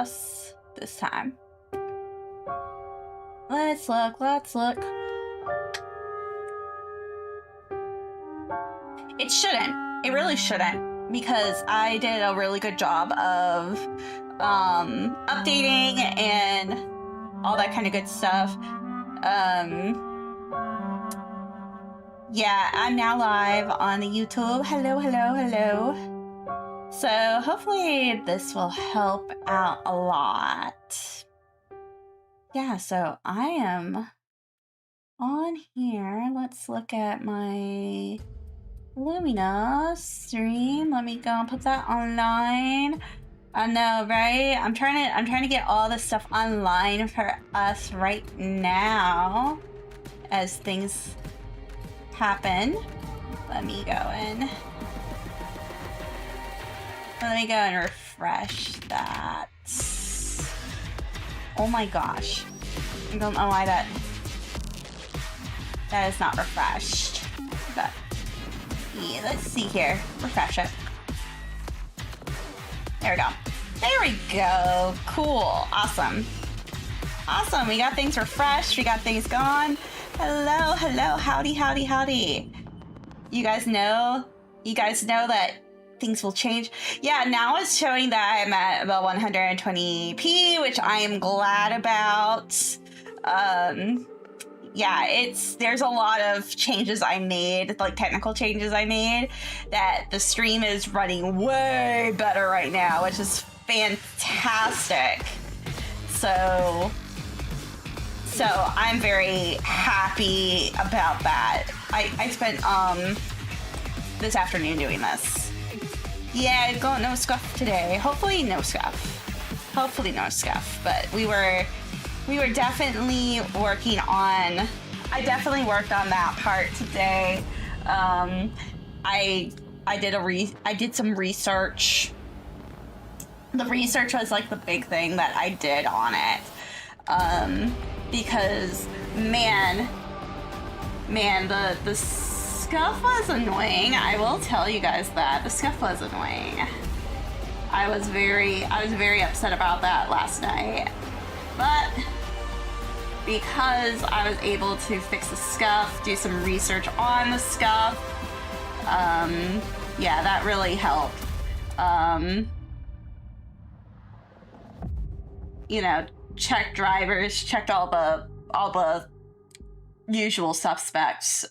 us this time. Let's look. It shouldn't. It really shouldn't, because I did a really good job of updating and all that kind of good stuff. Yeah, I'm now live on the YouTube. Hello. So hopefully this will help out a lot. Yeah, so I am on here. Let's look at my Lumina stream. Let me go and put that online. I know, right? I'm trying to get all this stuff online for us right now as things happen. Let me go and refresh that. Oh my gosh. I don't know why that is not refreshed. But yeah, let's see here. Refresh it. There we go. There we go. Cool. Awesome. We got things refreshed. We got things going. Hello. Howdy. You guys know that things will change. Yeah, now it's showing that I'm at about 120p, which I am glad about. Yeah, there's a lot of changes I made, like technical changes I made, that the stream is running way better right now, which is fantastic. So I'm very happy about that. I spent this afternoon doing this. Yeah, no scuff today. Hopefully no scuff. But we were definitely working on. I definitely worked on that part today. I did some research. The research was like the big thing that I did on it. Because man, the scuff was annoying. I will tell you guys that the scuff was annoying. I was very upset about that last night, but because I was able to fix the scuff, do some research on the scuff, yeah, that really helped. You know, checked drivers, checked all the usual suspects.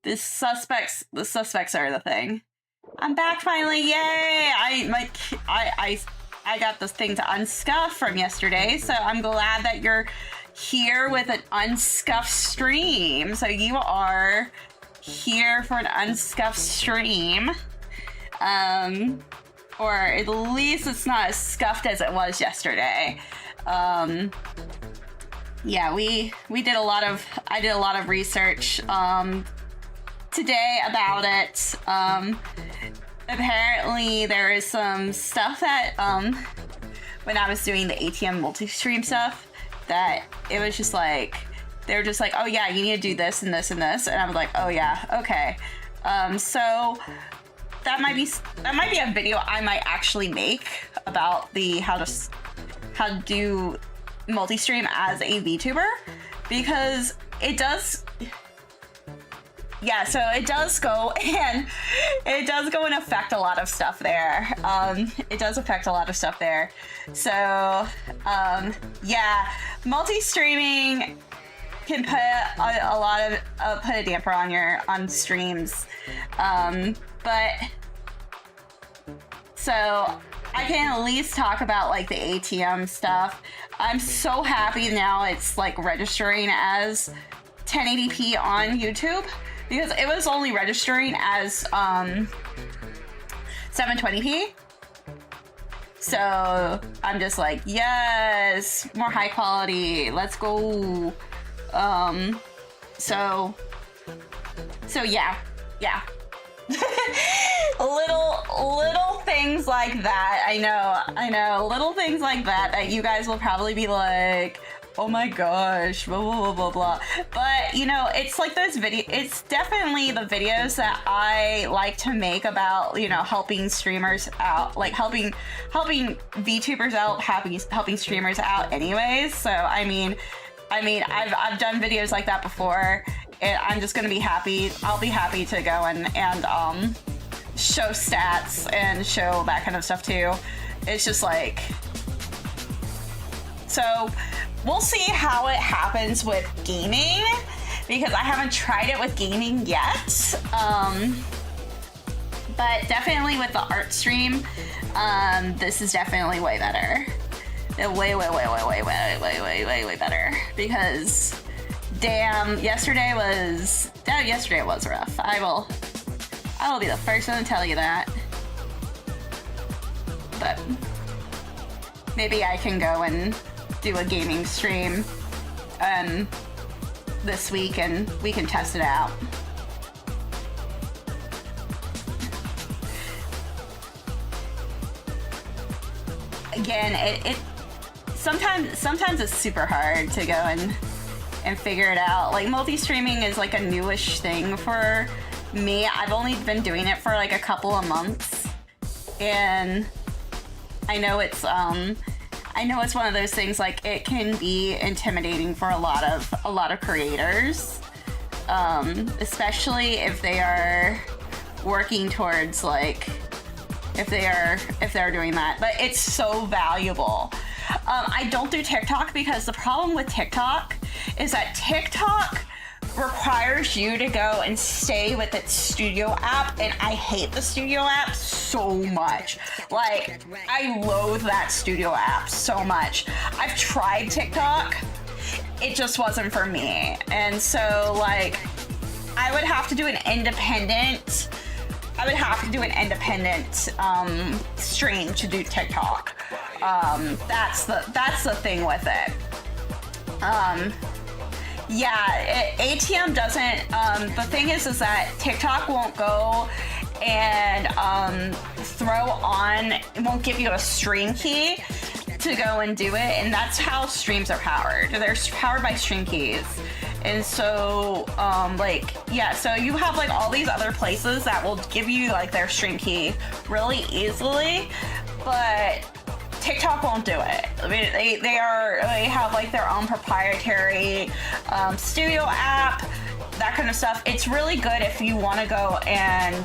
The suspects are the thing. I'm back finally, yay! I got this thing to unscuff from yesterday, so I'm glad that you're here with an unscuffed stream. So you are here for an unscuffed stream. Or at least it's not as scuffed as it was yesterday. Yeah, I did a lot of research today about it. Apparently there is some stuff that when I was doing the ATM multi-stream stuff, that it was just like, they were just like, oh yeah, you need to do this and this and this, and I was like, oh yeah, okay. So that might be a video I might actually make about how to do multi-stream as a VTuber, because it does. Yeah, so it does go and affect a lot of stuff there. It does affect a lot of stuff there. So, yeah, multi-streaming can put put a damper on streams. But so I can at least talk about like the ATM stuff. I'm so happy now it's like registering as 1080p on YouTube, because it was only registering as 720p. So I'm just like, yes, more high quality, let's go. So yeah. little things like that. I know, little things like that you guys will probably be like, oh my gosh, blah, blah, blah, blah, blah. But, you know, it's like those videos, it's definitely the videos that I like to make about, you know, helping streamers out, like helping VTubers out, helping streamers out anyways. So, I mean, I've done videos like that before, and I'm just gonna be happy. I'll be happy to go and show stats and show that kind of stuff too. It's just like, so we'll see how it happens with gaming, because I haven't tried it with gaming yet. But definitely with the art stream, this is definitely way better. Way better, because damn, yesterday was rough. I will be the first one to tell you that. But maybe I can go and do a gaming stream this week and we can test it out. Again, it sometimes it's super hard to go and figure it out. Like, multi-streaming is like a newish thing for me. I've only been doing it for like a couple of months, and I know it's one of those things, like, it can be intimidating for a lot of creators, especially if they are working towards, like, if they're doing that. But it's so valuable. I don't do TikTok because the problem with TikTok is that TikTok requires you to go and stay with its studio app, and I hate the studio app so much. Like, I loathe that studio app so much. I've tried TikTok, it just wasn't for me. And so, like, I would have to do an independent stream to do TikTok. That's the thing with it. Yeah, ATM doesn't, the thing is that TikTok won't go and it won't give you a stream key to go and do it, and that's how streams are powered. They're powered by stream keys. And so, so you have, like, all these other places that will give you, like, their stream key really easily, but TikTok won't do it. I mean, they have, like, their own proprietary studio app, that kind of stuff. It's really good if you want to go and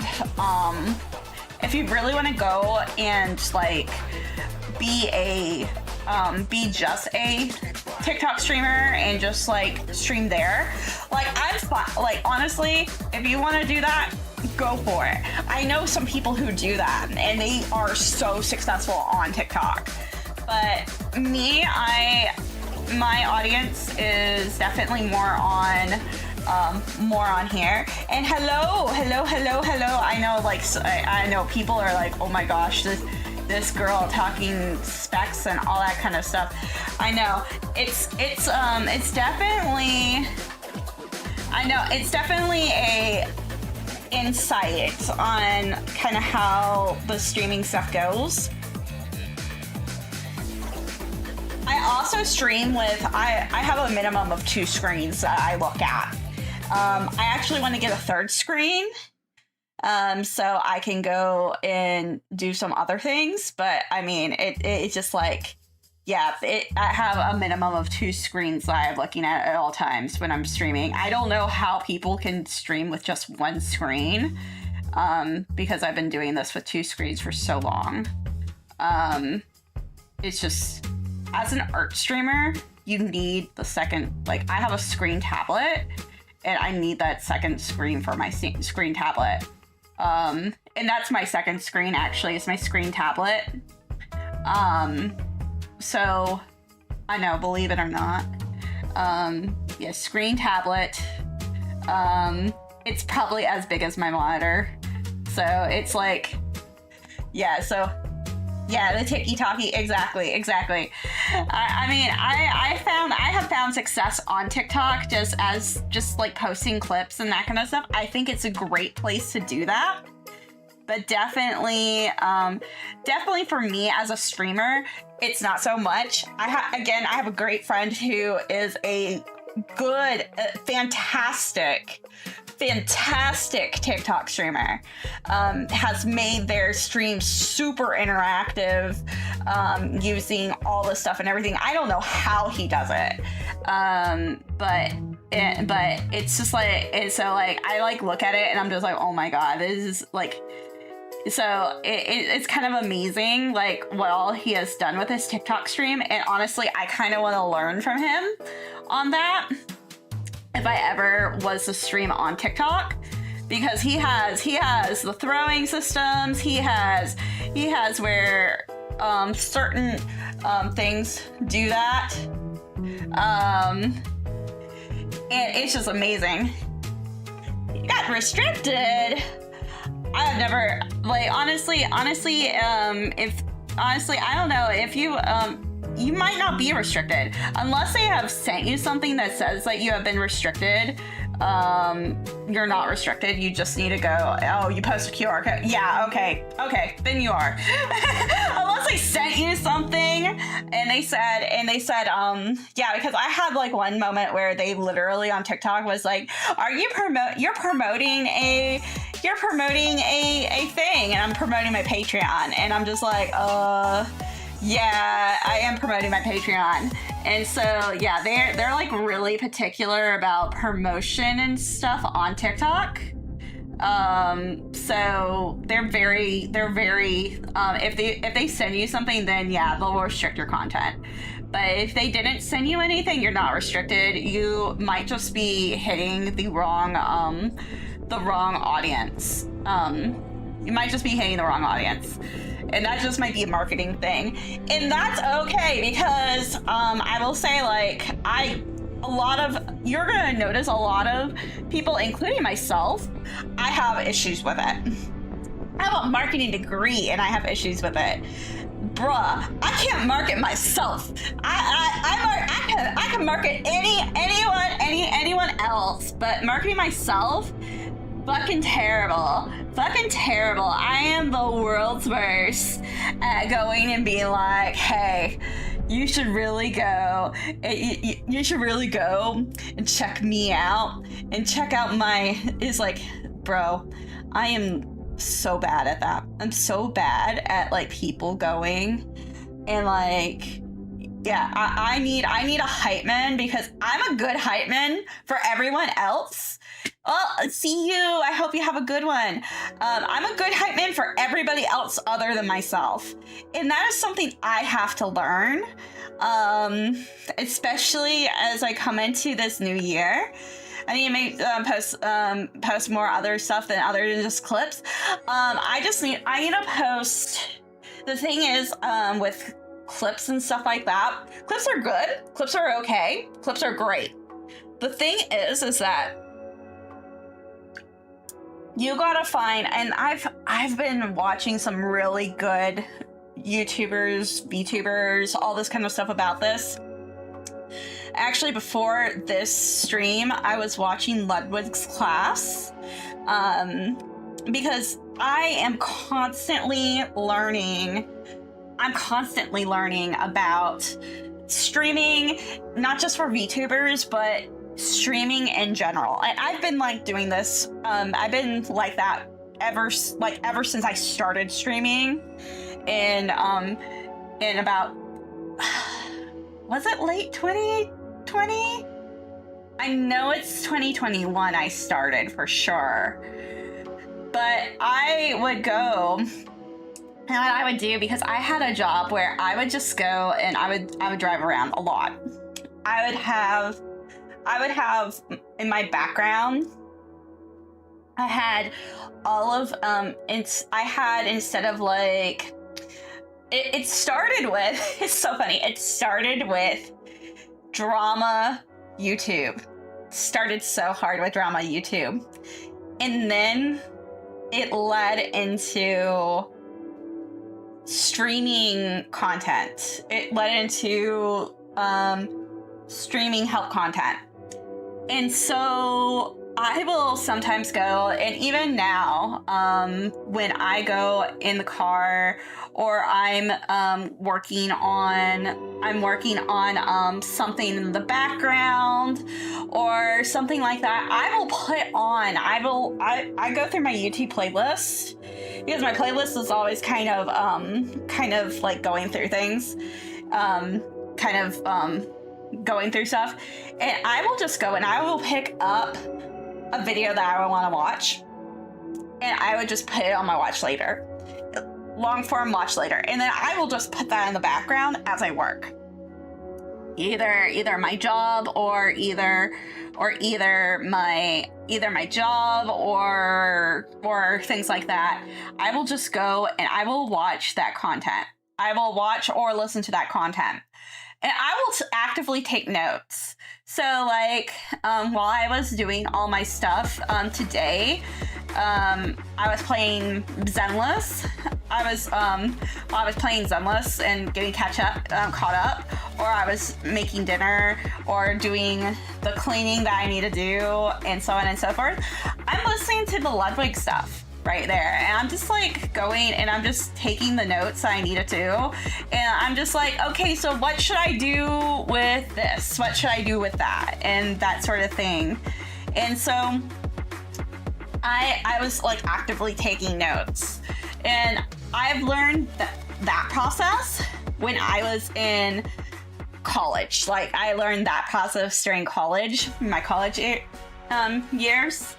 if you really want to go and, like, be just a TikTok streamer and just, like, stream there. Like, I'm fine. Like, honestly, if you want to do that, go for it. I know some people who do that, and they are so successful on TikTok. But me, my audience is definitely more on here. And hello. I know, like, I know people are like, oh my gosh, this girl talking specs and all that kind of stuff. I know it's definitely a insight on kind of how the streaming stuff goes. I also stream with, I have a minimum of 2 screens that I look at. I actually want to get a 3rd screen, so I can go and do some other things. But I mean, it's just like, yeah, I have a minimum of 2 screens that I'm looking at all times when I'm streaming. I don't know how people can stream with just 1 screen, because I've been doing this with 2 screens for so long. It's just, as an art streamer, you need the second, like, I have a screen tablet, and I need that second screen for my screen tablet. And that's my second screen, actually, is my screen tablet. So, I know, believe it or not. Yeah, screen tablet. It's probably as big as my monitor. So, it's like, yeah, so, yeah, the ticky-tacky, exactly. I mean, I have found success on TikTok just like posting clips and that kind of stuff. I think it's a great place to do that. But definitely for me as a streamer, it's not so much. I have a great friend who is a good, fantastic TikTok streamer. Has made their streams super interactive, using all this stuff and everything. I don't know how he does it, but it's just like, and so like I like look at it and I'm just like, oh my god, this is like. So it's kind of amazing, like, what all he has done with his TikTok stream. And honestly, I kind of want to learn from him on that if I ever was to stream on TikTok, because he has the throwing systems. He has where certain things do that, and it's just amazing. You got restricted. I have never, like, honestly, if I don't know if you, you might not be restricted unless they have sent you something that says that you have been restricted. You're not restricted. You just need to go, oh, you post a QR code. Yeah, okay, then you are. Unless they sent you something and they said, yeah, because I had like one moment where they literally on TikTok was like, you're promoting a thing, and I'm promoting my Patreon, and I'm just like, yeah, I am promoting my Patreon. And so yeah, they're like really particular about promotion and stuff on TikTok. So they're very if they send you something, then yeah, they'll restrict your content. But if they didn't send you anything, you're not restricted. You might just be hitting the wrong audience. You might just be hitting the wrong audience. And that just might be a marketing thing. And that's okay, because I will say, like, you're gonna notice a lot of people, including myself, I have issues with it. I have a marketing degree and I have issues with it. Bruh, I can't market myself. I can market anyone else, but marketing myself, fucking terrible. I am the world's worst at going and being like, hey, you should really go. You should really go and check me out and check out it's like, bro, I am so bad at that. I'm so bad at like people going and like, yeah, I need a hype man, because I'm a good hype man for everyone else. Well, see you. I hope you have a good one. I'm a good hype man for everybody else other than myself. And that is something I have to learn, especially as I come into this new year. I need to make post more other stuff other than just clips. I need to post. The thing is, with clips and stuff like that, clips are good. Clips are okay. Clips are great. The thing is that you gotta find, and I've been watching some really good YouTubers, VTubers, all this kind of stuff about this. Actually, before this stream, I was watching Ludwig's class, because I am constantly learning. I'm constantly learning about streaming, not just for VTubers, but streaming in general. And I've been like doing this. I've been like that ever since I started streaming, in about was it late 2020? I know it's 2021 I started for sure. But I would go, and what I would do, because I had a job where I would just go and I would drive around a lot. I would have in my background, I had all of instead of like, it started with, it's so funny, it started with drama YouTube. It started so hard with drama YouTube, and then it led into streaming content. It led into streaming help content. And so I will sometimes go, and even now, when I go in the car or I'm working on something in the background or something like that, I will put on. I go through my YouTube playlist because my playlist is always kind of like going through things, going through stuff, and I will just go and I will pick up a video that I would want to watch, and I would just put it on my watch later, long form watch later, and then I will just put that in the background as I work, either my job or either my job or things like that. I will just go and I will watch that content. I will watch or listen to that content. And I will actively take notes. So, like, while I was doing all my stuff today, I was playing Zenless. I was playing Zenless and getting caught up, or I was making dinner, or doing the cleaning that I need to do, and so on and so forth. I'm listening to the Ludwig stuff right there, and I'm just like going and I'm just taking the notes I needed to, and I'm just like, okay, so what should I do with this? What should I do with that? And that sort of thing. And so I was like actively taking notes, and I've learned that process when I was in college. Like, I learned that process during college, my college years,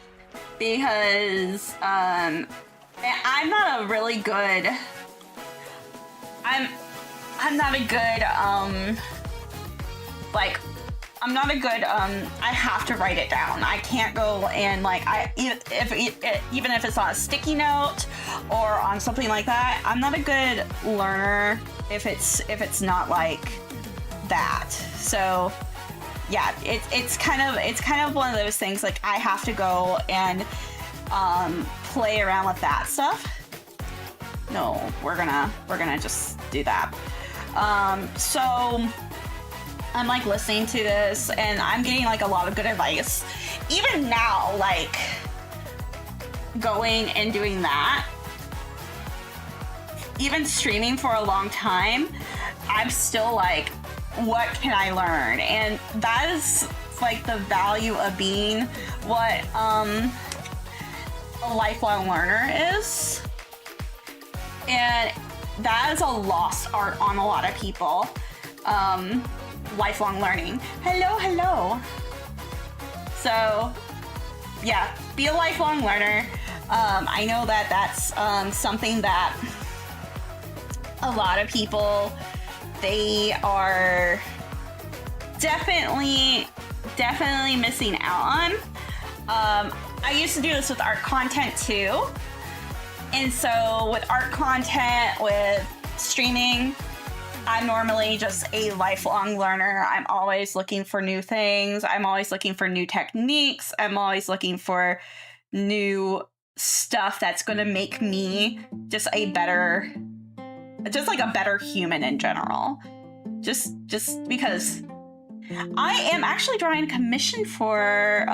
because I'm not a really good, I'm not a good I have to write it down. I can't go and like, even if it's on a sticky note or on something like that, I'm not a good learner if it's not like that. So yeah, it's kind of one of those things, like I have to go and play around with that stuff. No, we're gonna just do that. So I'm like listening to this and I'm getting like a lot of good advice. Even now, like going and doing that, even streaming for a long time, I'm still like, what can I learn? And that is like the value of being what a lifelong learner is. And that is a lost art on a lot of people. Lifelong learning. Hello. So yeah, be a lifelong learner. I know that that's something that a lot of people, they are definitely missing out on. I used to do this with art content too. And so with art content, with streaming, I'm normally just a lifelong learner. I'm always looking for new things. I'm always looking for new techniques. I'm always looking for new stuff that's going to make me just a better human in general. Just because I am actually drawing a commission for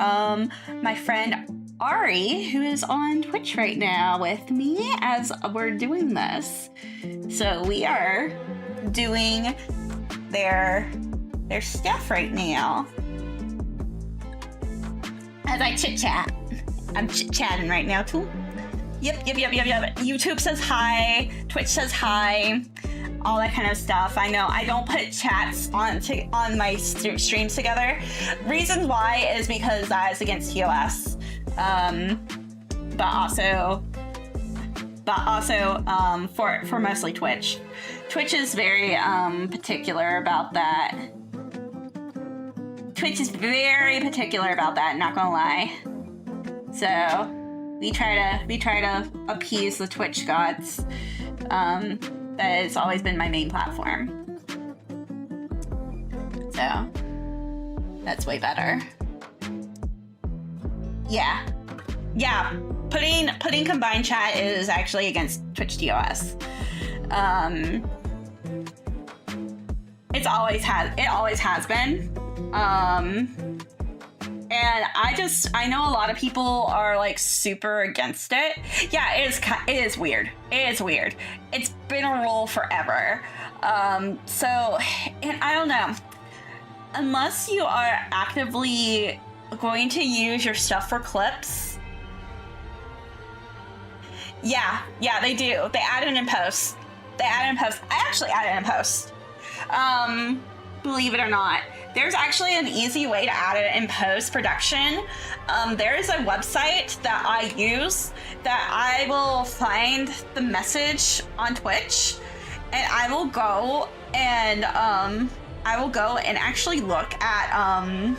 my friend Ari, who is on Twitch right now with me as we're doing this. So we are doing their stuff right now as I chit-chat. I'm chit-chatting right now too. Yep. YouTube says hi, Twitch says hi, all that kind of stuff. I know I don't put chats on my streams together. Reasons why is because that is against TOS. But also for mostly Twitch. Twitch is very particular about that. Not gonna lie. So we try to appease the Twitch gods. That has always been my main platform. So that's way better. Yeah. Putting combined chat is actually against Twitch TOS. It always has been. And And I know a lot of people are like super against it. Yeah, it is weird. It is weird. It's been a rule forever. So, and I don't know. Unless you are actively going to use your stuff for clips. Yeah, they do. They add it in post. I actually add it in post. Believe it or not. There's actually an easy way to add it in post-production. There is a website that I use that I will find the message on Twitch, and I will go and actually look at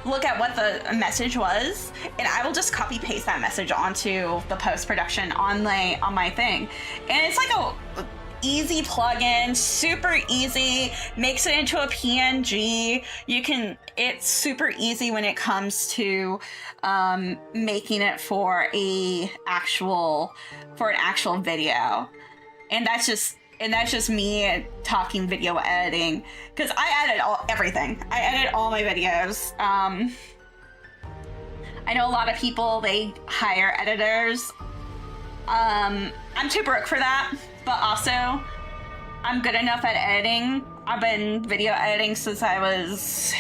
what the message was, and I will just copy paste that message onto the post-production on my thing. And it's like a easy plugin, super easy, makes it into a PNG. It's super easy when it comes to making it for an actual video. And that's just me talking video editing, because I edit everything. I edit all my videos. I know a lot of people, they hire editors. I'm too broke for that, but also I'm good enough at editing. I've been video editing since I was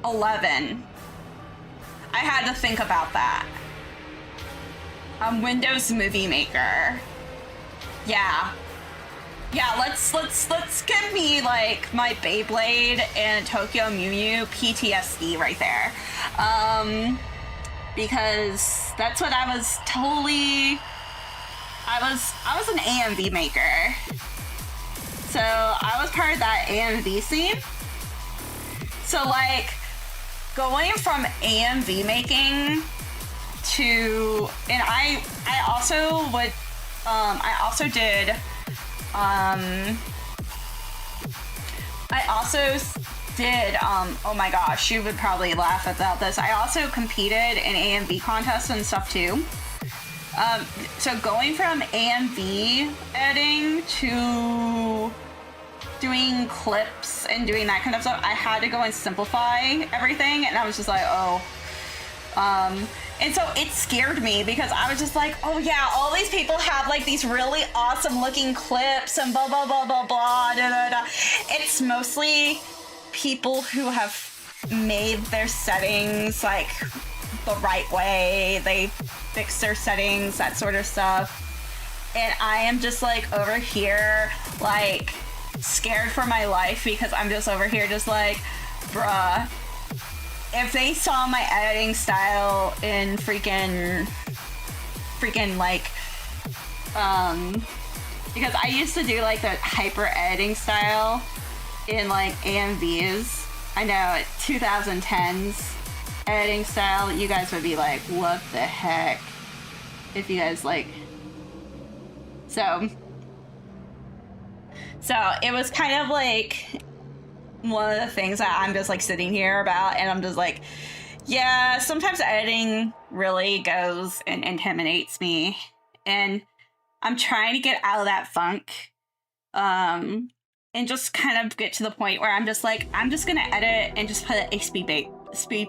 11. I had to think about that. Windows Movie Maker. Yeah, let's give me like my Beyblade and Tokyo Mew Mew PTSD right there. Because that's what I was totally. I was an AMV maker. So I was part of that AMV scene. So like going from AMV making to, and I also did oh my gosh, you would probably laugh about this. I also competed in AMV contests and stuff too. So going from AMV editing to doing clips and doing that kind of stuff, I had to go and simplify everything, and I was just like, oh. And so it scared me, because I was just like, oh yeah, all these people have like these really awesome looking clips and blah, blah, blah, blah, blah, da, da, da. It's mostly people who have made their settings like the right way. They fix their settings, that sort of stuff. And I am just like over here, like scared for my life, because I'm just over here just like, bruh. If they saw my editing style in freaking like, because I used to do like the hyper editing style in like AMVs. I know 2010s editing style, you guys would be like, what the heck? If you guys like, so it was kind of like one of the things that I'm just like sitting here about, and I'm just like, yeah, sometimes editing really goes and intimidates me, and I'm trying to get out of that funk, and just kind of get to the point where I'm just like, I'm just gonna edit and just put a speed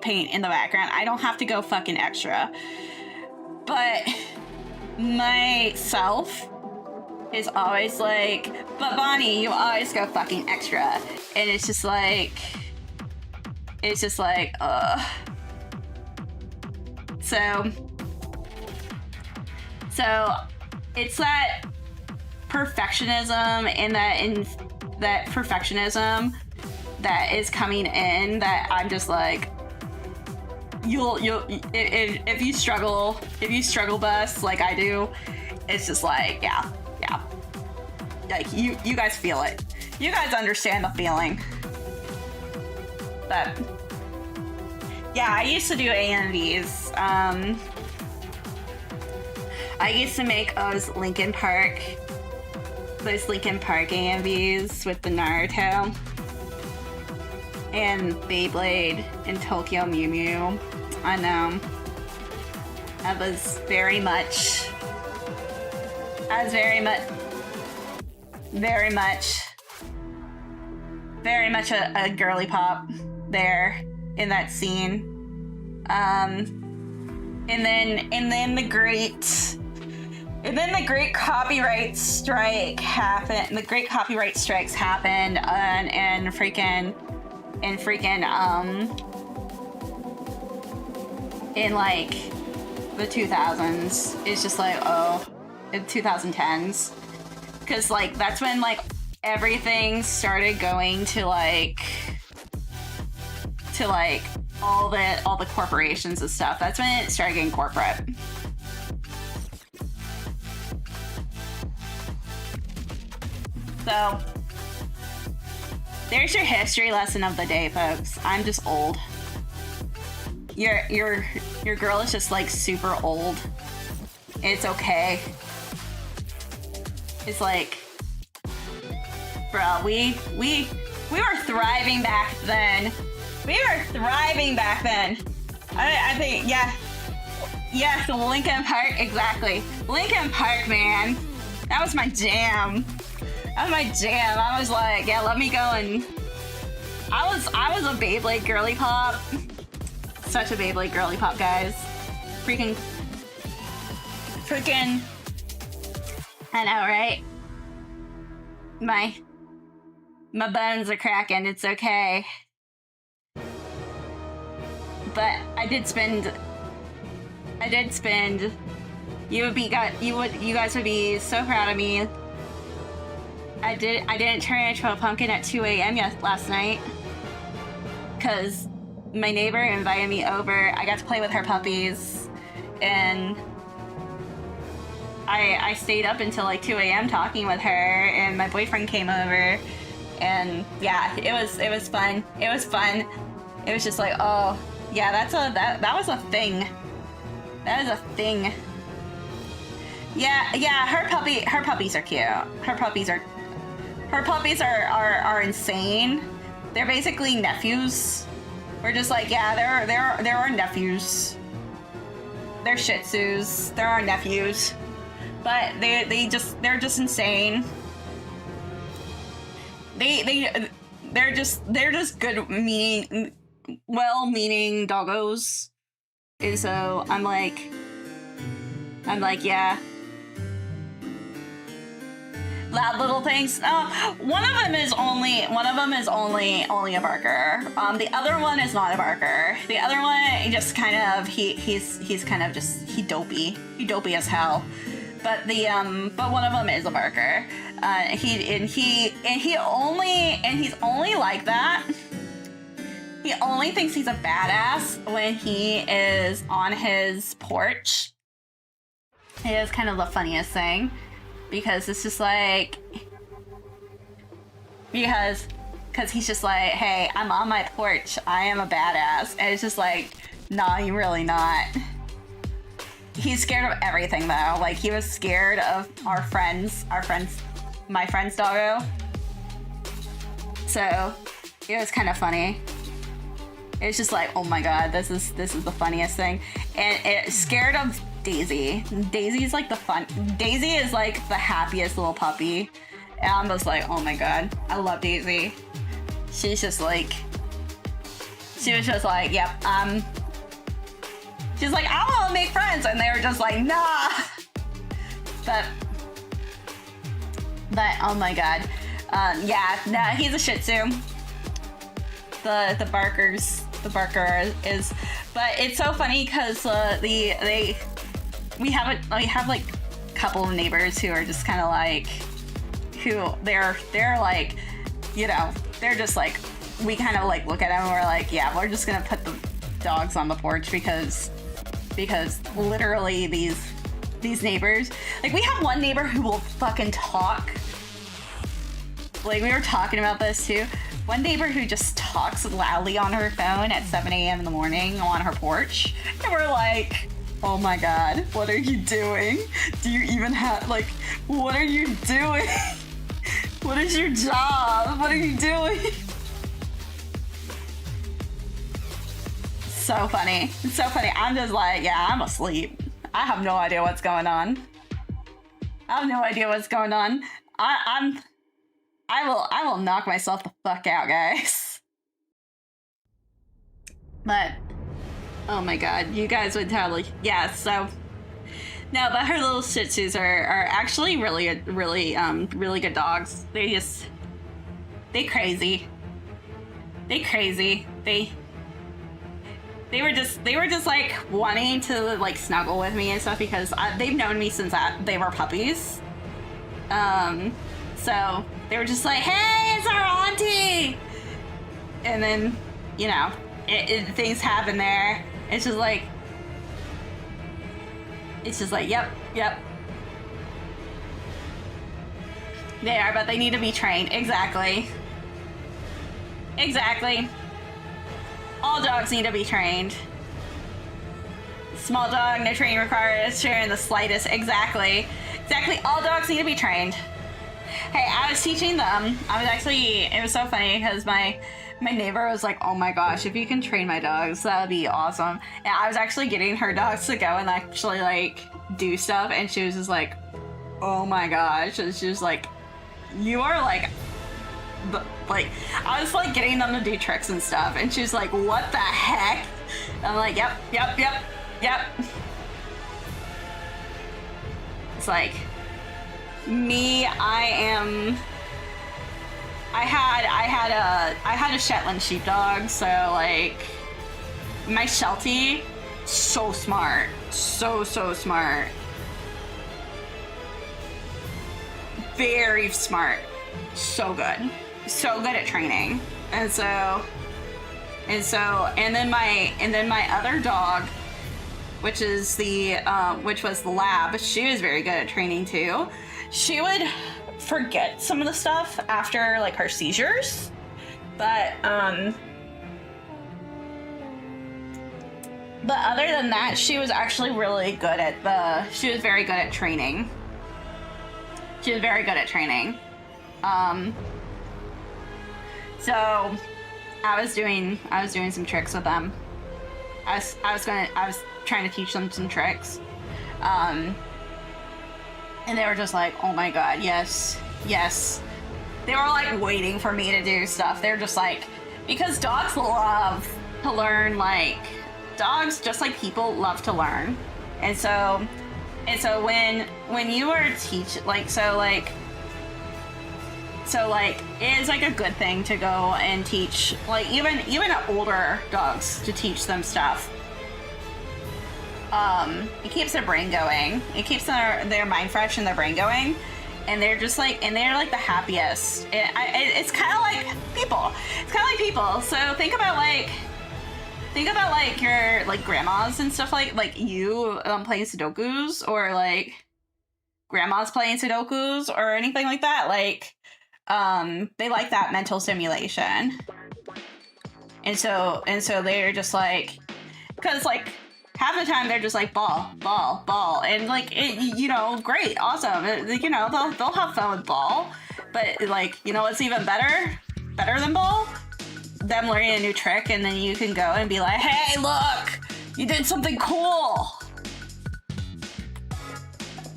paint in the background. I don't have to go fucking extra. But myself is always like, but Bonnie, you always go fucking extra. And it's just like, So it's that perfectionism and that perfectionism that is coming in, that I'm just like, if you struggle bus like I do, it's just like, yeah. Like you guys feel it. You guys understand the feeling. But yeah, I used to do AMVs. I used to make those Linkin Park AMVs with the Naruto and Beyblade and Tokyo Mew Mew. I know. I was very much very much a girly pop there in that scene. And then the great copyright strike happened. The great copyright strikes happened, and freaking in like the 2000s. It's just like, oh, in 2010s, because like that's when like everything started going to like all the corporations and stuff. That's when it started getting corporate. So there's your history lesson of the day, folks. I'm just old. Your girl is just like super old. It's okay. It's like, bro, we were thriving back then. We were thriving back then. I think, yeah. Yes, Linkin Park, exactly. Linkin Park, man. That was my jam. That was my jam. I was like, yeah, let me go and... I was a Beyblade girly pop. Such a Beyblade girly pop, guys. Freaking... I know, right? My bones are cracking. It's okay. But I did spend. You guys would be so proud of me. I didn't turn into a pumpkin at 2 a.m. last night, because my neighbor invited me over. I got to play with her puppies, and I stayed up until like 2 a.m. talking with her, and my boyfriend came over, and yeah, it was fun. It was fun. It was just like, oh yeah, that was a thing. That is a thing. Yeah, her puppies are cute. Her puppies are insane. They're basically nephews. We're just like, yeah, they're our nephews. They're Shih Tzus. They're our nephews. But they're just insane. They're just good, well-meaning doggos. And so I'm like, yeah. Loud little things. One of them is only a barker. The other one is not a barker. The other one just kind of he's kind of just dopey. He dopey as hell. But but one of them is a barker. He's only like that. He only thinks he's a badass when he is on his porch. It is kind of the funniest thing, because it's just like, because he's just like, hey, I'm on my porch, I am a badass. And it's just like, nah, you're really not. He's scared of everything though. Like, he was scared of my friend's doggo. So it was kind of funny. It's just like, oh my god, this is the funniest thing. And it's scared of Daisy. Daisy is like the happiest little puppy. And I'm just like, oh my god, I love Daisy. She was just like, yep, she's like, I want to make friends. And they were just like, nah. But oh my god. Yeah, no, he's a Shih Tzu. The barker is, but it's so funny because we have like a couple of neighbors who are just kind of like, who they're like, you know, they're just like, we kind of like look at them and we're like, yeah, we're just gonna put the dogs on the porch because literally these neighbors, like, we have one neighbor who will fucking talk. Like, we were talking about this too. One neighbor who just talks loudly on her phone at 7 a.m. in the morning on her porch. And we're like, oh my god, what are you doing? Do you even have, like, what are you doing? What is your job? What are you doing? So funny. It's so funny. I'm just like, yeah, I'm asleep. I have no idea what's going on. I have no idea what's going on. I will knock myself the fuck out, guys. But oh my god, you guys would totally, yeah. So no, but her little Shih Tzus are actually really good dogs. They crazy. They were just like wanting to like snuggle with me and stuff because they've known me since they were puppies. So they were just like, hey, it's our auntie. And then, you know, things happen there. It's just like, yep. They are, but they need to be trained. Exactly. All dogs need to be trained. Small dog, no training required, sharing the slightest. Exactly. All dogs need to be trained. Hey, I was teaching them. It was so funny because my neighbor was like, oh my gosh, if you can train my dogs, that would be awesome. And I was actually getting her dogs to go and actually like do stuff, and she was just like, oh my gosh. And she was like, you are like I was like getting them to do tricks and stuff, and she was like, what the heck? And I'm like, yep. It's like me, I had a Shetland sheepdog, so like my Sheltie, so smart, so smart, very smart, so good at training. And then my other dog, which was the lab, she was very good at training too. She would forget some of the stuff after like her seizures, but other than that, she was actually really good at she was very good at training. So I was doing some tricks with them. I was trying to teach them some tricks. And they were just like, oh my god, yes. They were like waiting for me to do stuff. They're just like, because dogs love to learn, like, dogs, just like people, love to learn. And so when you are it's like a good thing to go and teach, like, even older dogs, to teach them stuff. It keeps their brain going. It keeps their mind fresh and their brain going, and they're just like, the happiest. It's kind of like people. So think about like your like grandmas and stuff, like you playing Sudokus, or like grandmas playing Sudokus or anything like that. Like they like that mental stimulation, and so they're just like, because like half the time they're just like ball, and like great, awesome. They'll have fun with ball, but like, what's even better than ball? Them learning a new trick, and then you can go and be like, hey, look, you did something cool.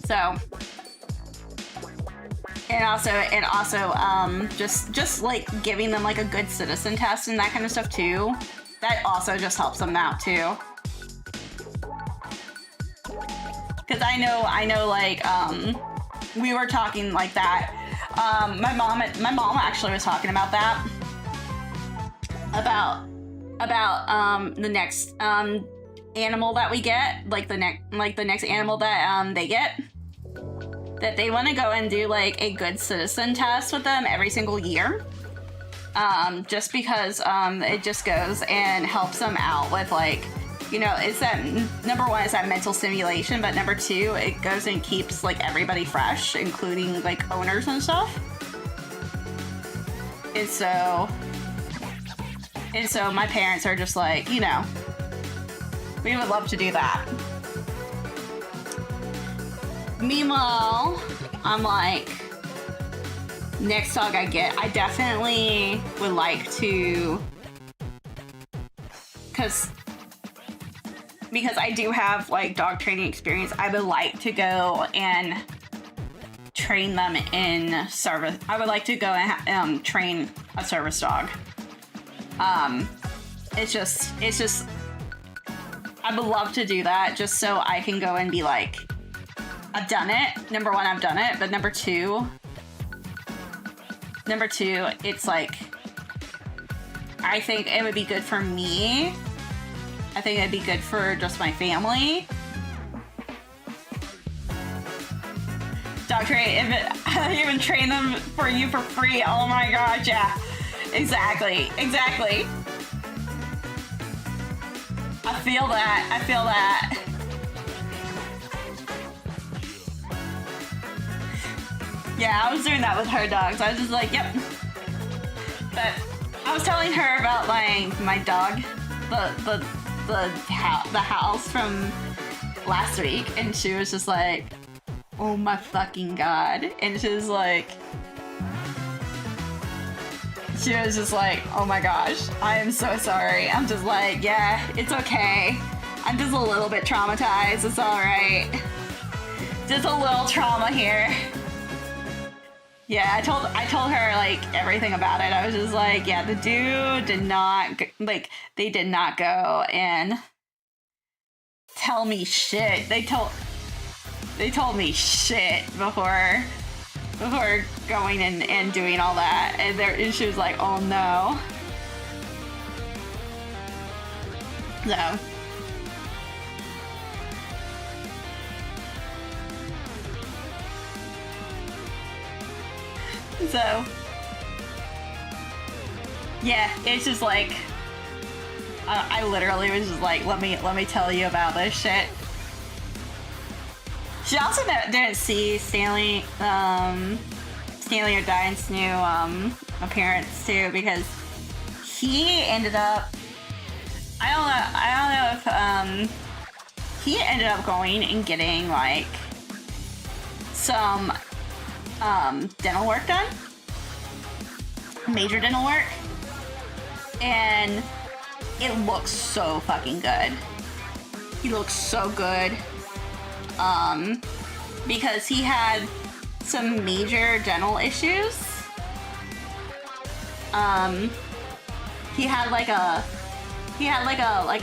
So, and also just like giving them like a good citizen test and that kind of stuff too. That also just helps them out too. Because I know, like, we were talking like that. My mom actually was talking about that. About the next animal that we get, like the next animal that they get. That they want to go and do like a good citizen test with them every single year. Just because it just goes and helps them out with, like, it's that, number one, is that mental stimulation, but number two, it goes and keeps like everybody fresh, including like owners and stuff. And so my parents are just like, we would love to do that. Meanwhile, I'm like, next dog I get, I definitely would like to, because I do have like dog training experience, I would like to go and train them in service. I would like to go and train a service dog. It's just I would love to do that just so I can go and be like, I've done it. Number one, I've done it. But number two, it's like, I think it would be good for me. I think it'd be good for just my family. Doctor, I even train them for you for free. Oh my gosh, yeah. Exactly. I feel that. Yeah, I was doing that with her dogs. I was just like, yep. But I was telling her about my dog, the house from last week, and she was just like, oh my fucking god. And she was just like, oh my gosh, I am so sorry. I'm just like, yeah, it's okay. I'm just a little bit traumatized. It's alright. Just a little trauma here. Yeah, I told her like everything about it. I was just like, yeah, the dude did not they did not go and tell me shit. They told me shit before going and doing all that. And she was like, oh no. So yeah, it's just like I literally was just like, let me tell you about this shit. She also didn't see Stanley or Diane's new appearance too, because he ended up, I don't know if he ended up going and getting like some dental work done, major dental work, and it looks so fucking good. He looks so good. Because he had some major dental issues. He had like a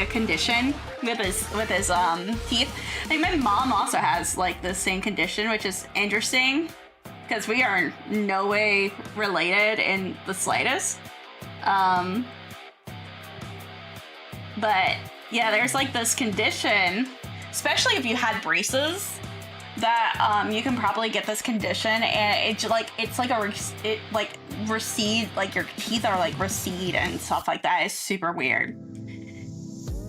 condition with his teeth. I think my mom also has like the same condition, which is interesting because we are in no way related in the slightest. But yeah, there's like this condition, especially if you had braces, that you can probably get this condition, and it's like recede, like your teeth are like recede and stuff like that. It's super weird.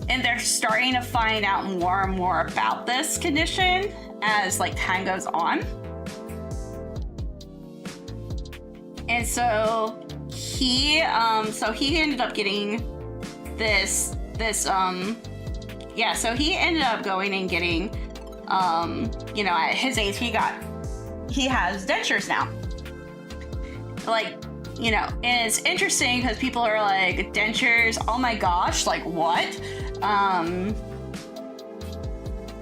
And they're starting to find out more and more about this condition as like time goes on. And so he ended up getting this so he ended up going and getting at his age he has dentures now. Like, and it's interesting because people are like, dentures, oh my gosh, like what?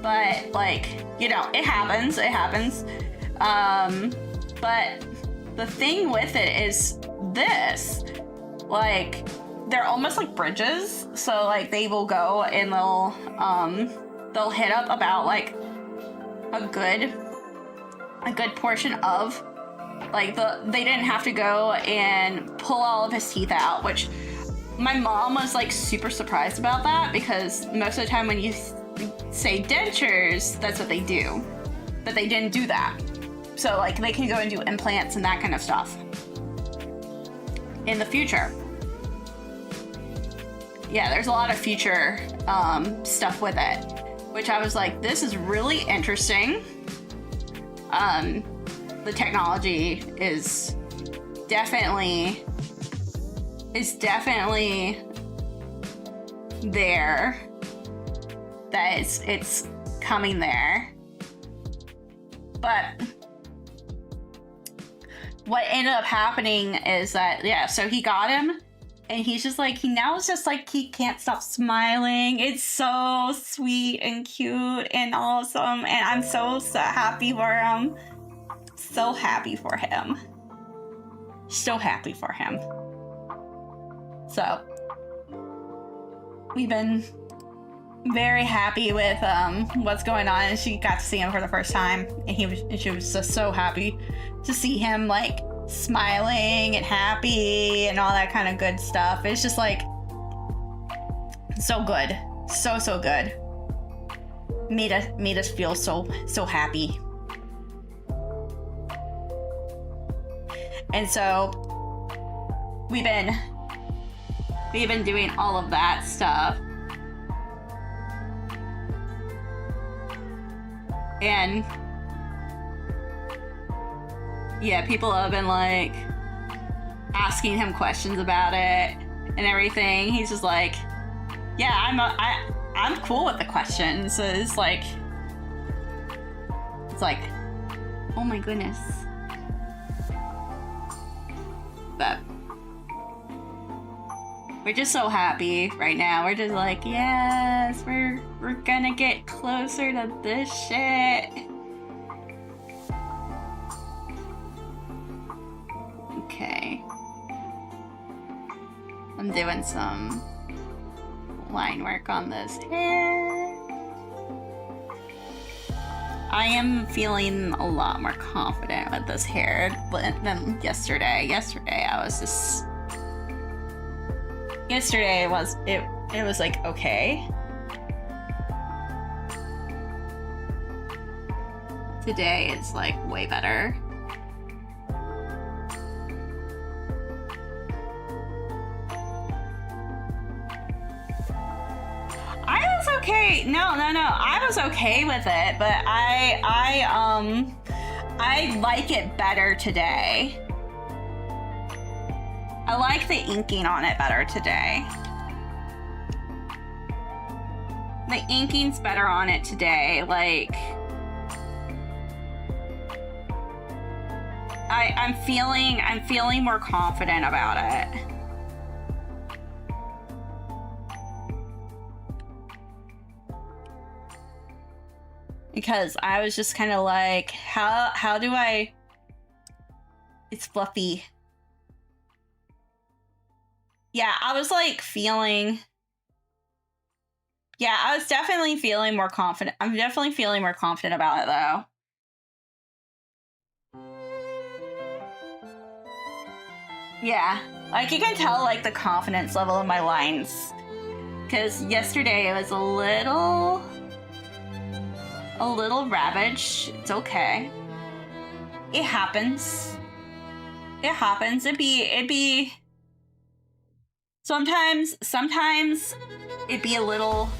But like, it happens. But the thing with it is this, like, they're almost like bridges. So like they will go and they'll hit up about like a good portion of like they didn't have to go and pull all of his teeth out, which my mom was like super surprised about that, because most of the time when you say dentures, that's what they do, but they didn't do that. So like they can go and do implants and that kind of stuff in the future. Yeah, there's a lot of future stuff with it, which I was like, this is really interesting. The technology is definitely there. That it's coming there. But what ended up happening is that, so he got him, and he's just like, he can't stop smiling. It's so sweet and cute and awesome, and I'm so happy for him. so happy for him. So happy for him. So, we've been very happy with what's going on, and she got to see him for the first time, and she was just so happy to see him like smiling and happy and all that kind of good stuff. It's just like so good, so good. Made us feel so happy. And so we've been doing all of that stuff. And yeah, people have been like asking him questions about it and everything. He's just like, yeah, I'm cool with the questions. So it's like, oh my goodness. But we're just so happy right now. We're just like, yes, we're gonna get closer to this shit. Okay. I'm doing some line work on this hair. I am feeling a lot more confident with this hair than yesterday. Yesterday it was like okay. Today it's like way better. I was okay. No. I was okay with it, but I like it better today. I like the inking on it better today. The inking's better on it today. Like, I'm feeling more confident about it. Because I was just kind of like, how do I... It's fluffy. Yeah, I was like feeling... Yeah, I was definitely feeling more confident. I'm definitely feeling more confident about it, though. Yeah, like you can tell like the confidence level of my lines. Because yesterday it was a little ravaged. It's okay. It happens. It happens. It'd be sometimes it'd be a little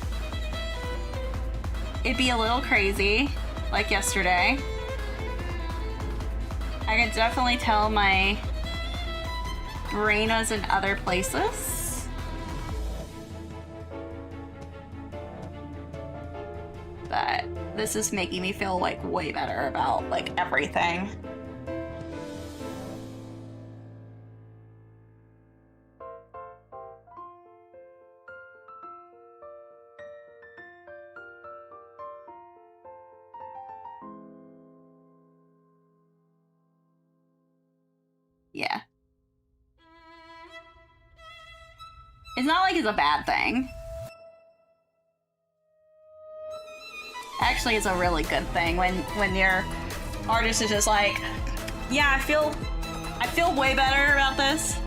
crazy, like yesterday. I could definitely tell my brain was in other places. But this is making me feel like way better about like everything. Yeah. It's not like it's a bad thing. Actually, it's a really good thing when your artist is just like, yeah, I feel way better about this.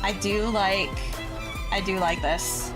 I do like this.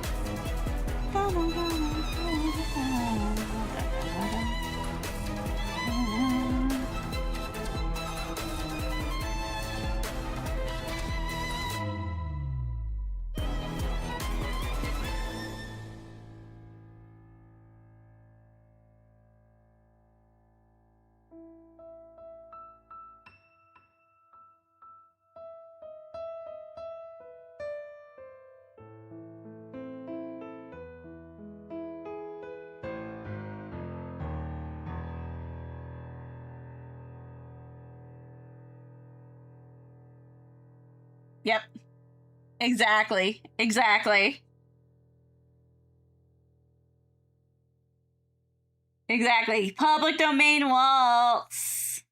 Yep. Exactly. Exactly. Public domain waltz.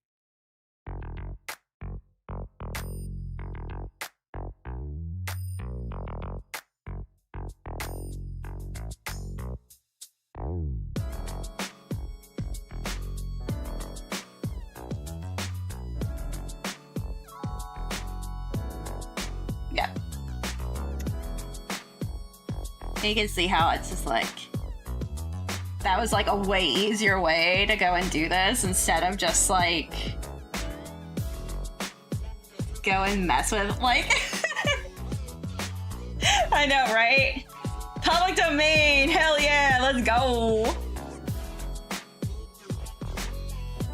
Yep. You can see how it's just like, that was like a way easier way to go and do this instead of just like go and mess with like I know, right? Public domain, hell yeah, let's go.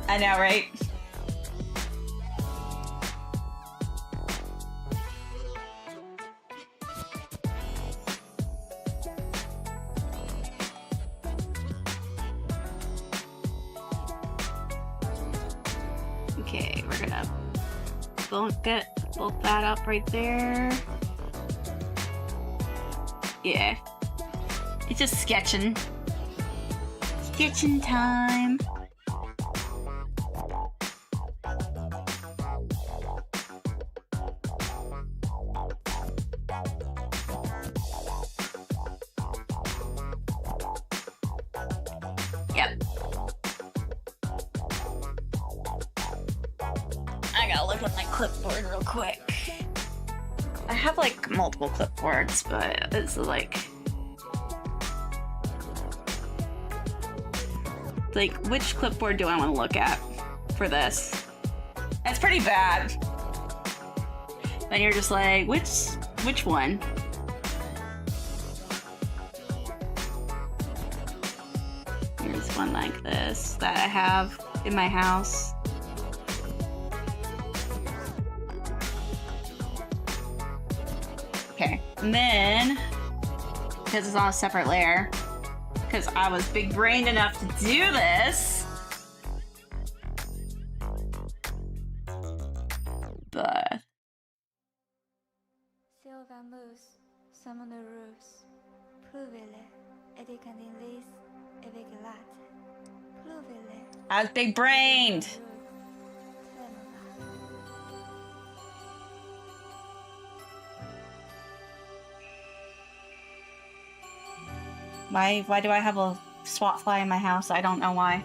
I know, right? Okay, we're gonna bulk that up right there. Yeah. It's just sketching. Sketching time. Yep. I gotta look at my clipboard real quick. I have like multiple clipboards, but it's like which clipboard do I want to look at for this? That's pretty bad. Then you're just like, which one? There's one like this that I have in my house. Okay, and then, because it's on a separate layer, because I was big-brained enough to do this, but... I was big-brained! Why do I have a swat fly in my house? I don't know why.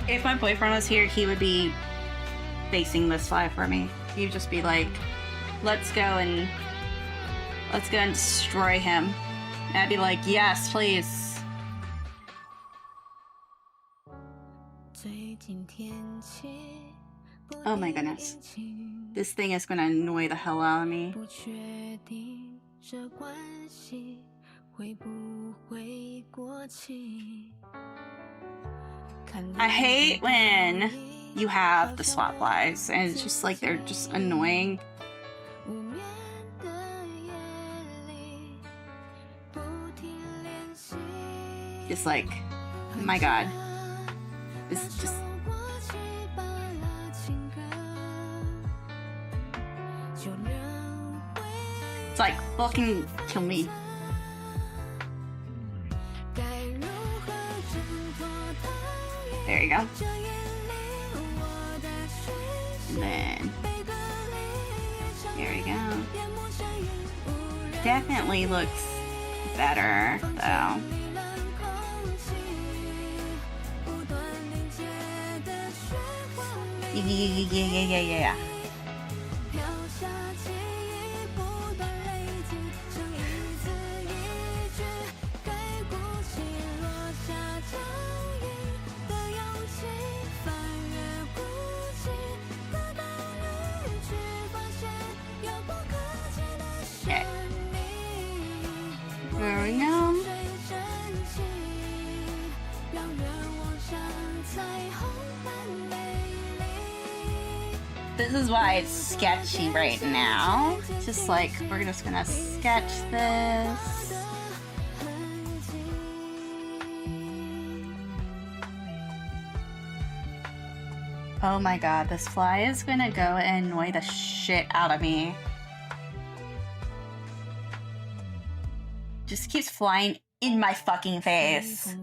If my boyfriend was here, he would be facing this fly for me. He'd just be like, let's go and destroy him. And I'd be like, yes, please. Oh my goodness. This thing is gonna annoy the hell out of me. I hate when you have the swat flies and it's just like they're just annoying. Just like, oh my god. This is just... It's like, fucking kill me. There you go. And then, there we go. Definitely looks better, though. Yeah. Okay. There we go. This is why it's sketchy right now. Just like, we're just gonna sketch this. Oh my god, this fly is gonna go and annoy the shit out of me. just keeps flying in my fucking face.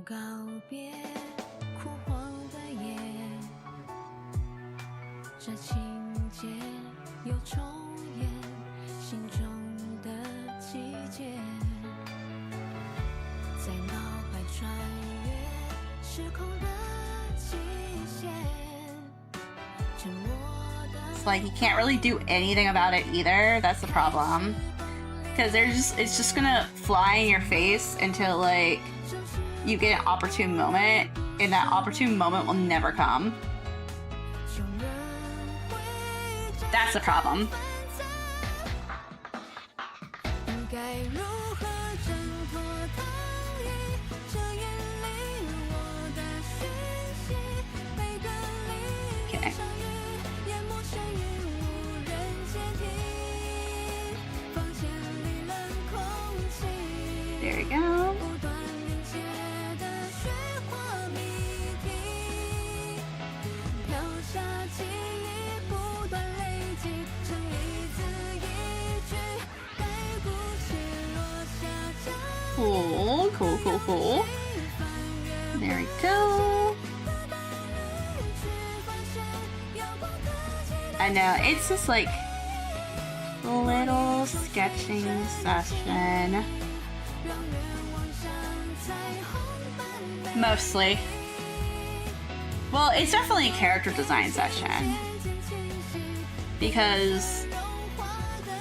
It's like you can't really do anything about it either. That's the problem. Because it's just gonna fly in your face until like you get an opportune moment, and that opportune moment will never come. That's the problem. Okay. There we go. Cool, cool, cool, cool. There we go. I know, it's just like a little sketching session. Mostly. Well, it's definitely a character design session. Because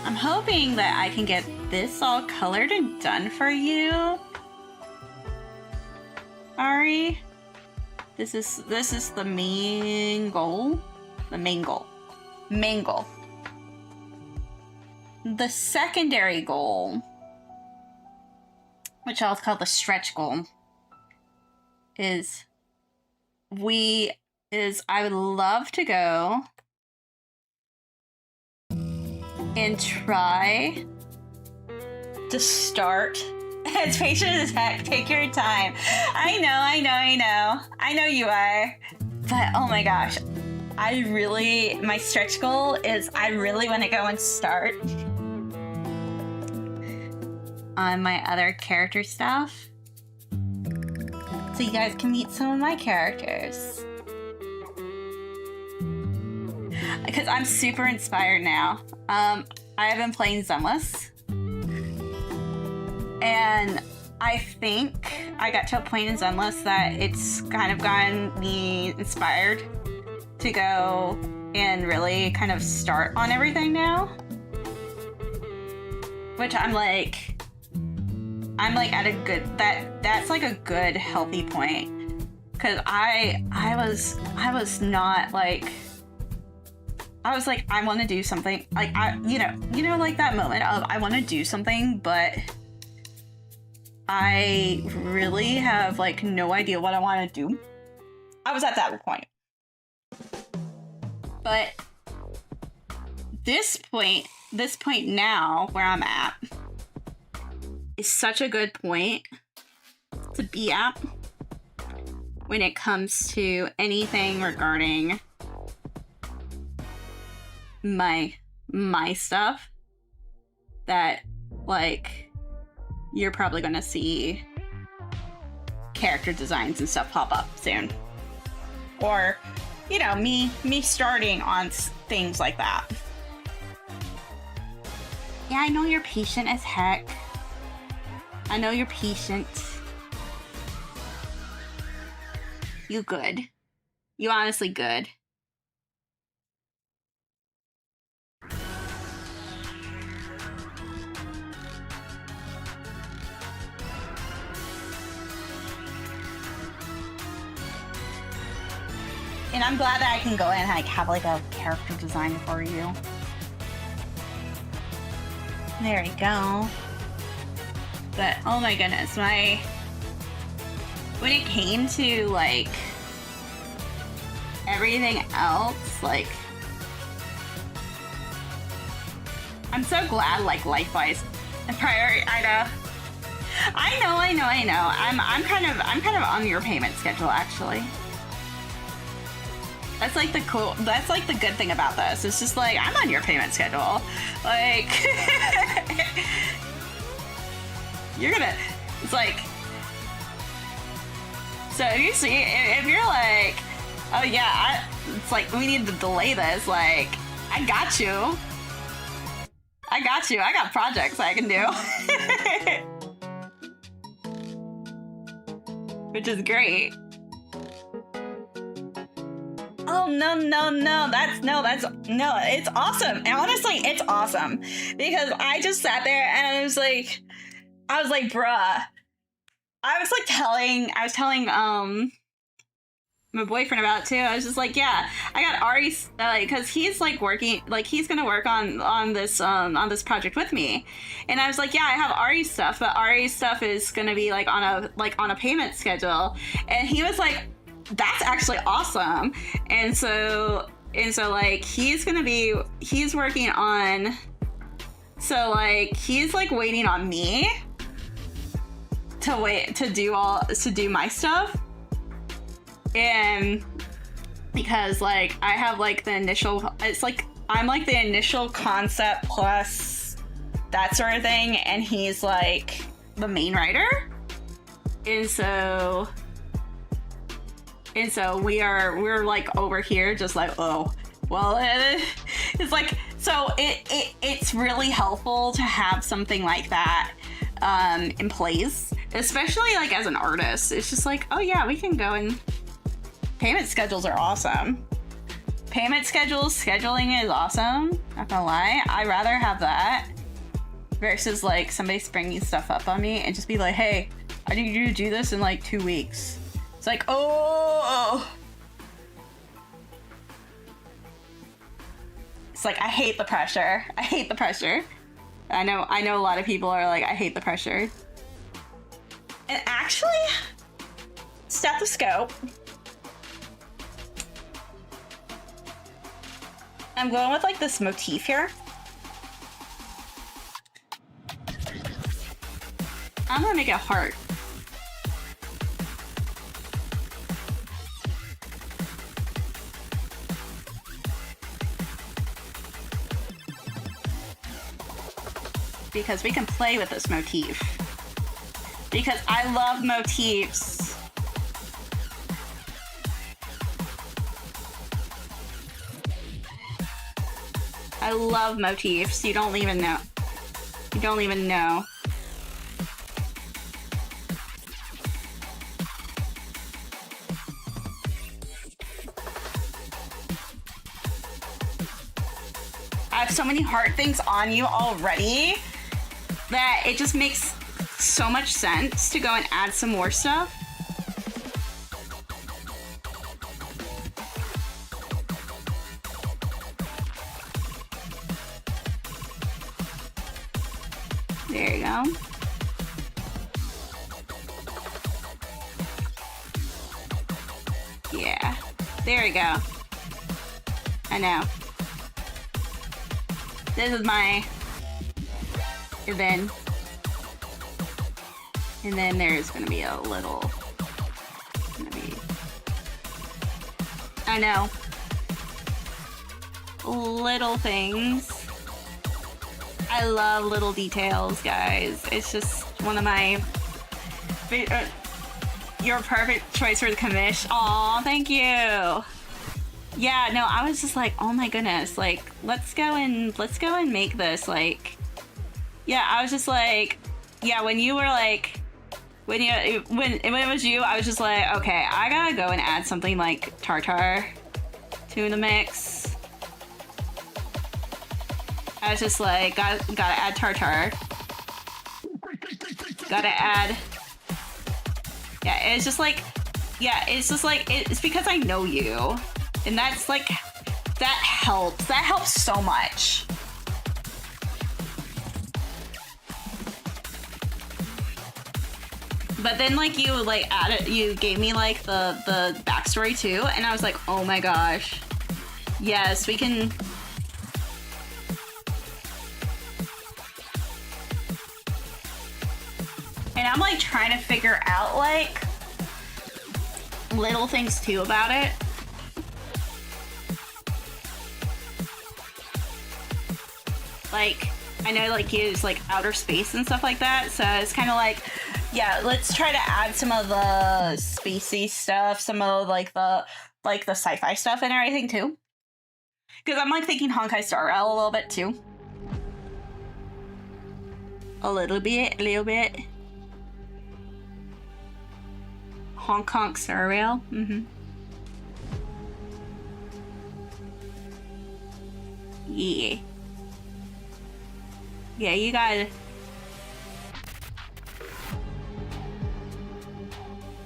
I'm hoping that I can get this all colored and done for you, Ari. This is the main goal. The main goal. Main goal. The secondary goal, which I'll call the stretch goal, is I would love to go and try to start as patient as heck. Take your time. I know you are. But oh my gosh, my stretch goal is I really want to go and start on my other character stuff, so you guys can meet some of my characters. Because I'm super inspired now. I have been playing Zenless, and I think I got to a point in Zenless that it's kind of gotten me inspired to go and really kind of start on everything now. Which I'm like at a good, that's like a good healthy point. Cause I was not like, I was like, I want to do something, like you know, like that moment of I want to do something, but I really have like no idea what I want to do. I was at that point. But this point now where I'm at is such a good point to be at when it comes to anything regarding my stuff, that like you're probably gonna see character designs and stuff pop up soon, or you know, me starting on things like that. Yeah, I know you're patient as heck. I know you're patient. You good. You honestly good. And I'm glad that I can go in and like have like a character design for you. There you go. But oh my goodness, when it came to like everything else, like I'm so glad, like life-wise and priority. I know. I'm kind of on your payment schedule actually. That's like the good thing about this. It's just like I'm on your payment schedule. Like You're gonna, it's like, so if you see, if you're like, oh yeah, it's like, we need to delay this, like, I got you. I got you. I got projects I can do. Which is great. Oh, no, it's awesome. And honestly, it's awesome. Because I just sat there and I was like, bruh. I was telling my boyfriend about it too. I was just like, yeah, I got Ari, because he's like working, like he's gonna work on this project with me, and I was like, yeah, I have Ari's stuff, but Ari's stuff is gonna be like on a payment schedule, and he was like, that's actually awesome, and so like he's working on, so like he's like waiting on me to do my stuff. And because like I have like the initial, it's like I'm like the initial concept plus that sort of thing, and he's like the main writer, and so we're like over here just like, oh well, it's like, so it's really helpful to have something like that in place, especially like as an artist. It's just like, oh yeah, we can go and payment schedules are awesome. Scheduling is awesome. Not gonna lie, I'd rather have that versus like somebody springing stuff up on me and just be like, hey, I need you to do this in like 2 weeks. It's like, oh. It's like, I hate the pressure. I know a lot of people are like, I hate the pressure. And actually, stethoscope. I'm going with like this motif here. I'm gonna make a heart. Because we can play with this motif. Because I love motifs. I love motifs. You don't even know. I have so many heart things on you already that it just makes so much sense to go and add some more stuff. There you go. Yeah, there we go. I know. This is my event. And then there's gonna be a little, I know, little things. I love little details, guys. It's just one of my, your perfect choice for the commish. Aw, thank you. Yeah, no, I was just like, oh my goodness, like, let's go and make this, like, yeah, I was just like, yeah, when you were like, when it was you, I was just like, okay, I gotta go and add something like tartar to the mix. I was just like, gotta add tartar. Gotta add. Yeah, it's just like, it's because I know you. And that's like, that helps. That helps so much. But then like you like added, you gave me like the backstory too, and I was like, oh my gosh, yes, we can. And I'm like trying to figure out like little things too about it. Like I know like use like outer space and stuff like that, so it's kind of like, yeah, let's try to add some of the spacey stuff, some of like the sci-fi stuff and everything too. Because I'm like thinking Honkai Star Rail a little bit too. A little bit. Hong Kong Star Rail. Yeah. Yeah, you gotta...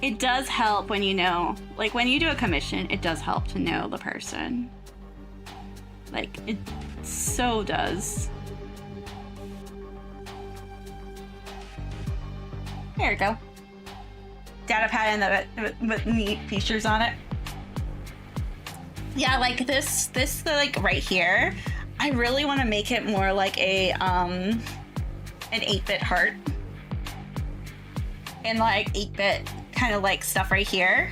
It does help when you know, like when you do a commission, it does help to know the person. Like, it so does. There we go. Data pad and the neat features on it. Yeah, like this like right here, I really want to make it more like a an 8-bit heart. And like 8-bit kind of like stuff right here.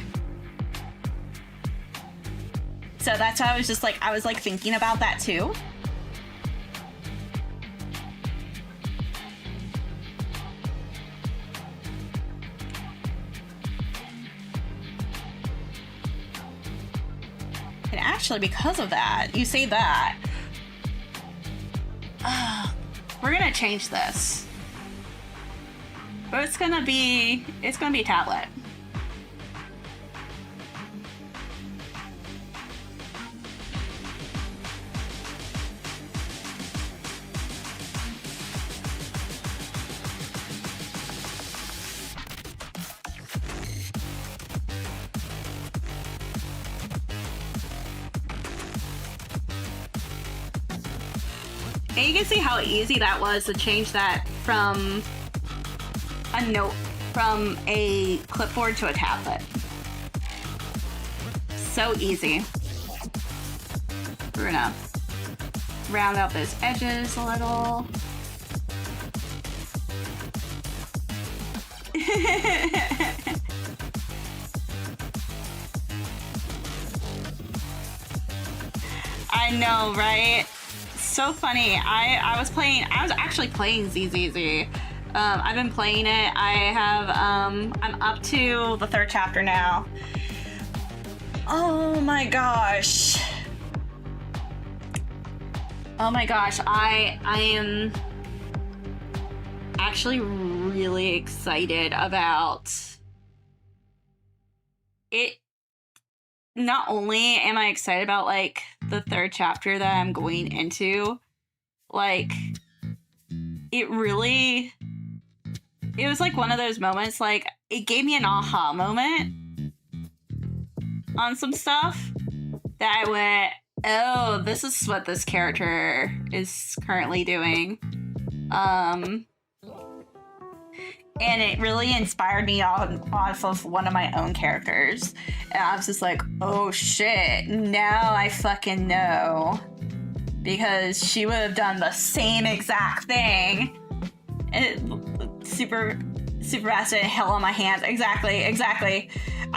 So that's why I was just like, I was like thinking about that too. And actually, because of that, you say that, we're gonna change this. But it's gonna be a tablet. And you can see how easy that was to change that from a note, from a clipboard to a tablet. So easy. We're gonna round out those edges a little. I know, right? So funny. I was actually playing ZZZ. I've been playing it. I'm up to the 3rd chapter now. Oh my gosh. Oh my gosh. I am actually really excited about it. Not only am I excited about like the 3rd chapter that I'm going into, like it was like one of those moments, like it gave me an aha moment on some stuff that I went, oh, this is what this character is currently doing. And it really inspired me off of one of my own characters. And I was just like, oh shit, now I fucking know. Because she would have done the same exact thing. Super acid hell on my hands. Exactly. I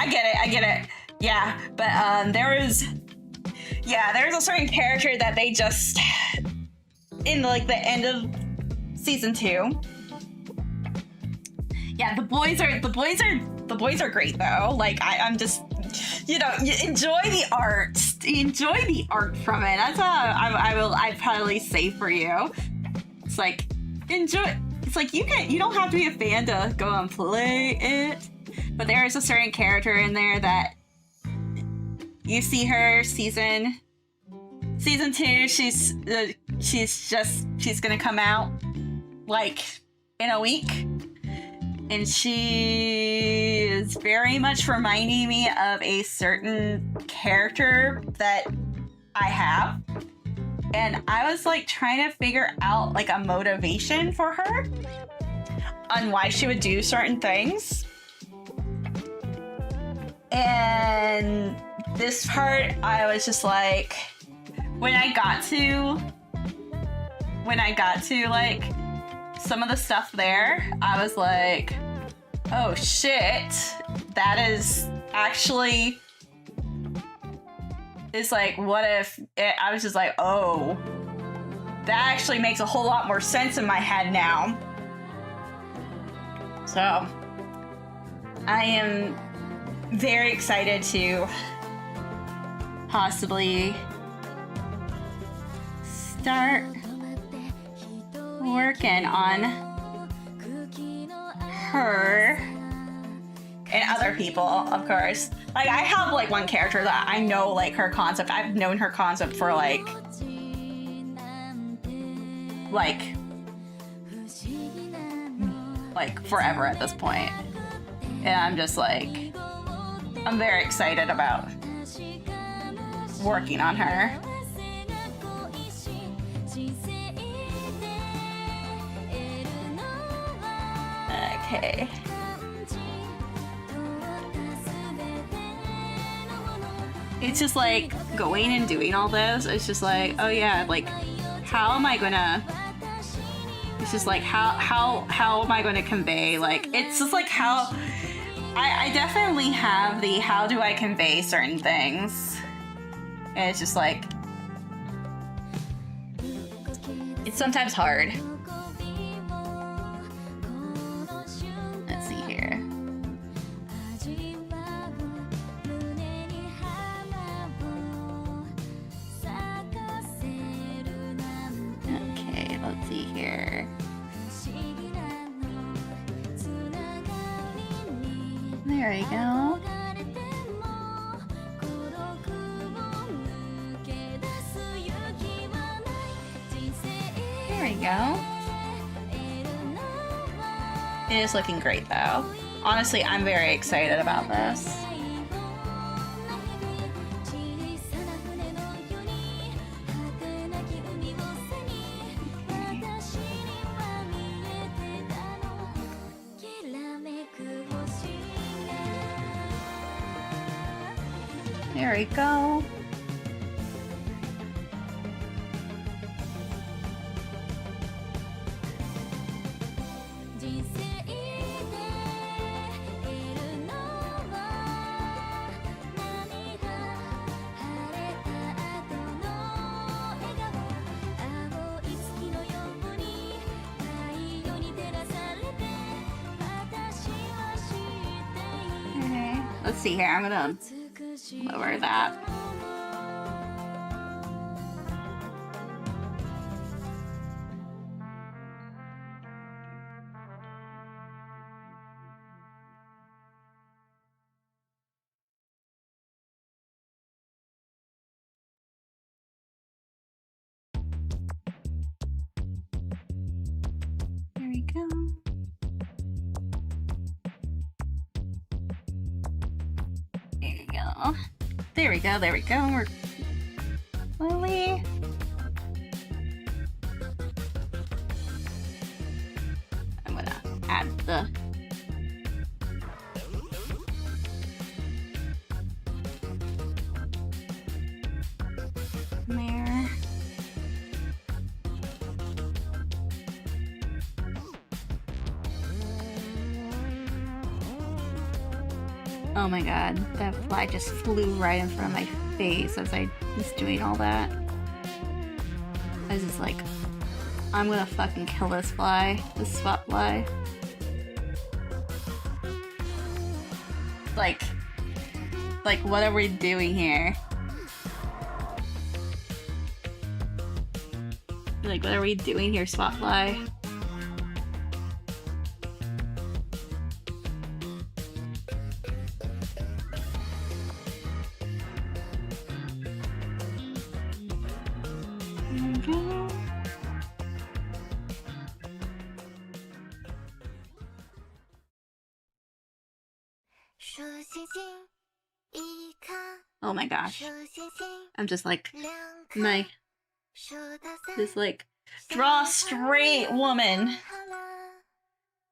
get it. Yeah, but there's a certain character that they just, in like the end of season 2. Yeah, the boys are great though. Like I'm just, you enjoy the art. Enjoy the art from it. That's how I'd probably say for you. It's like enjoy. It's like you don't have to be a fan to go and play it. But there is a certain character in there that you see her season 2. She's gonna come out like in a week. And she is very much reminding me of a certain character that I have. And I was like trying to figure out like a motivation for her on why she would do certain things. And this part, I was just like, when I got to like some of the stuff there, I was like, oh shit, that is actually, it's like, what if I was just like, oh, that actually makes a whole lot more sense in my head now. So, I am very excited to possibly start working on her and other people, of course. Like, I have like one character that I know like her concept. I've known her concept for like forever at this point. And I'm just like, I'm very excited about working on her. Okay. It's just like going and doing all this. It's just like, oh yeah, like how am I gonna? It's just like how am I going to convey? Like it's just like how I definitely have the how do I convey certain things. And it's just like it's sometimes hard. Let's see here. Okay, let's see here. There we go. There we go. It is looking great though. Honestly, I'm very excited about this. There we go. Okay, let's see here. I'm gonna lower that. There we go. There we go. There we go, there we go. We're slowly. I'm gonna add the there. Oh my god, that fly just flew right in front of my face as I was doing all that. I was just like, I'm gonna fucking kill this fly, this spot fly. Like, what are we doing here? Like, what are we doing here, spot fly? Oh my gosh. I'm just like, this like, draw straight woman.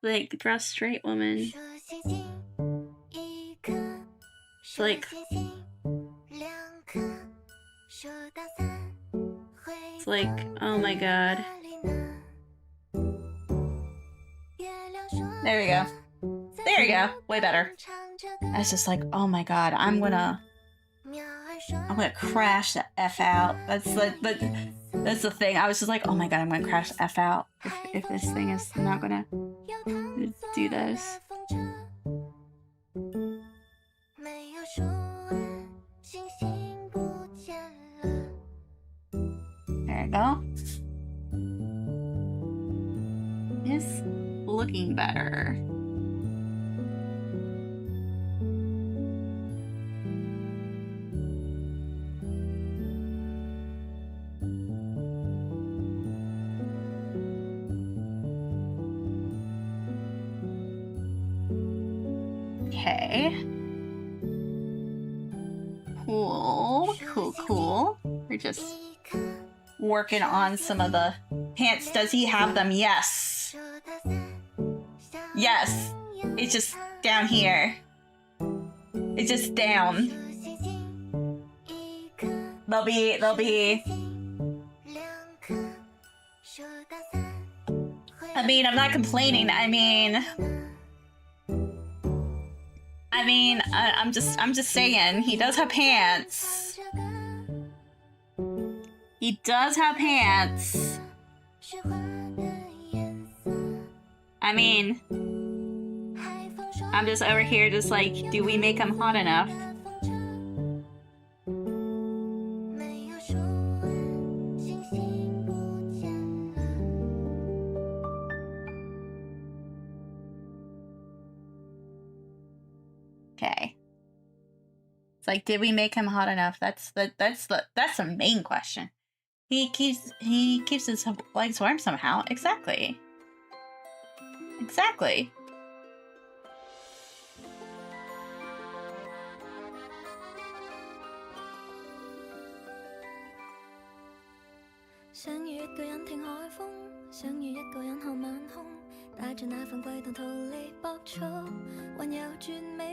Like, draw straight woman. It's like, it's like, oh my god. There we go. There you go. Way better. I was just like, oh my god, I'm gonna crash the F out. That's like, but That's the thing. I was just like, oh my god, I'm gonna crash the F out if this thing is not gonna do this. There we go. It's looking better. Okay. Cool. We're just working on some of the pants. Does he have them? Yes. Yes. It's just down here. It's just down. They'll be. I mean, I'm not complaining. I mean, I'm just saying, he does have pants. He does have pants. I mean, I'm just over here just like, do we make him hot enough? Okay. It's like, did we make him hot enough? That's the main question. He keeps his legs warm somehow. Exactly. Exactly.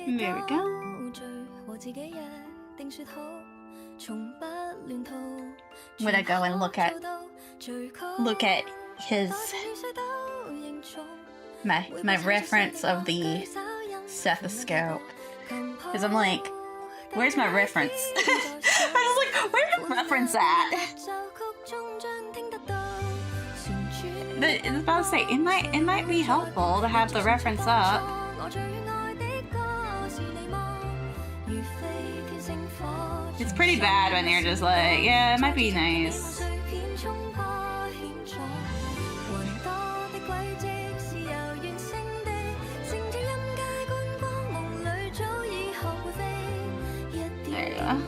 There we go. When I go and look at his my reference of the stethoscope, because I'm like, where's my reference? I was like, where's the reference at? But I was about to say, it might be helpful to have the reference up. It's pretty bad when you're just like, yeah, it might be nice. There you go.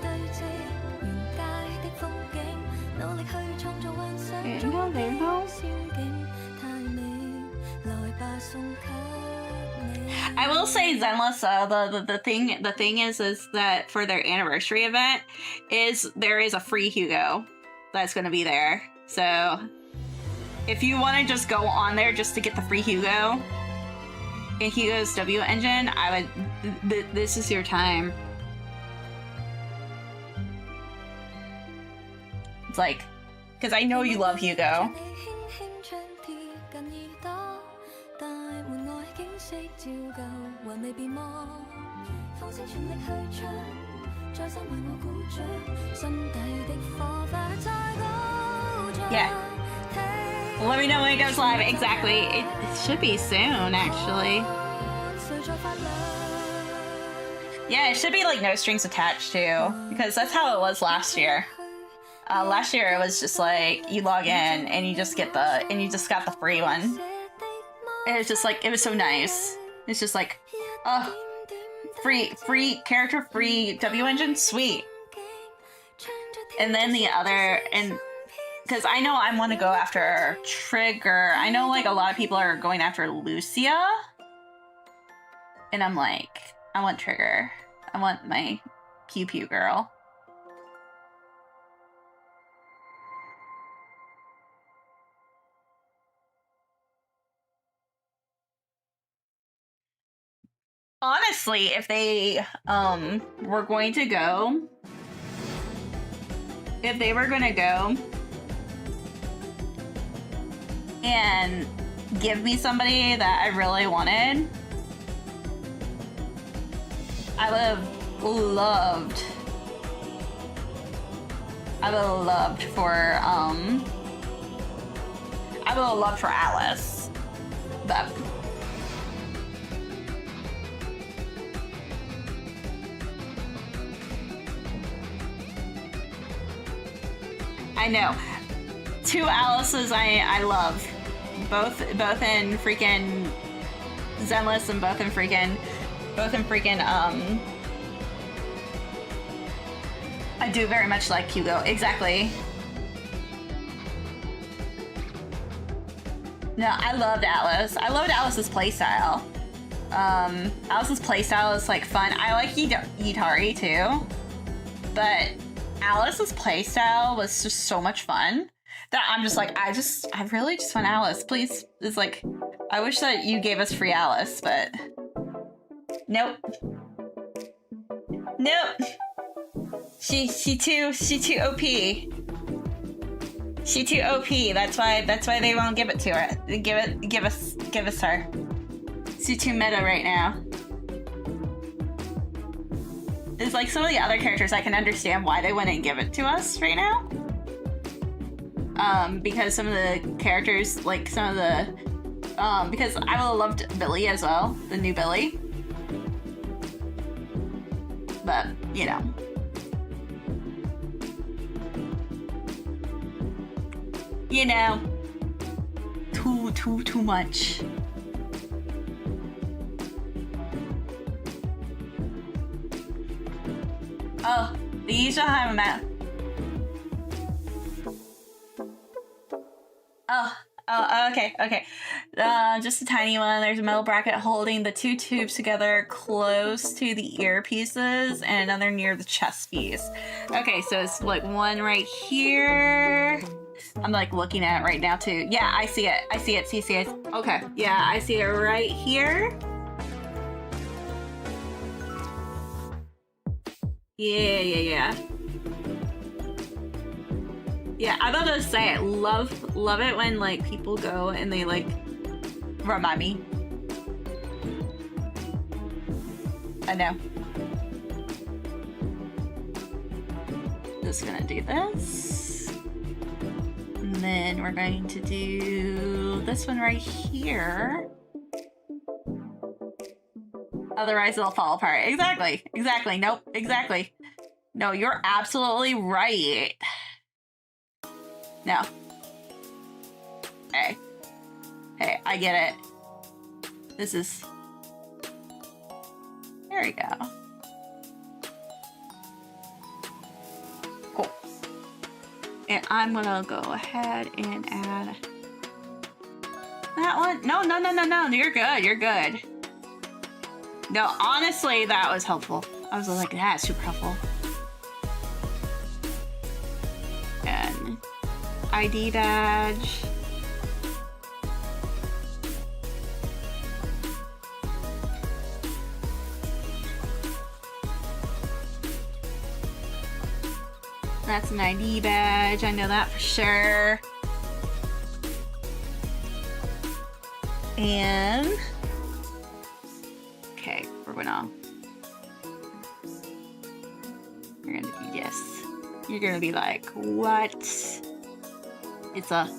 There you go. I will say Zenless, the thing is that for their anniversary event there is a free Hugo that's gonna be there. So if you want to just go on there just to get the free Hugo in Hugo's W engine, I would. This is your time. It's like, because I know you love Hugo. Yeah. Let me know when it goes live. Exactly. It should be soon, actually. Yeah, it should be like no strings attached too, because that's how it was last year. Last year it was just like you log in and you just got the free one. And it's just like, it was so nice. It's just like, oh, free character, free W engine, sweet. And then the other, and because I know I want to go after Trigger. I know like a lot of people are going after Lucia. And I'm like, I want Trigger. I want my Pew Pew girl. Honestly, if they were going to go, and give me somebody that I really wanted, I would have I would have loved for Alice, but I know. 2 Alices I love. Both in freaking Zenless and both in freaking I do very much like Hugo. Exactly. No, I loved Alice. I loved Alice's playstyle. Alice's playstyle is like fun. I like Yitari too, but Alice's playstyle was just so much fun that I'm just like, I really just want Alice. Please, it's like, I wish that you gave us free Alice, but nope. Nope. She too OP. She too OP. That's why they won't give it to her. Give us her. She's too meta right now. It's like some of the other characters I can understand why they wouldn't give it to us right now. Because some of the characters, like some of the because I would have loved Billy as well, the new Billy. But, you know. You know. Too much. Oh, the usual have a map. Oh, okay. Just a tiny one. There's a metal bracket holding the 2 tubes together close to the earpieces and another near the chest piece. Okay, so it's like one right here. I'm like looking at it right now too. Yeah, I see it. See it. Okay, yeah, I see it right here. Yeah. Yeah, I'm about to say it. Love it when like people go and they like remind me. I know. Just gonna do this. And then we're going to do this one right here. Otherwise it'll fall apart. Exactly. Nope, exactly. No, you're absolutely right. No. Hey, I get it. This is... There we go. Cool. And I'm gonna go ahead and add... That one? No, you're good. No, honestly, that was helpful. I was like, that's super helpful. And ID badge. That's an ID badge, I know that for sure. And... Okay, we're gonna do this. You're gonna be like, what? It's a...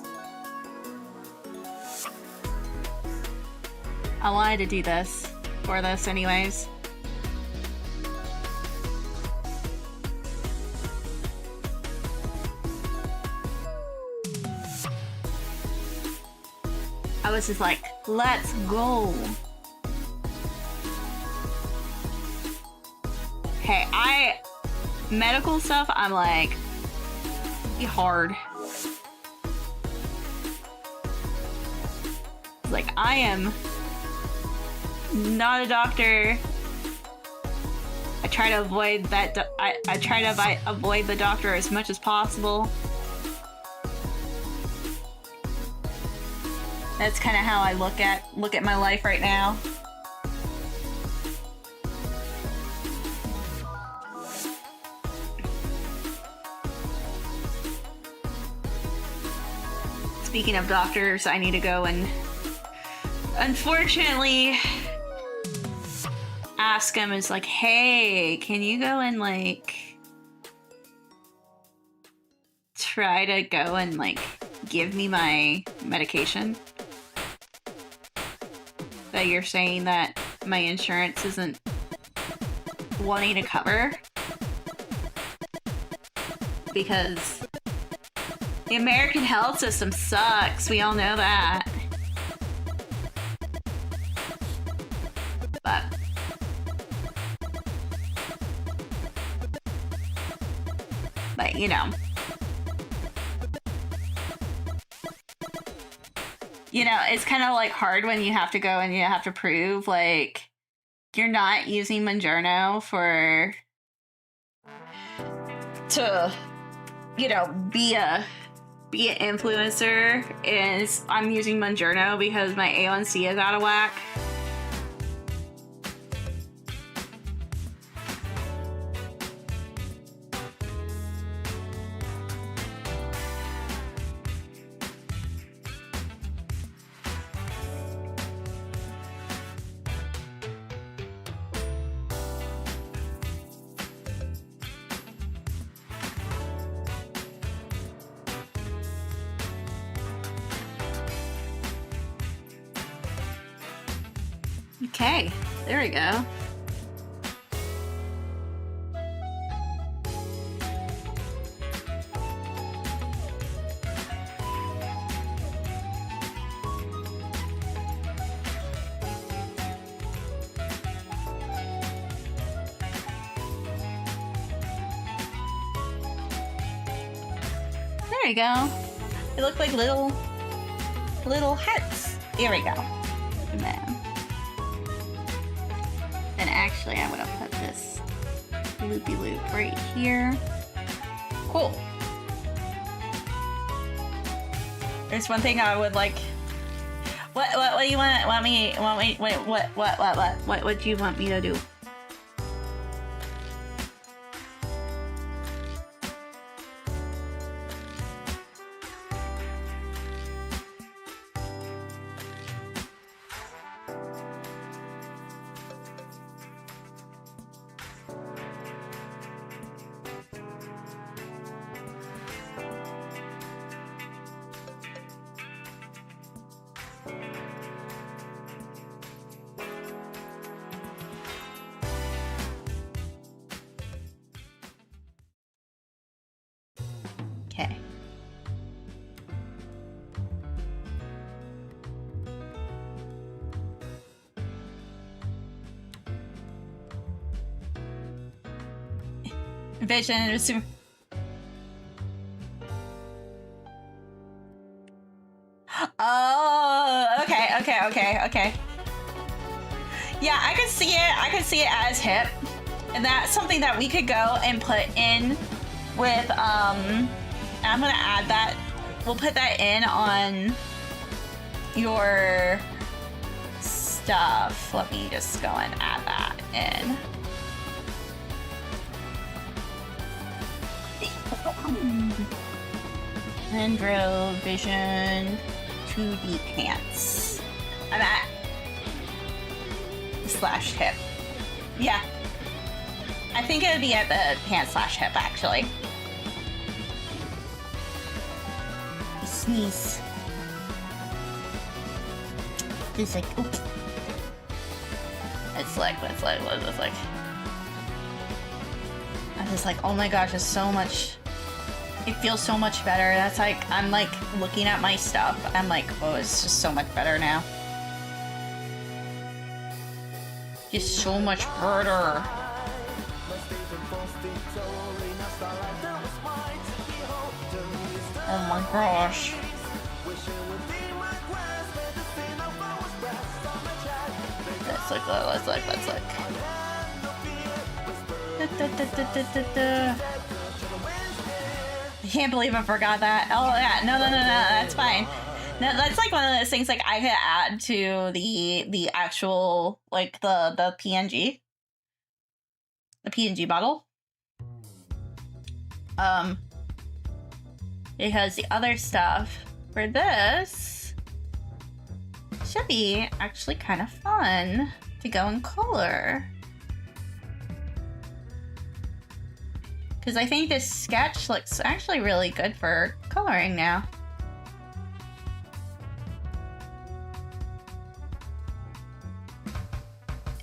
I wanted to do this for this anyways. I was just like, let's go. Okay, medical stuff, I'm like, hard. Like, I am not a doctor. I try to avoid that. I try to avoid the doctor as much as possible. That's kind of how I look at my life right now. Speaking of doctors, I need to go and unfortunately ask him. It's like, hey, can you go and like try to go and like give me my medication that you're saying that my insurance isn't wanting to cover? Because the American health system sucks. We all know that. But you know. You know, it's kind of like hard when you have to go and you have to prove like you're not using Mounjaro to, you know, be an influencer, and I'm using Mounjaro because my A1C is out of whack. Okay, there we go. There we go. They look like little hearts. There we go. And then actually, I'm gonna put this loopy-loop right here. Cool. There's one thing I would like. What do you want me? What do you want me to do? Okay. VGen is super. Oh, okay. Yeah, I can see it. I can see it as hip, and that's something that we could go and put in with I'm gonna add that. We'll put that in on your stuff. Let me just go and add that in. Andro Vision 2D pants. I'm at /hip. Yeah. I think it would be at the pants/hip actually. Sneeze. It's like, oops. It's like. I'm just like, oh my gosh, it's so much. It feels so much better. That's like, I'm like looking at my stuff. I'm like, oh, it's just so much better now. Just so much better. Oh my gosh. Let's look. I can't believe I forgot that. Oh yeah, no, that's fine. No, that's like one of those things like I could add to the actual like the PNG. The PNG bottle. Because the other stuff for this should be actually kind of fun to go in color. Because I think this sketch looks actually really good for coloring now.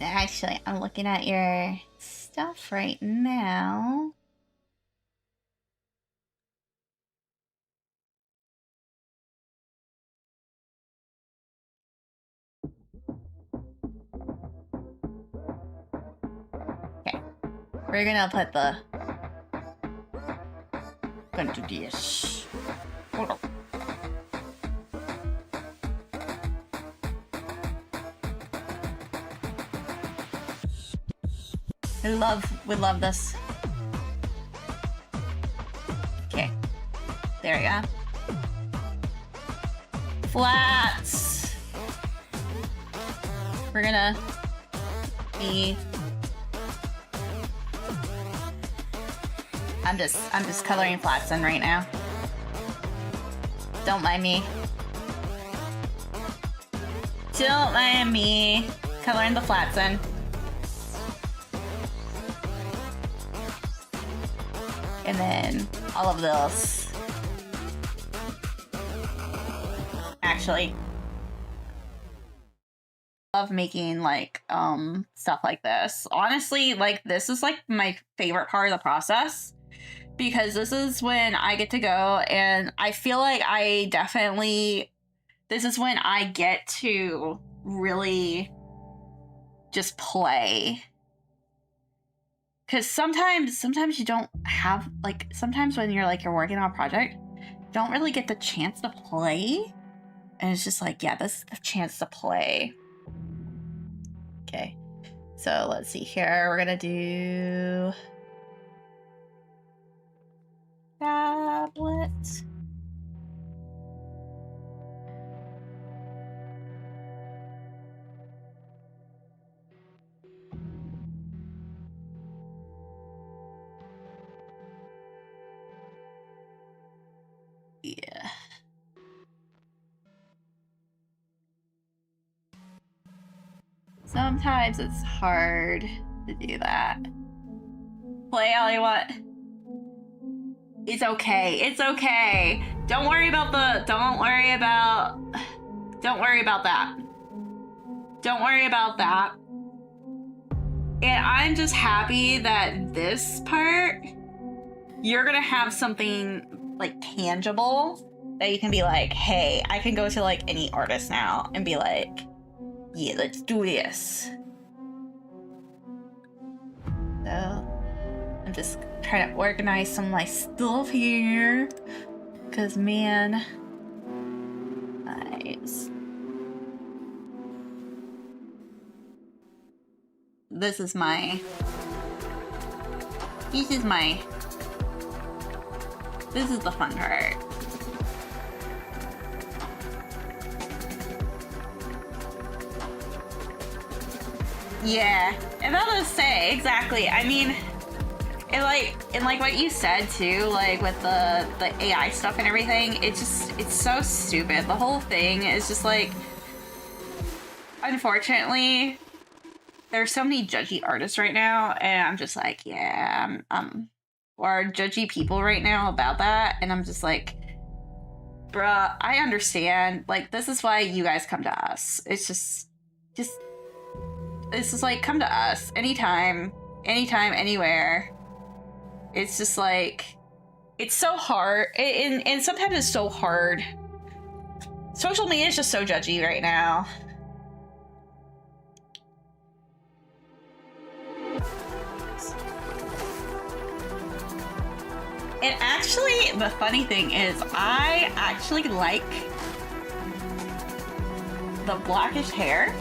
Actually, I'm looking at your stuff right now. Okay, we're gonna put the... Gonna do this. Hold on. We love this. Okay, there we go. Flats. We're gonna be... I'm just coloring flats in right now. Don't mind me. Don't mind me coloring the flats in. And then all of those. Actually, love making like stuff like this. Honestly, like this is like my favorite part of the process, because this is when I get to go and I feel like this is when I get to really just play. Because sometimes you don't have, like, sometimes when you're working on a project, you don't really get the chance to play. And it's just like, yeah, this is the chance to play. Okay, so let's see here. We're gonna do tablet. Yeah. Sometimes it's hard to do that. Play all you want. It's okay. It's okay. Don't worry about that. Don't worry about that. Don't worry about that. And I'm just happy that this part, you're gonna have something like tangible that you can be like, hey, I can go to like any artist now and be like, yeah, let's do this. So I'm just trying to organize some of my stuff here, because man, nice. This is the fun part. Yeah, and I'll just say, exactly. I mean, and like what you said too, like with the AI stuff and everything, it's so stupid. The whole thing is just like, unfortunately, there's so many judgy artists right now, and I'm just like, yeah, or judgy people right now about that, and I'm just like, bruh, I understand. Like, this is why you guys come to us. It's just this is like, come to us anytime, anywhere. It's just like, it's so hard, and sometimes it's so hard. Social media is just so judgy right now. And actually, the funny thing is, I actually like the blackish hair.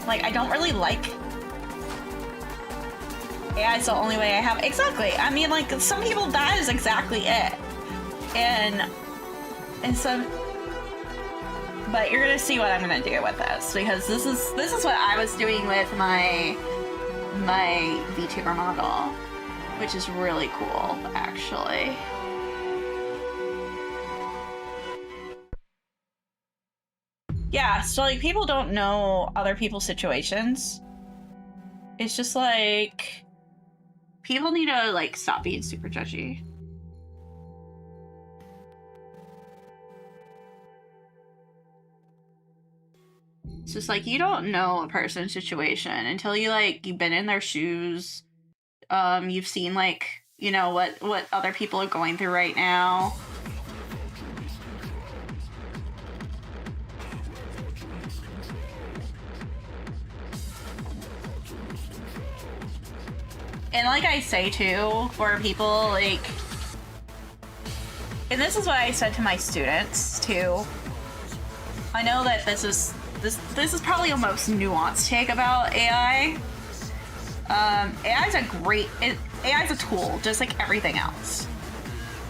Like, I don't really like... Yeah, it's the only way I have... Exactly. I mean, like, some people, that is exactly it. And so... But you're gonna see what I'm gonna do with this, because this is what I was doing with my VTuber model, which is really cool, actually. Yeah, so like, people don't know other people's situations. it's just like people need to like stop being super judgy. It's just like you don't know a person's situation until you've been in their shoes. You've seen like, you know, what other people are going through right now. And like I say too, for people like, and this is what I said to my students too. I know that this is probably a most nuanced take about AI. AI is a tool, just like everything else.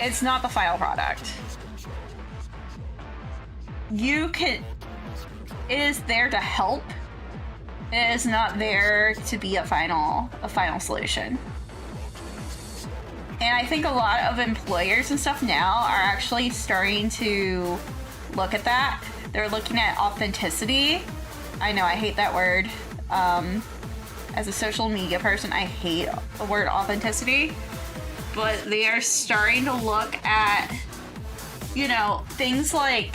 It's not the final product. It is there to help. It is not there to be a final solution. And I think a lot of employers and stuff now are actually starting to look at that. They're looking at authenticity. I know I hate that word. As a social media person, I hate the word authenticity. But they are starting to look at, you know, things like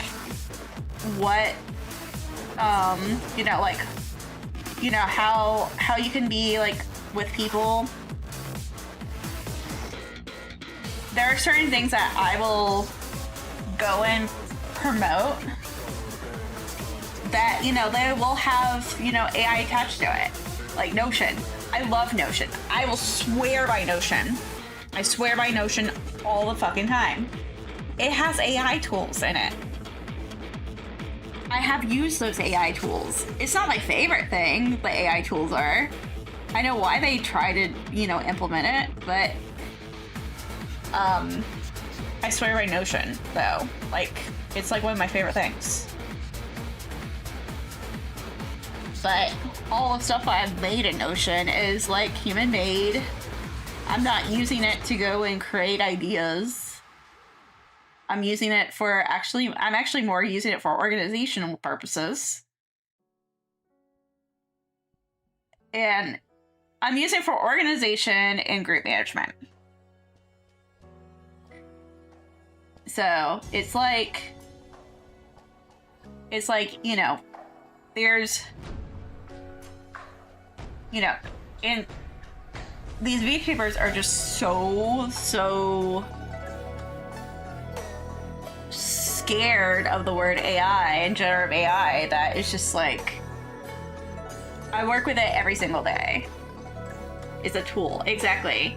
what, you know, like, you know, how you can be like with people. There are certain things that I will go and promote that, you know, they will have, you know, AI attached to it. Like Notion. I love Notion. I will swear by Notion. I swear by Notion all the fucking time. It has AI tools in it. I have used those AI tools. It's not my favorite thing, the AI tools are. I know why they try to, you know, implement it, but I swear by Notion, though. Like, it's like one of my favorite things. But all the stuff I've made in Notion is like human made. I'm not using it to go and create ideas. I'm using it for I'm actually more using it for organizational purposes. And I'm using it for organization and group management. So it's like, you know, there's, you know, and these VTubers are just so scared of the word AI and generative AI that it's just like, I work with it every single day. It's a tool. Exactly.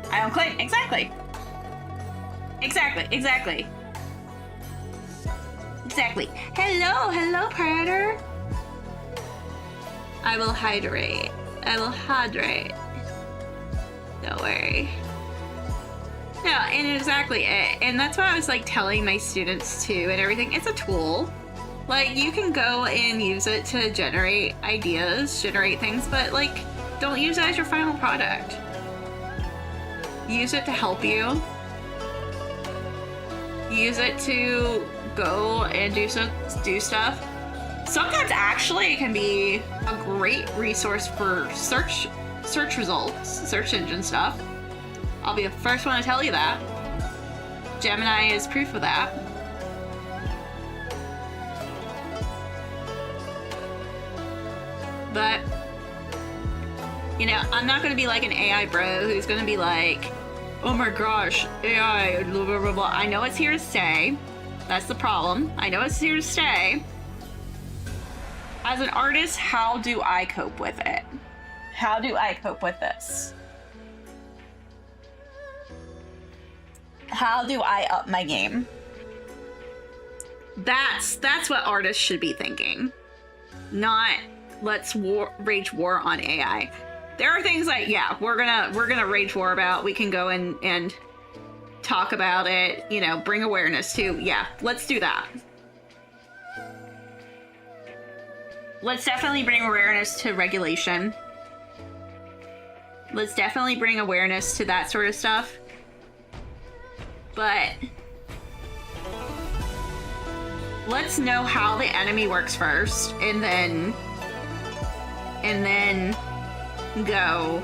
I don't claim. Exactly. Hello, Predator. I will hydrate. Don't worry. No, and exactly. And that's what I was like telling my students too and everything. It's a tool. Like, you can go and use it to generate ideas, generate things, but like, don't use it as your final product. Use it to help you. Use it to go and do stuff. Sometimes actually it can be a great resource for search results, search engine stuff. I'll be the first one to tell you that. Gemini is proof of that. But, you know, I'm not going to be like an AI bro who's going to be like, oh my gosh, AI, blah, blah, blah, blah. I know it's here to stay. That's the problem. I know it's here to stay. As an artist, how do I cope with it? How do I cope with this? How do I up my game? That's what artists should be thinking. Not let's rage war on AI. There are things like, yeah, we're gonna rage war about. We can go and talk about it, you know, bring awareness to. Yeah, let's do that. Let's definitely bring awareness to regulation. Let's definitely bring awareness to that sort of stuff. But let's know how the enemy works first, and then go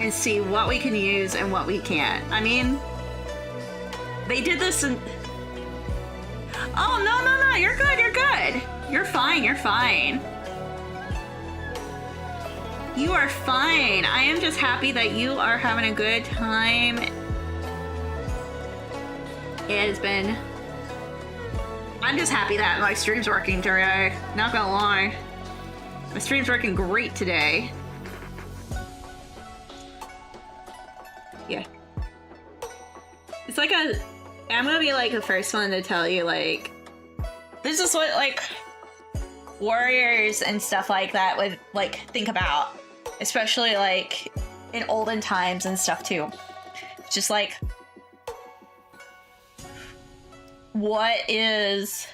and see what we can use and what we can't. I mean, they did this in... Oh, no, you're good, you're good. You're fine, you're fine. You are fine. I am just happy that you are having a good time. It has been... I'm just happy that my stream's working today. Not gonna lie. My stream's working great today. Yeah. It's like a... I'm gonna be like the first one to tell you, like... This is what, like, warriors and stuff like that would, like, think about. Especially, like, in olden times and stuff, too. Just, like... What is...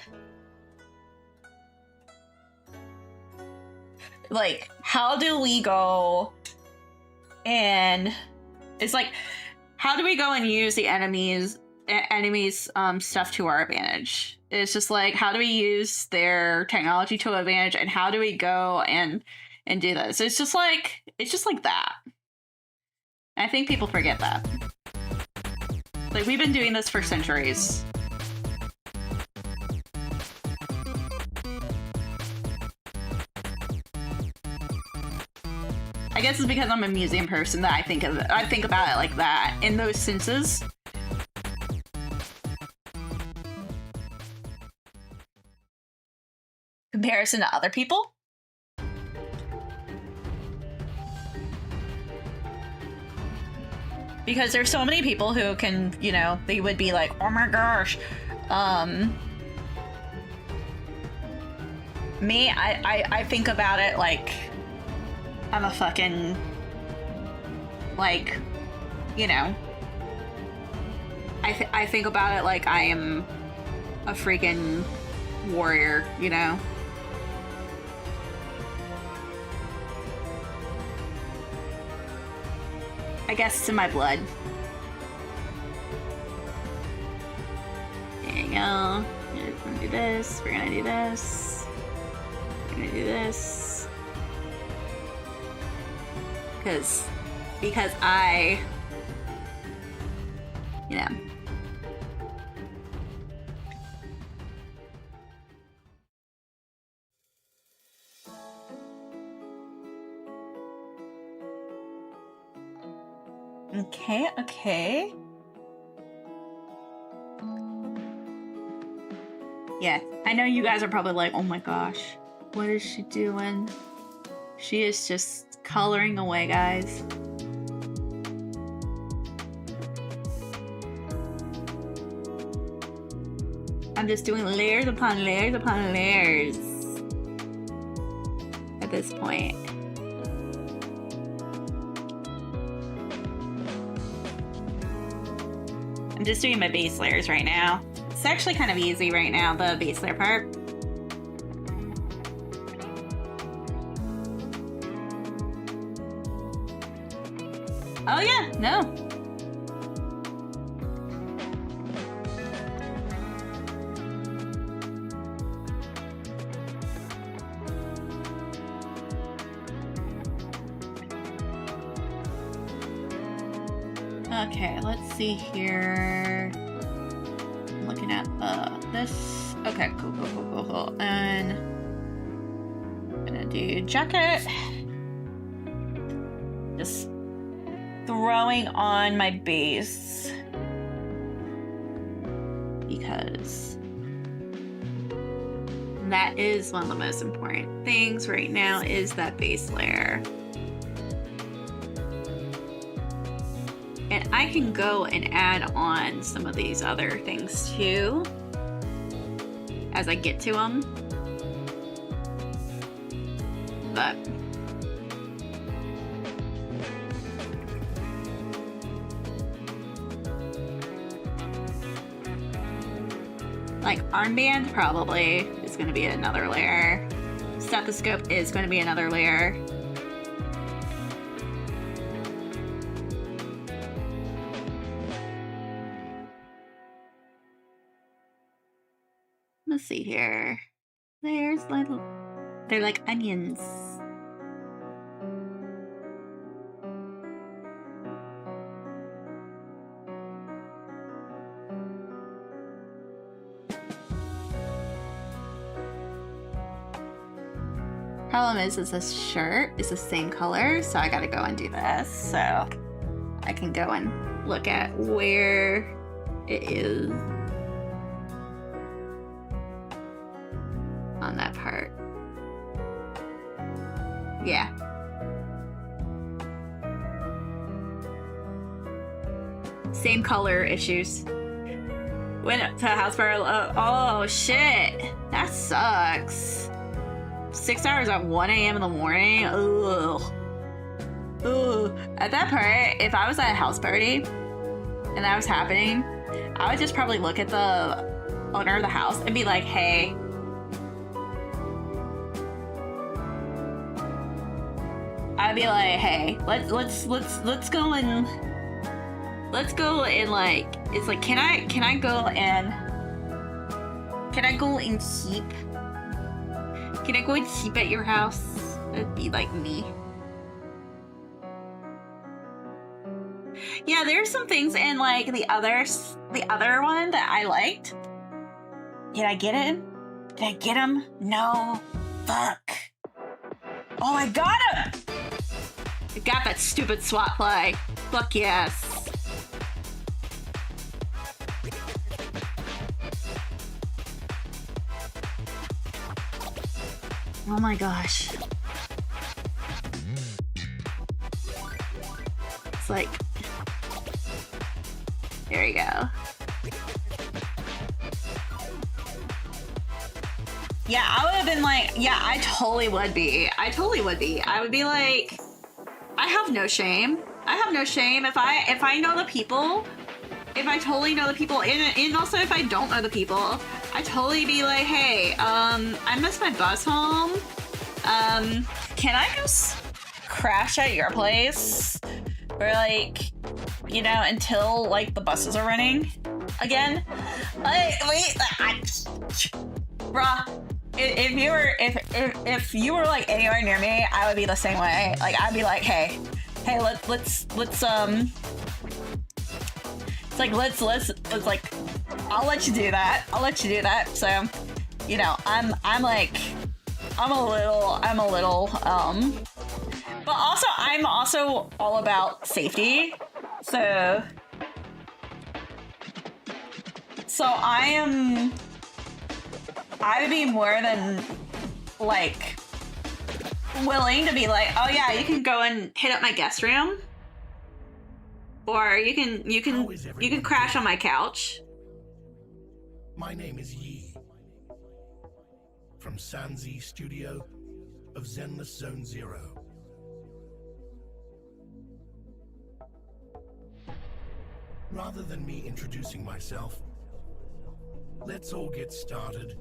Like, how do we go and... It's like, how do we go and use the enemies stuff to our advantage? It's just like, how do we use their technology to our advantage, and how do we go and do this? It's just like that. I think people forget that. Like, we've been doing this for centuries. I guess it's because I'm a museum person that I think about it like that, in those senses. Comparison to other people? Because there's so many people who can, you know, they would be like, oh my gosh. Me, I think about it like I'm a fucking, like, you know, I think about it like I am a freaking warrior, you know? I guess it's in my blood. There you go. We're gonna do this, we're gonna do this, we're gonna do this. Because I, you know. Okay. Yeah, I know you guys are probably like, oh my gosh, what is she doing? She is just coloring away, guys. I'm just doing layers upon layers upon layers at this point. I'm just doing my base layers right now. It's actually kind of easy right now, the base layer part. Oh yeah, no. Okay, let's see here. I'm looking at this. Okay, cool. And I'm gonna do jacket. Just throwing on my base because that is one of the most important things right now, is that base layer. And I can go and add on some of these other things too as I get to them. But like armband probably is going to be another layer. Stethoscope is going to be another layer. Let's see here. There's little... They're like onions. Problem is this shirt is the same color, so I gotta go and do this. So I can go and look at where it is on that part. Yeah. Same color issues. Went to a house party. Oh shit. That sucks. 6 hours at 1 a.m. in the morning. Ugh. Ugh. At that point, if I was at a house party and that was happening, I would just probably look at the owner of the house and be like, hey, I'd be like, hey, let's go and like, it's like, can I go and keep at your house? It'd be like me. Yeah, there's some things in like the other one that I liked. Did I get it? Did I get him? No. Fuck. Oh, I got him! I got that stupid SWAT flag. Fuck yes. Oh my gosh. It's like... There you go. Yeah, I would have been like, yeah, I totally would be. I would be like, I have no shame. If I know the people, if I totally know the people, and also if I don't know the people, I totally be like, hey, I missed my bus home. Can I just crash at your place? Or like, you know, until like the buses are running again? Bruh. If you were like anywhere near me, I would be the same way. Like I'd be like, hey, let's it's like let's like I'll let you do that. So, you know, I'm a little but also I'm also all about safety. So I would be more than like willing to be like, oh yeah, you can go and hit up my guest room, or you can crash on my couch. My name is Yi from Sanzi Studio of Zenless Zone Zero. Rather than me introducing myself, let's all get started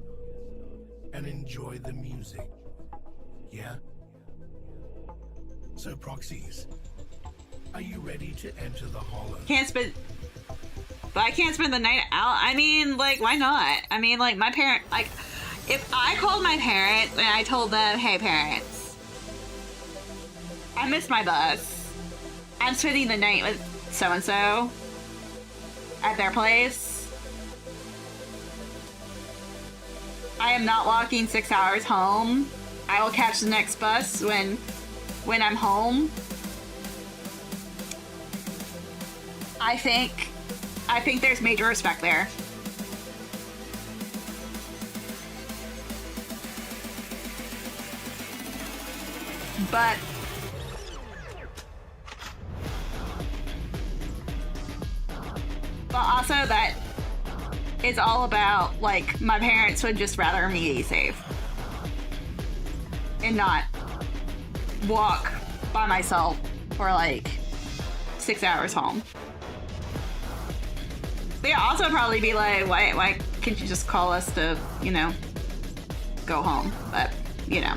and enjoy the music, yeah? So proxies, are you ready to enter the hollow? But I can't spend the night out. I mean, like, why not? I mean, like, my parent, like, if I called my parents and I told them, hey parents, I missed my bus, I'm spending the night with so-and-so at their place, I am not walking 6 hours home. I will catch the next bus when I'm home. I think there's major respect there. But also that is all about, like, my parents would just rather me be safe and not walk by myself for like 6 hours home. They also probably be like, why can't you just call us to, you know, go home? But, you know.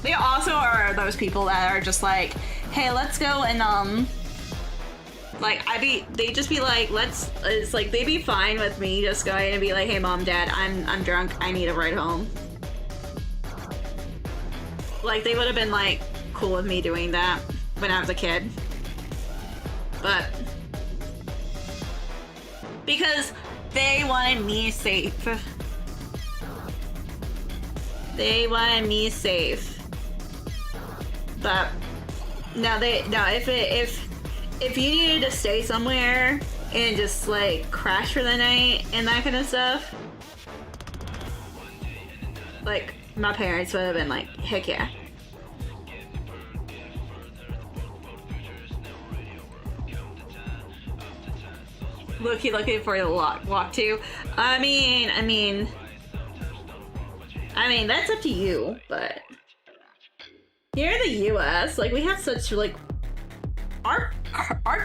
They also are those people that are just like, hey, let's go and Like, they'd just be like, it's like, they'd be fine with me just going and be like, hey mom, dad, I'm drunk, I need a ride home. Like, they would have been like, cool with me doing that when I was a kid. But, because they wanted me safe. They wanted me safe. But, if you needed to stay somewhere and just like crash for the night and that kind of stuff, like my parents would have been like, heck yeah. Looking for the walk too. I mean, that's up to you, but here in the US, like, we have such, like, our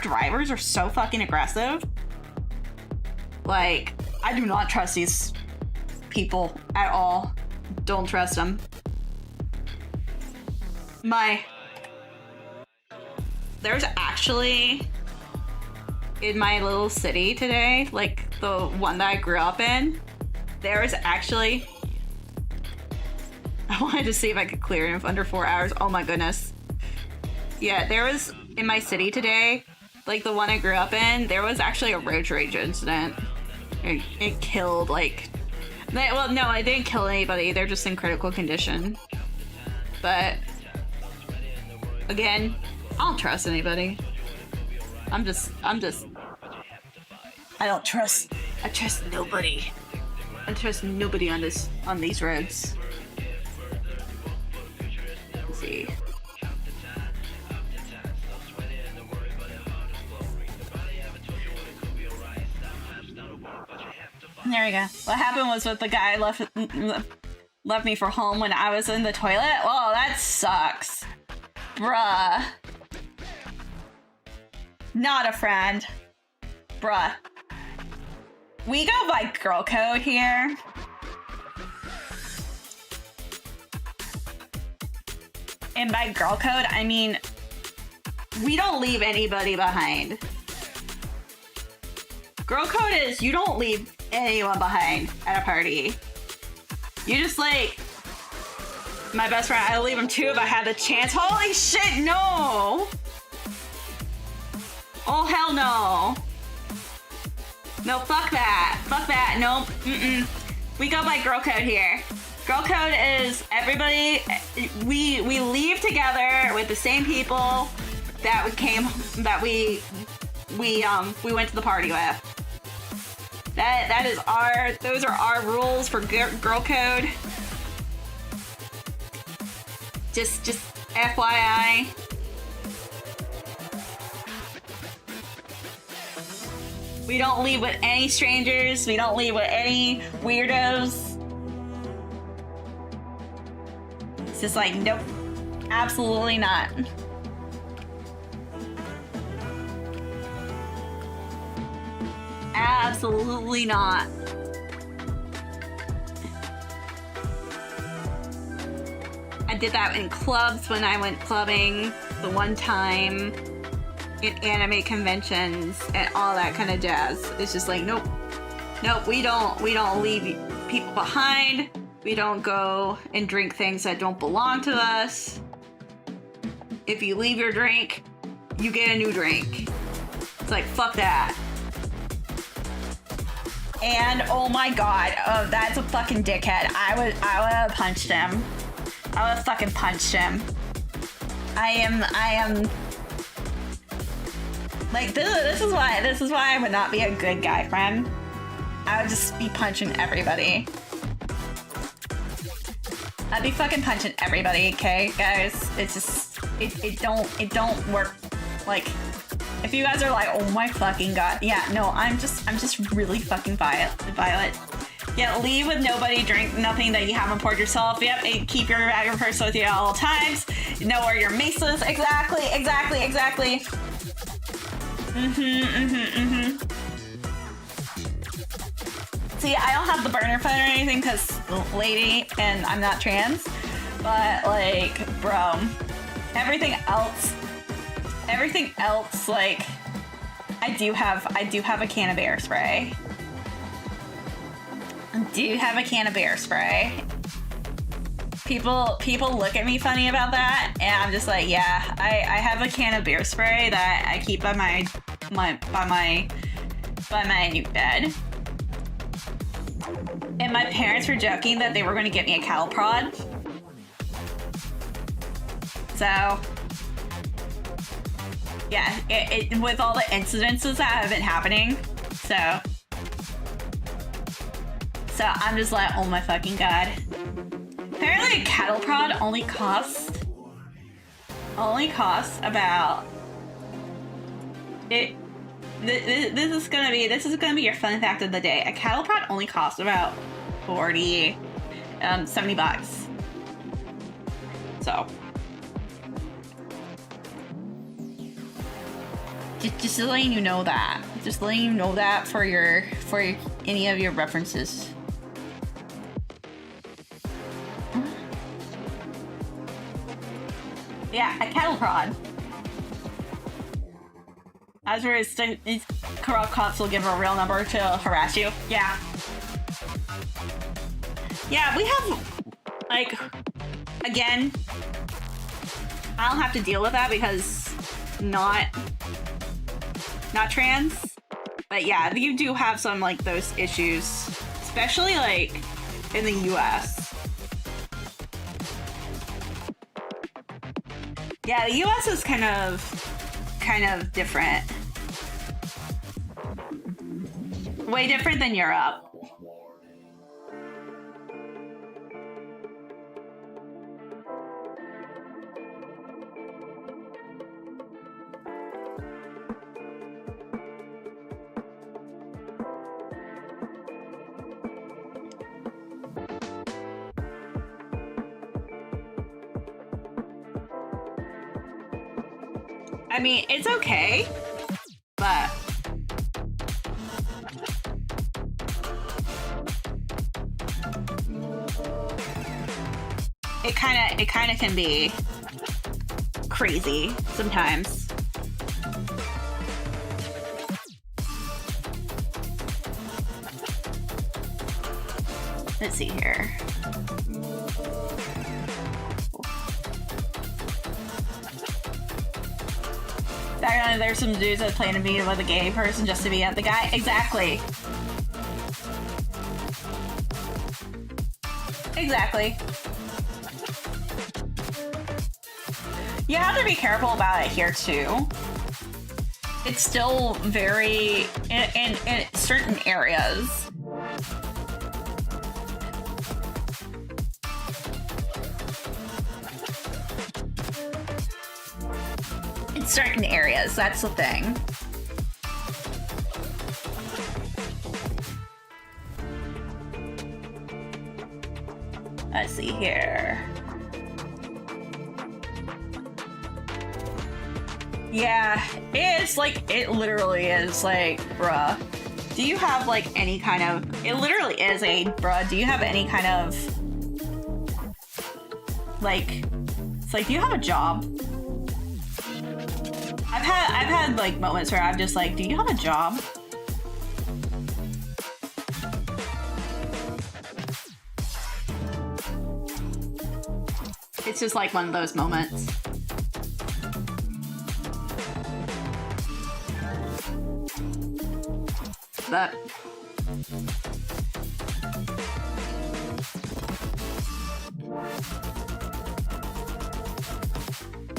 drivers are so fucking aggressive. Like, I do not trust these people at all. Don't trust them. There's actually, in my little city today, like the one that I grew up in, there is actually, I wanted to see if I could clear it in under 4 hours. Oh my goodness. Yeah, there was, in my city today, like the one I grew up in, there was actually a road rage incident. It killed, like, well, no, it didn't kill anybody. They're just in critical condition. But, again, I don't trust anybody. I trust nobody. I trust nobody on these roads. Let's see. There we go. What happened was with the guy left me for home when I was in the toilet. Oh, that sucks. Bruh. Not a friend. Bruh. We go by girl code here. And by girl code, I mean, we don't leave anybody behind. Girl code is you don't leave anyone behind at a party. You just, like, my best friend, I'll leave him too if I had the chance. Holy shit, no! Oh, hell no. No, fuck that. Fuck that. Nope. Mm-mm. We go by girl code here. Girl code is everybody, we leave together with the same people that we went to the party with. Those are our rules for girl code. Just FYI. We don't leave with any strangers. We don't leave with any weirdos. It's just like, nope. Absolutely not. Absolutely not. I did that in clubs when I went clubbing the one time, in anime conventions and all that kind of jazz. It's just like, nope. Nope, we don't leave people behind. We don't go and drink things that don't belong to us. If you leave your drink, you get a new drink. It's like, fuck that. And oh my god, oh, that's a fucking dickhead. I would have punched him. I would have fucking punched him. I am like, this is why I would not be a good guy friend. I would just be punching everybody. I'd be fucking punching everybody, okay, guys? It's just, it don't work. Like, if you guys are like, oh my fucking god, yeah, no, I'm just really fucking violent. Yeah, leave with nobody, drink nothing that you haven't poured yourself. Yep, and keep your bag and purse with you at all times. Know where your mace is. Exactly. See, I don't have the burner phone or anything because lady and I'm not trans, but like, bro, everything else, like, I do have a can of bear spray. I do have a can of bear spray. People look at me funny about that, and I'm just like, yeah, I have a can of bear spray that I keep by my new bed. And my parents were joking that they were going to get me a cattle prod. So, yeah, it with all the incidences that have been happening, so I'm just like, oh my fucking god. Apparently a cattle prod only costs about it. This is gonna be your fun fact of the day. A cattle prod only costs about 70 bucks. So just letting you know that. Just letting you know that for any of your references. Yeah, a cattle prod. As for these corrupt cops will give a real number to harass you. Yeah. Yeah, we have, like, again, I don't have to deal with that because not trans. But yeah, you do have some, like, those issues, especially, like, in the US. Yeah, the US is kind of different. Way different than Europe. I mean, it's okay, but it kind of can be crazy sometimes. Let's see here. There's some dudes that plan to meet with a gay person just to be at the guy. Exactly. Exactly. You have to be careful about it here too. It's still very in certain areas. In certain areas, that's the thing. Let's see here. Yeah, it's like, it literally is like, bruh, do you have like any kind of, it literally is a, bruh, do you have any kind of, like, it's like, do you have a job? I've had like moments where I'm just like, do you have a job? It's just like one of those moments.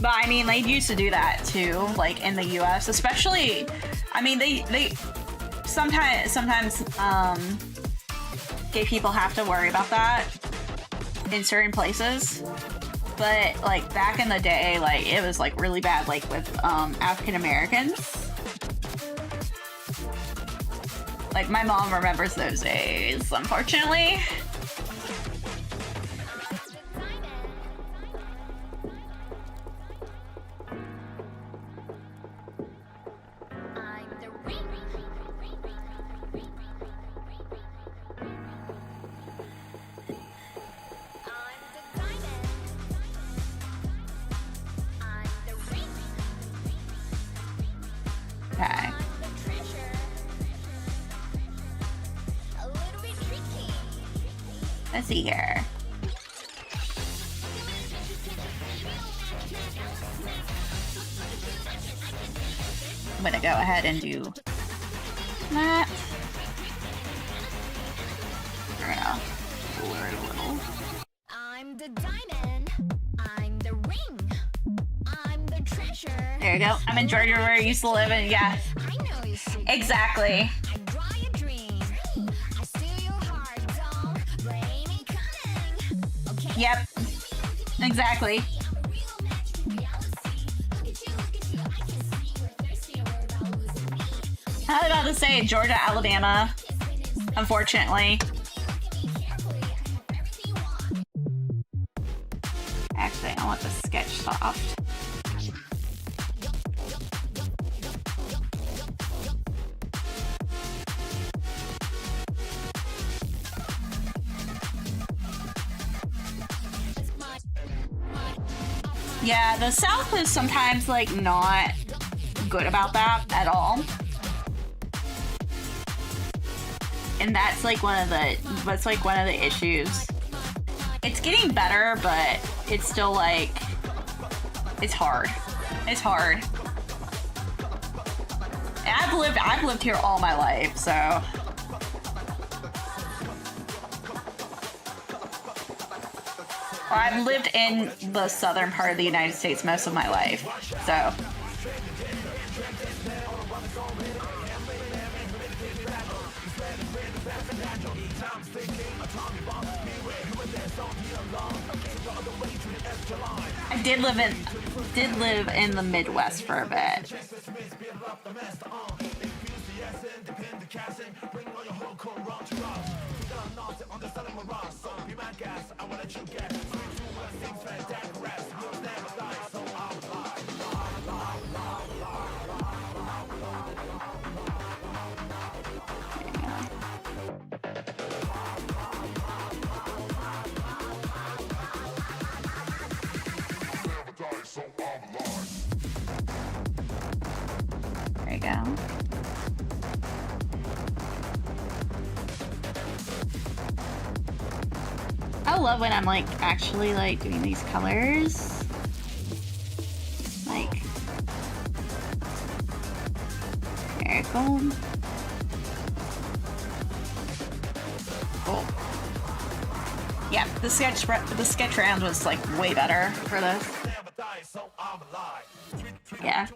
But I mean, they used to do that too, like in the US, especially. I mean, they sometimes gay people have to worry about that in certain places. But like back in the day, like it was like really bad, like with African Americans. Like my mom remembers those days, unfortunately. Okay. Let's see here. I'm gonna go ahead and do that. We're gonna blur it a little. I'm the diamond. I'm the ring. I'm the treasure. There you go. I'm in Georgia where I used to live in, yeah. I know you see. Exactly. I draw your dream. I steal your heart. Don't blame me coming. Okay. Yep. Exactly. I was about to say Georgia, Alabama. Unfortunately. Actually, I want the sketch soft. Yeah, the South is sometimes like not good about that at all. And that's like one of the issues. It's getting better, but it's still like it's hard. It's hard. And I've lived here all my life, so or I've lived in the southern part of the United States most of my life. So I did live in the Midwest for a bit. There you go. I love when I'm like actually like doing these colors. Like very cool. Cool. Yeah, the sketch round was like way better for this. Yeah,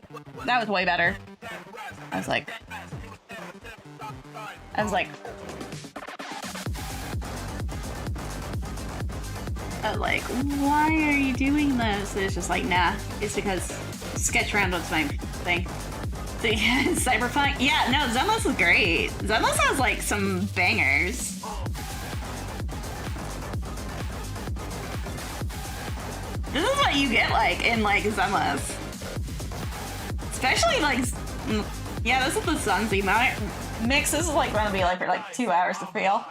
that was way better. I was like, why are you doing this? And it's just like, nah, it's because sketch round was my thing. The Cyberpunk, yeah, no, Zenless is great. Zenless has like some bangers. This is what you get like in like Zenless. Especially like, yeah, this is the Sunzy mix. This is like gonna be like for like 2 hours to feel.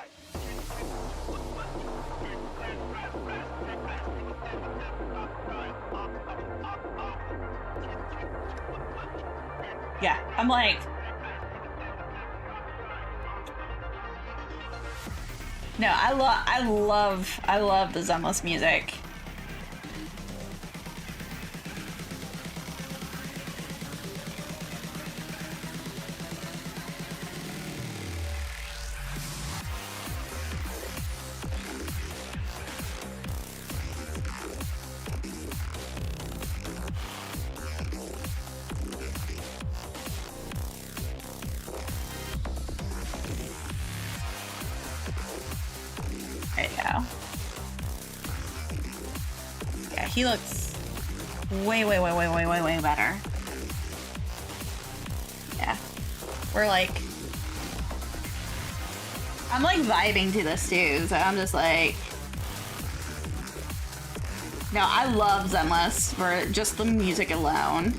Yeah, I'm like, no, I love the Zenless music. There you go. Yeah, he looks way better. Yeah. We're like, I'm like vibing to this too, so I'm just like, no, I love Zenless for just the music alone.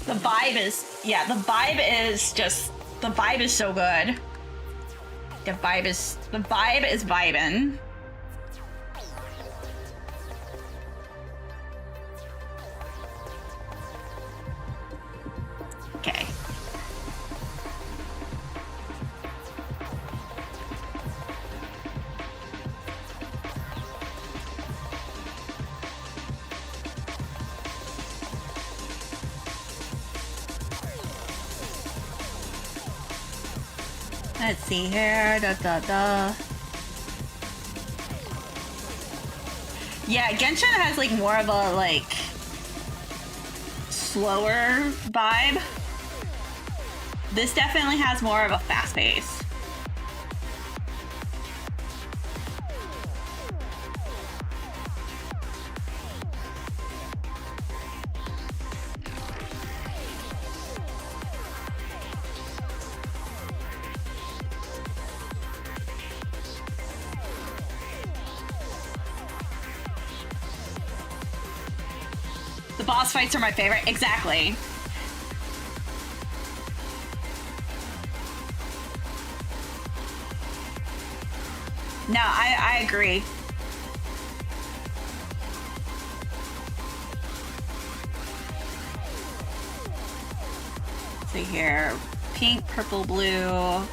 The vibe is, yeah, the vibe is so good. The vibe is vibin'. Okay. Let's see here. Yeah, Genshin has like more of a like slower vibe. This definitely has more of a fast pace. The boss fights are my favorite. Exactly. No, I agree. Let's see here. Pink, purple, blue.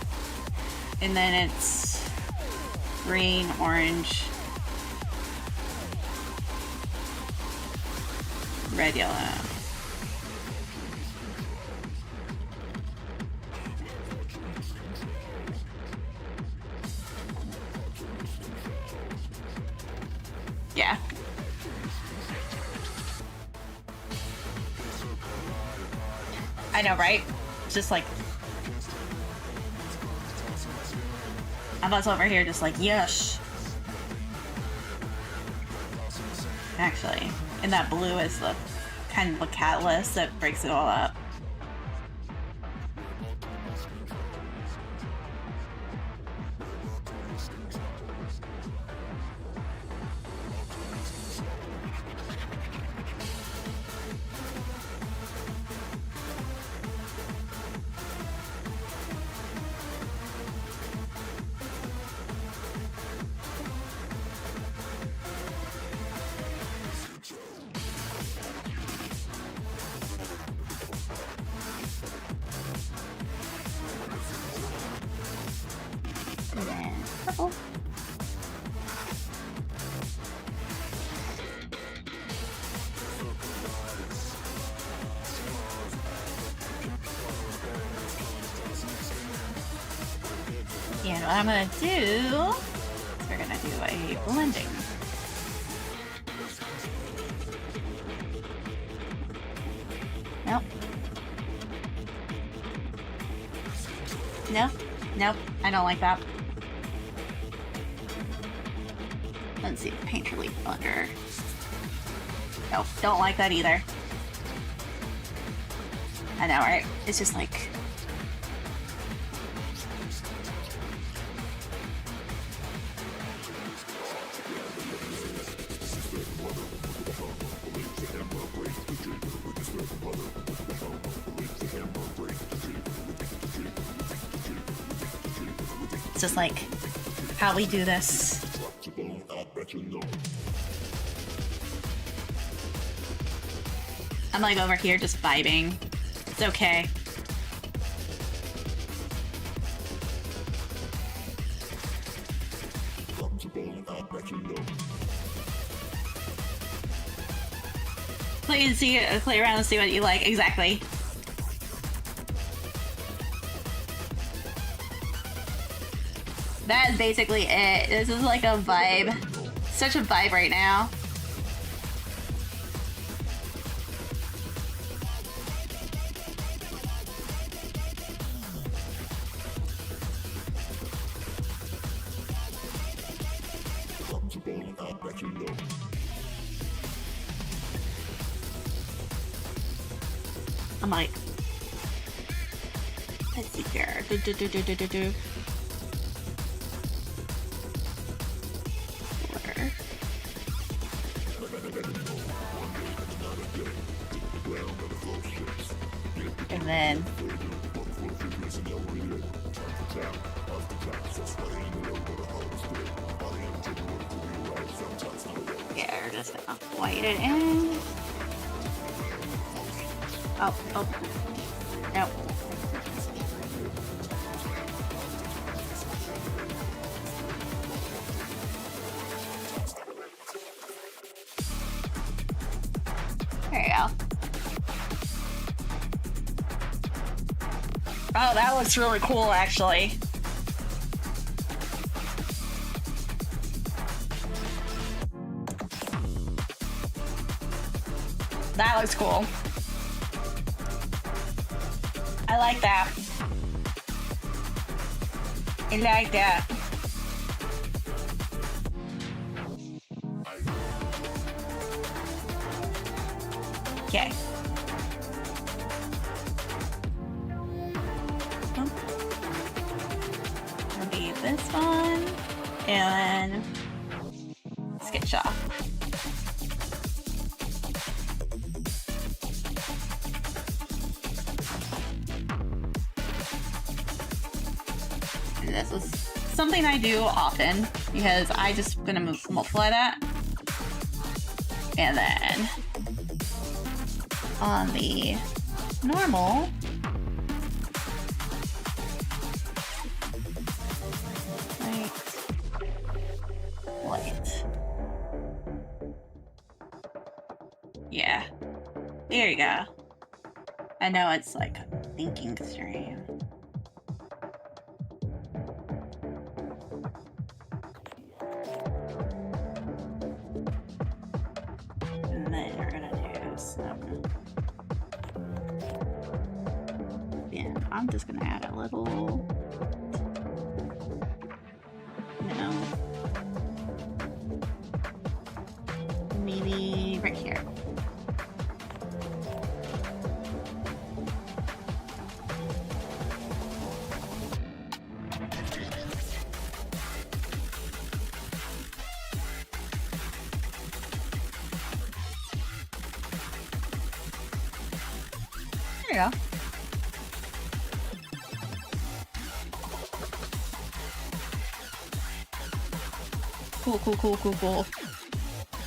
And then it's green, orange, red, yellow. Yeah. I know, right? Just like I'm us over here just like, yes. Actually, and that blue is the kind of a catalyst that breaks it all up. And then purple. And what I'm gonna do is we're gonna do a blending. Nope. No, nope, I don't like that. Let's see, paint relief under. Nope, don't like that either. I know, right? It's just like... It's just like how we do this. I'm like over here just vibing. It's okay. Play around and see what you like. Exactly. That is basically it. This is like a vibe. Such a vibe right now. I'm like, let's see here. And then yeah, we're just gonna white it in. Oh, nope. There you go. Oh, that looks really cool, actually. That looks cool. I like that. I like that. Okay. Maybe this one. And sketch off. And this is something I do often because I just gonna multiply that. And then on the normal, light. Yeah, there you go. I know it's like a thinking stream. And then we're gonna do some. Yeah, I'm just gonna add a little. Maybe right here. There you go. Cool.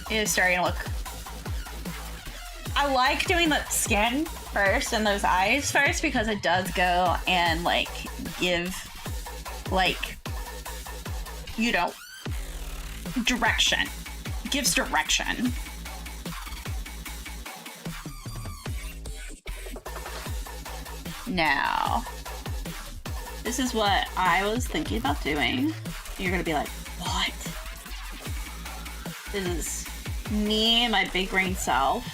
It is starting to look. I like doing the skin first and those eyes first because it does go and like give like, you know, direction. It gives direction. Now, this is what I was thinking about doing. You're gonna be like, what? This is me and my big brain self.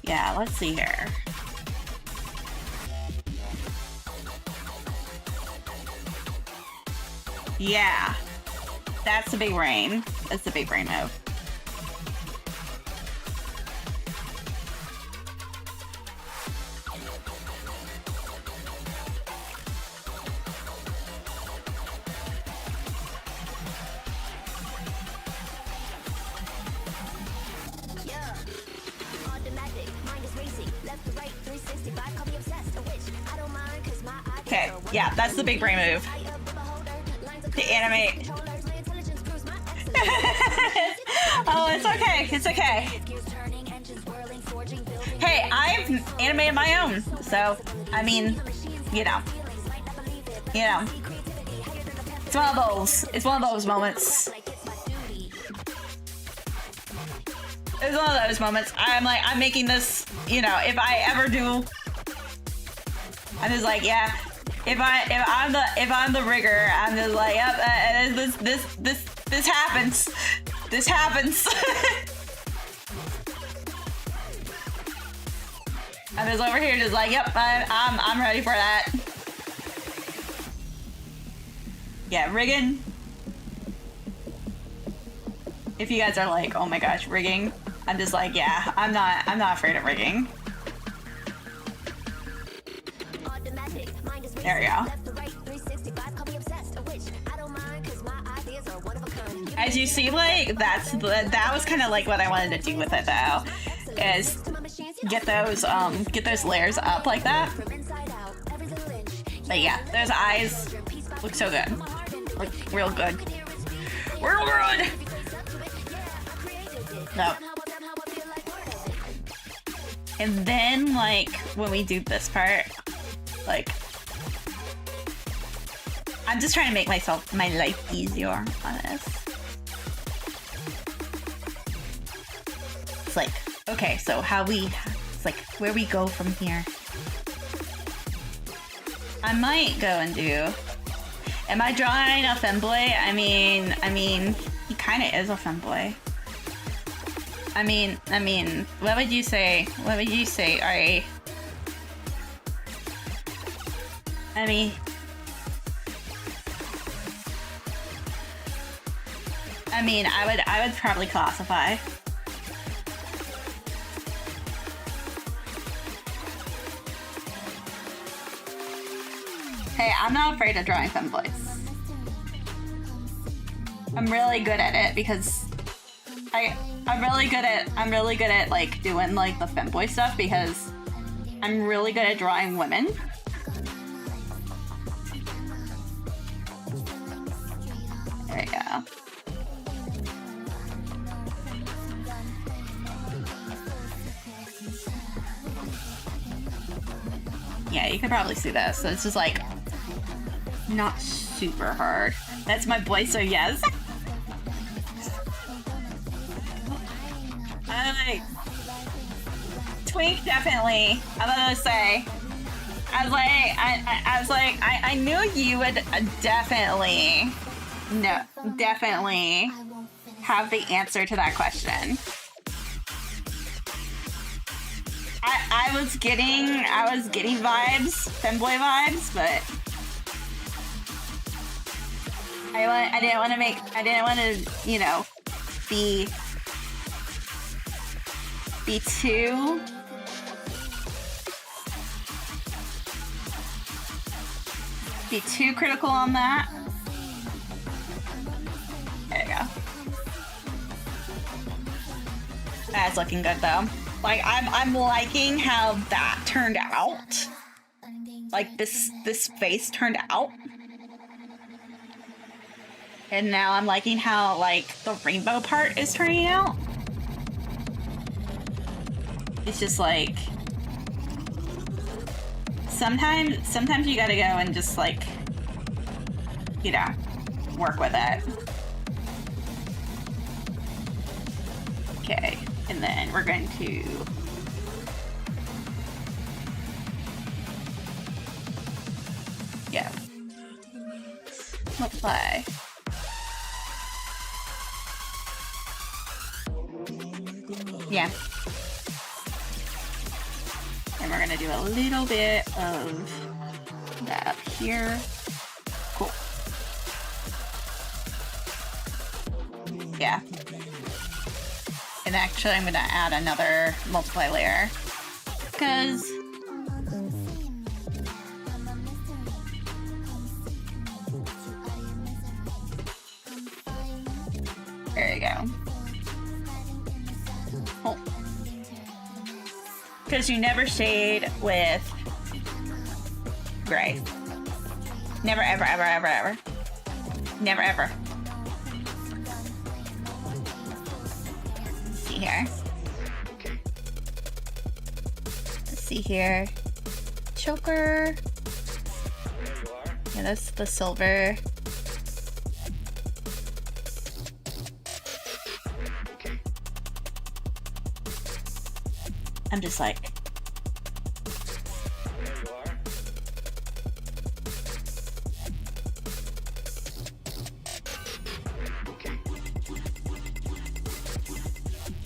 Yeah, let's see here. Yeah, that's the big brain. That's the big brain move. Okay, yeah, that's the big brain move. To animate. Oh, it's okay. It's okay. Hey, I've animated my own, so I mean, you know, it's one of those. It's one of those moments. It's one of those moments. I'm like, I'm making this. You know, if I ever do, I'm just like, yeah. If I'm the rigger, I'm just like, yep. This happens. This happens. I'm just over here, just like, yep. I'm ready for that. Yeah, rigging. If you guys are like, oh my gosh, rigging, I'm just like, yeah, I'm not afraid of rigging. There we go. As you see, like, that was kind of like what I wanted to do with it, though, is get those layers up like that. But yeah, those eyes look so good. Look real good. Real good! No. And then, like, when we do this part, like, I'm just trying to make my life easier on this. It's like, okay, so it's like where we go from here. I might go and do. Am I drawing a femboy? I mean, he kind of is a femboy. I mean, what would you say? What would you say, Ari? I mean, I would probably classify. Hey, I'm not afraid of drawing femboys. I'm really good at it because I'm really good at like doing like the femboy stuff because I'm really good at drawing women. There we go. Yeah, you can probably see this. So it's just like not super hard. That's my boy, so yes. Twink definitely. I'm gonna say. I knew you would definitely have the answer to that question. I was getting vibes, femboy vibes, but I didn't want to, you know, be too critical on that. There you go. That's looking good though. Like I'm liking how that turned out. Like this face turned out. And now I'm liking how like the rainbow part is turning out. It's just like sometimes you gotta go and just like, you know, work with it. Okay, and then we're going to multiply. Yeah. And we're gonna do a little bit of that up here. Cool. Yeah. And actually I'm gonna add another multiply layer because there you go. Oh. Because you never shade with gray. Never, ever, ever, ever, ever. Never, ever. Let's see here. Let's see here. Choker. Yeah, that's the silver. I'm just like,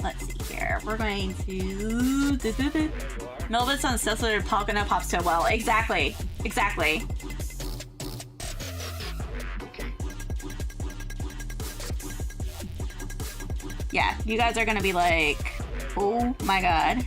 let's see here. We're going to Melvin's on Cecily Pocono pops so well. Exactly. Exactly. Yeah, you guys are gonna be like, oh my god.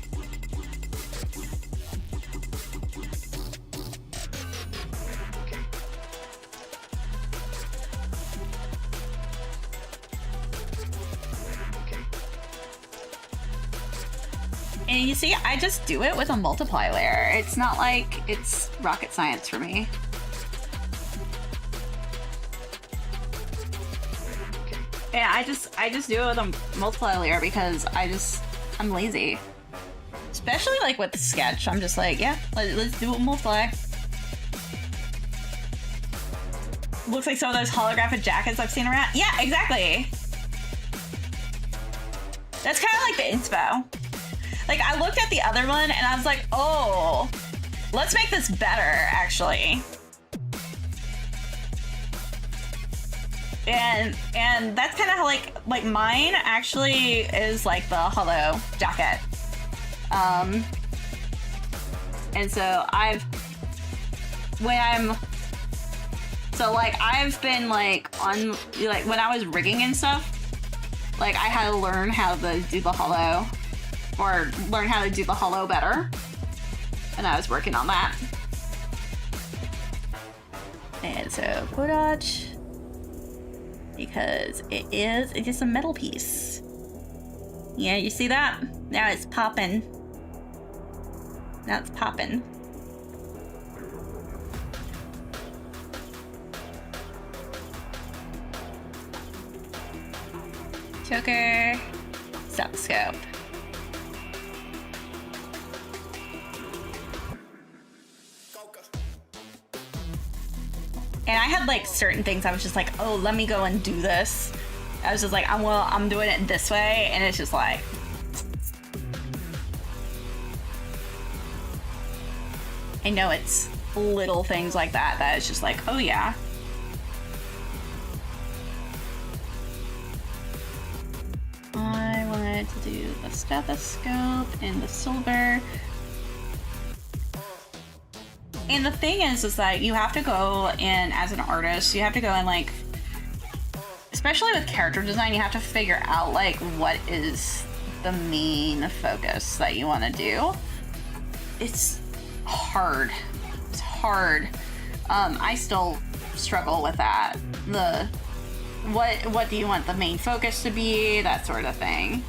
And you see, I just do it with a multiply layer. It's not like it's rocket science for me. Yeah, I just do it with a multiply layer because I'm lazy. Especially like with the sketch, I'm just like, yeah, let's do a multiply. looks like some of those holographic jackets I've seen around. Yeah, exactly. That's kind of like the inspo. Like, I looked at the other one and I was like, oh, let's make this better, actually. And that's kind of how, like mine actually is like the hollow jacket. And so I've been like on, like when I was rigging and stuff, like I had to learn how to do the hollow, or learn how to do the hollow better. And I was working on that. And so Kodach, because it's just a metal piece. Yeah, you see that? Now it's popping. Now it's popping. Choker, stethoscope. And I had like certain things I was just like, oh, let me go and do this. I was just like, I'm doing it this way, and it's just like, I know it's little things like that is just like, oh yeah. I wanted to do the stethoscope and the silver. And the thing is that you have to go in, as an artist, you have to go in, like, especially with character design, you have to figure out, like, what is the main focus that you want to do. It's hard. It's hard. I still struggle with that. What do you want the main focus to be? That sort of thing.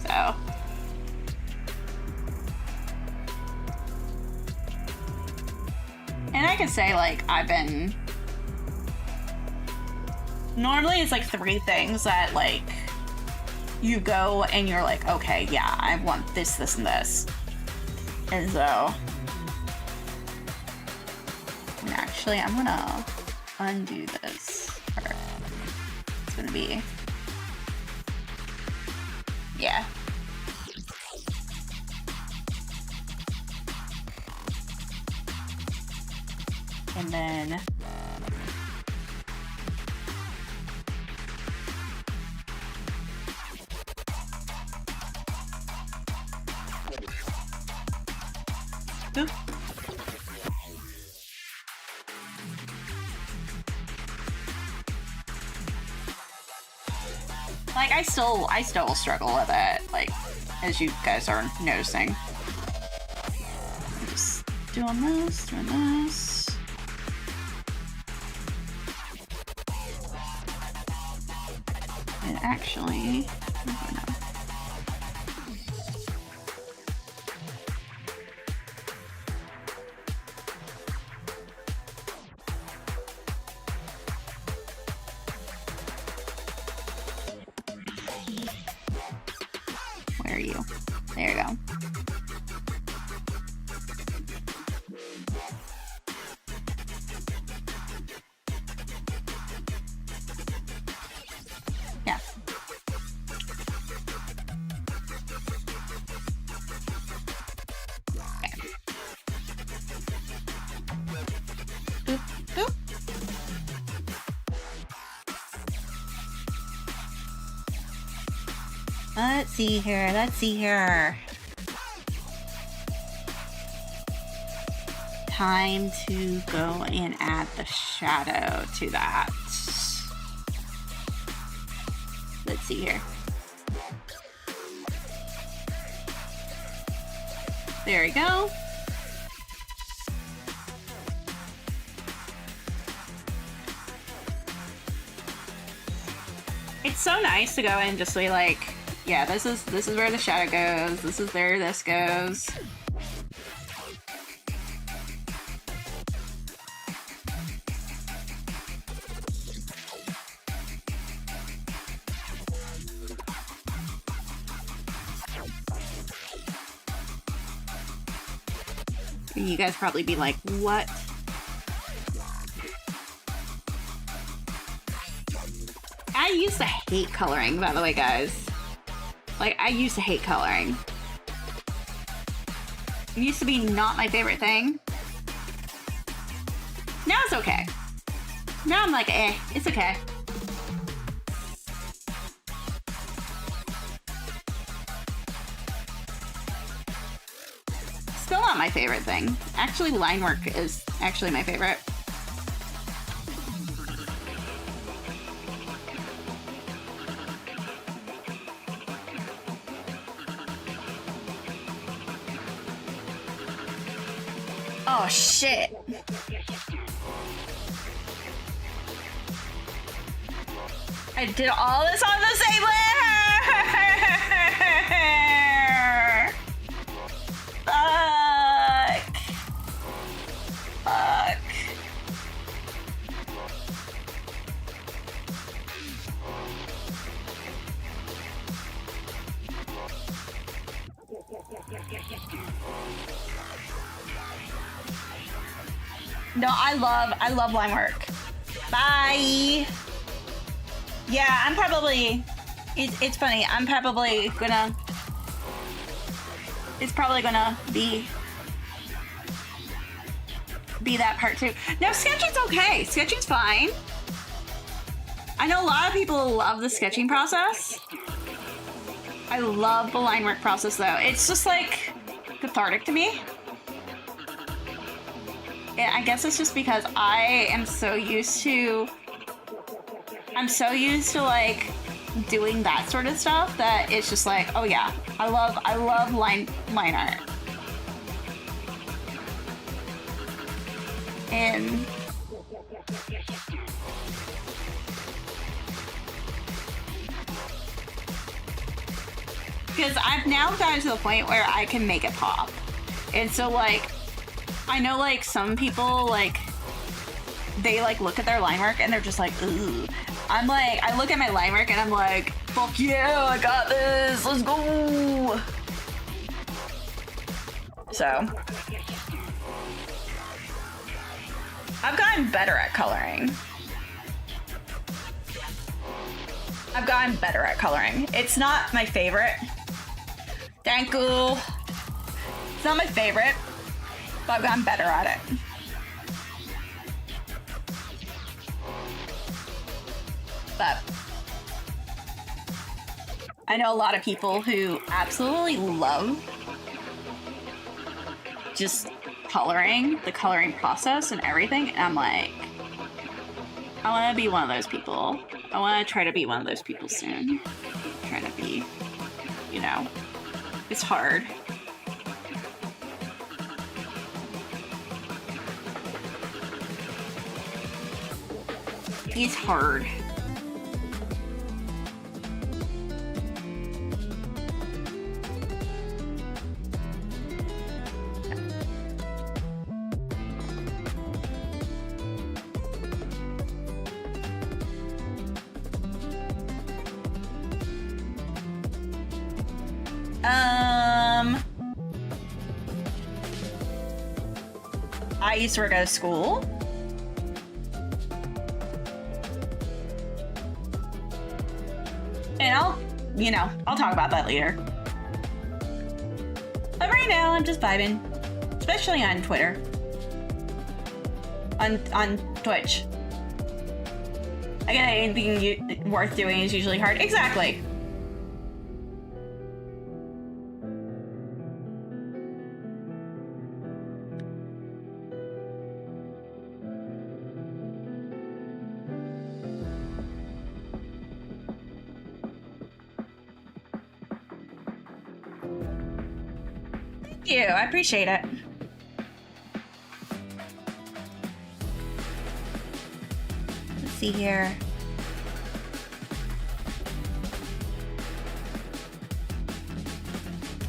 So. And I could say, like, normally it's like 3 things that, like, you go and you're like, okay, yeah, I want this, this, and this. And so, actually, I'm gonna undo this part. It's gonna be, yeah. And then oop. Like, I still struggle with it, like, as you guys are noticing. I'm just doing this. And actually, where are you? There you go. Yeah. Boop, boop. Let's see here. Time to go and add the shadow to that. Let's see here. There we go. It's so nice to go in and just be like, yeah, this is where the shadow goes. This is where this goes. You guys probably be like, what? to hate coloring, by the way, guys. Like, I used to hate coloring. It used to be not my favorite thing. Now it's okay. Now I'm like, eh, it's okay. Still not my favorite thing. Actually, line work is actually my favorite. Oh shit. I did all this on the same layer! Fuck. Fuck. No, I love line work. Bye. Yeah, I'm probably. It's funny. I'm probably gonna. It's probably gonna be that part too. No, sketching's okay. Sketching's fine. I know a lot of people love the sketching process. I love the line work process though. It's just like cathartic to me. And I guess it's just because I am so used to. I'm so used to like doing that sort of stuff that it's just like, oh yeah, I love line art. And because I've now gotten to the point where I can make it pop. And so like I know like some people like they like look at their line work and they're just like, ooh. I'm like, I look at my line work and I'm like, fuck yeah, I got this, let's go. So I've gotten better at coloring. It's not my favorite. Thank you. It's not my favorite, but I've gotten better at it. But I know a lot of people who absolutely love just coloring, the coloring process and everything. And I'm like, I want to be one of those people. I want to try to be one of those people soon. I'm trying to be, you know, it's hard. It's hard. I used to work at a school. And I'll talk about that later. But right now, I'm just vibing. Especially on Twitter. On Twitch. I get anything worth doing is usually hard. Exactly. Thank you. I appreciate it. Let's see here.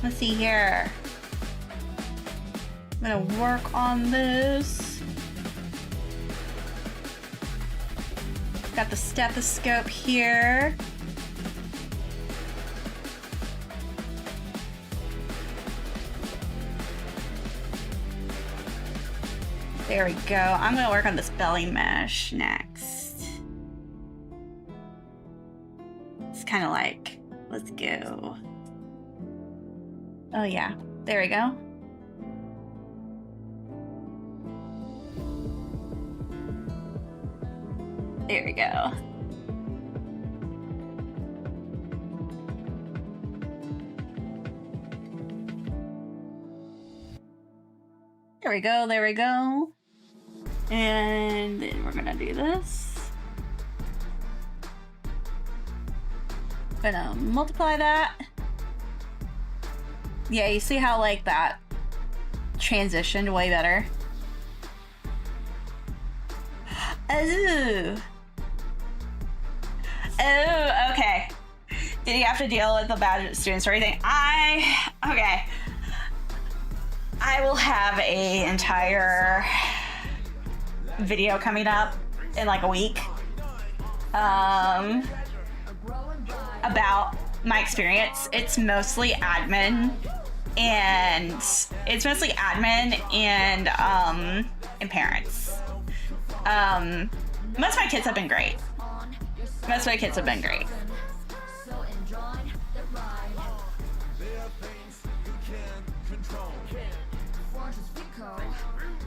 Let's see here. I'm gonna work on this. Got the stethoscope here. There we go. I'm gonna work on this belly mesh next. kind of like, let's go. Oh yeah, there we go. There we go. There we go, there we go. And then we're gonna do this. Gonna multiply that. Yeah, you see how like that transitioned way better? Oh. Oh, okay. Did you have to deal with the bad students or anything? Okay. I will have a entire video coming up in like a week about my experience. It's mostly admin and parents. Most of my kids have been great.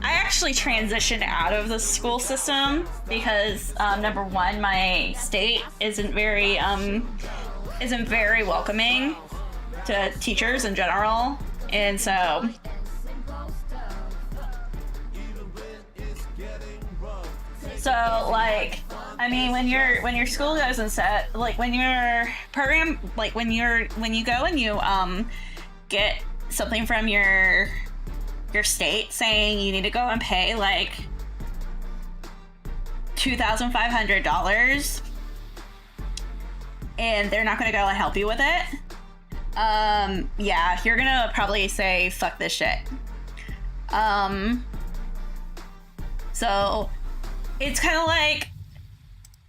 I actually transitioned out of the school system because number one, my state isn't very welcoming to teachers in general, and so like, I mean, when your school goes and set, like when your program, like when you go and you get something from your state saying you need to go and pay like $2,500 and they're not going to go and help you with it, yeah, you're gonna probably say fuck this shit. So it's kind of like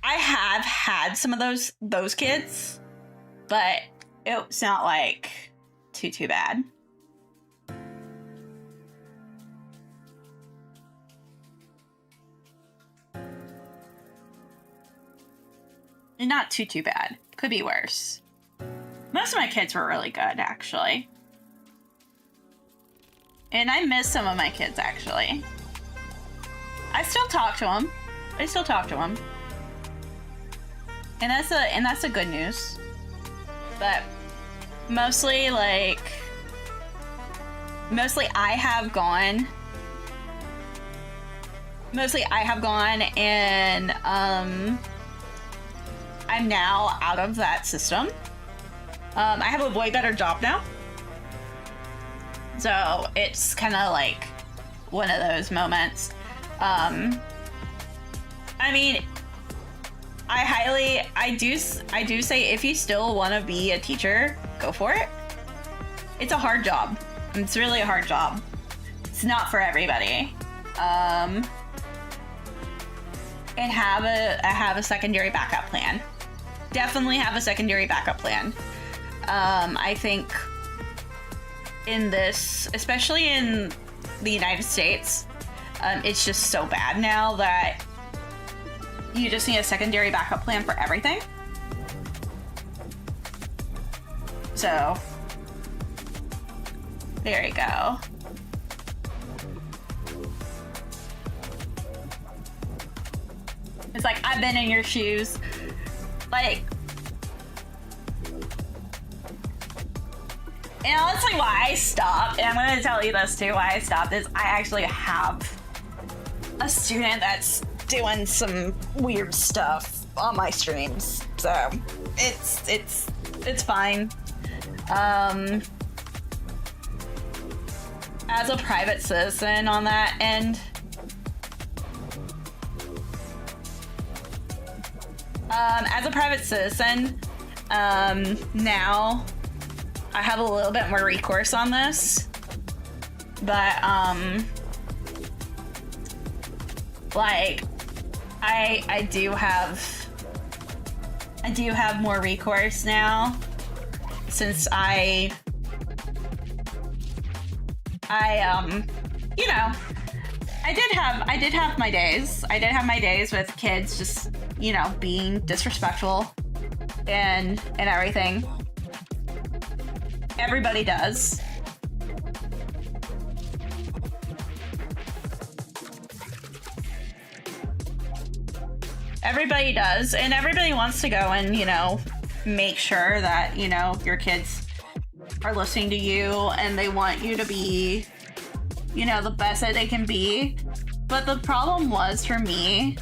I have had some of those kids, but it's not like too bad. Not too bad. Could be worse. Most of my kids were really good, actually. And I miss some of my kids, actually. I still talk to them. And that's a good news. But mostly I have gone and I'm now out of that system. I have a way better job now. So it's kind of like one of those moments. I mean, I do say if you still want to be a teacher, go for it. It's a hard job. It's really a hard job. It's not for everybody. And have a secondary backup plan. Definitely have a secondary backup plan. I think in this, especially in the United States, it's just so bad now that you just need a secondary backup plan for everything. So, there you go. It's like, I've been in your shoes. Like, and honestly, why I stopped, and I'm going to tell you this too, why I stopped, is I actually have a student that's doing some weird stuff on my streams. So, it's fine. As a private citizen on that end, as a private citizen, now I have a little bit more recourse on this, but like I do have more recourse now since I you know, I did have my days. I did have my days with kids just, you know, being disrespectful and everything. Everybody does. Everybody does, and everybody wants to go and, you know, make sure that, you know, your kids are listening to you and they want you to be, you know, the best that they can be. But the problem was, for me,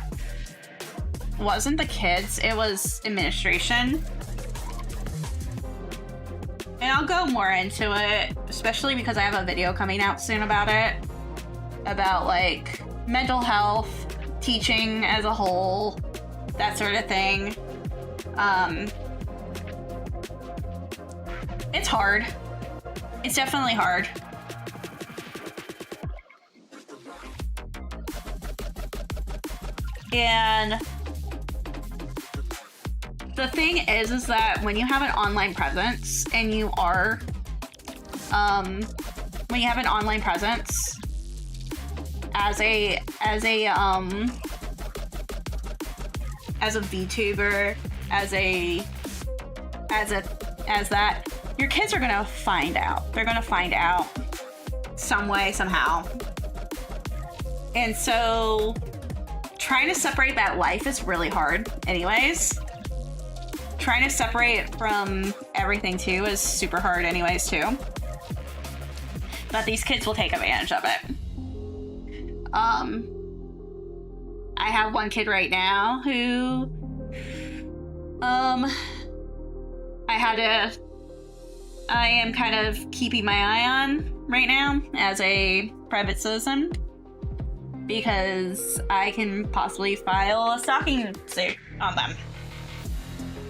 wasn't the kids, it was administration. And I'll go more into it, especially because I have a video coming out soon about it. About, like, mental health, teaching as a whole, that sort of thing. It's hard. It's definitely hard. And the thing is that when you have an online presence and you are, when you have an online presence as a VTuber, as that, your kids are gonna find out. They're gonna find out some way, somehow. And so trying to separate that life is really hard anyways. Trying to separate from everything too is super hard anyways too. But these kids will take advantage of it. I have one kid right now who I am kind of keeping my eye on right now as a private citizen, because I can possibly file a stalking suit on them.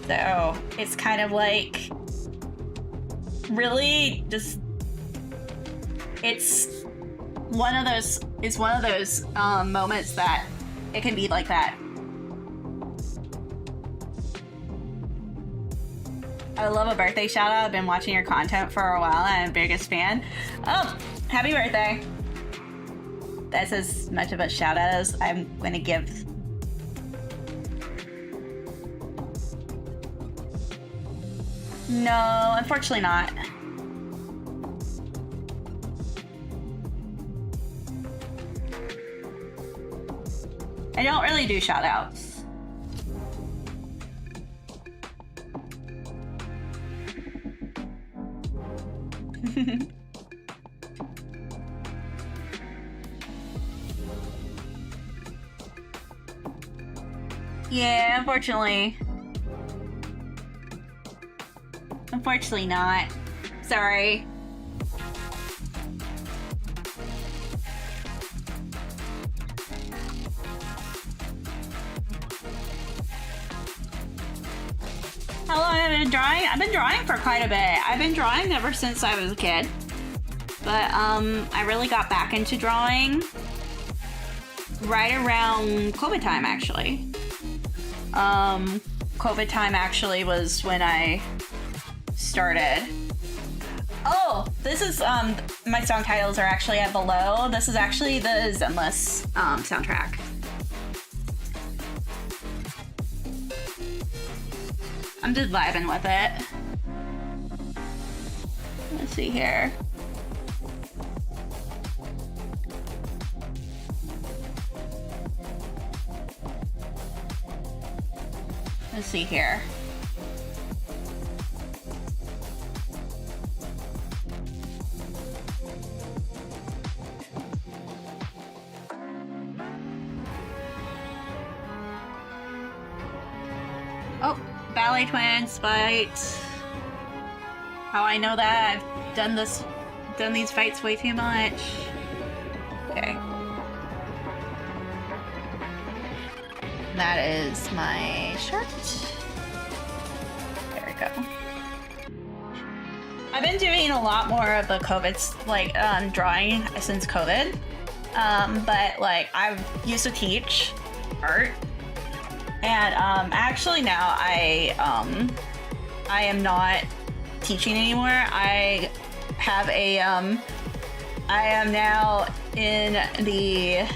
So it's kind of like really just, it's one of those moments that it can be like that. I love a birthday shout out. I've been watching your content for a while. I'm a biggest fan. Oh, happy birthday. That's as much of a shout out as I'm going to give. No, unfortunately not. I don't really do shout outs. Yeah, unfortunately. Unfortunately not. Sorry. How long have I been drawing? I've been drawing for quite a bit. I've been drawing ever since I was a kid. But I really got back into drawing right around COVID time, actually. COVID time actually was when I started. Oh, this is my song titles are actually at below. This is actually the Zenless soundtrack. I'm just vibing with it. Let's see here. Let's see here. Oh, Ballet Twins fight. How I know that? I've done these fights way too much. Okay. That is my shirt. There we go. I've been doing a lot more of the COVID, drawing since COVID. But like I used to teach art, and actually now I am not teaching anymore. I have a I am now in the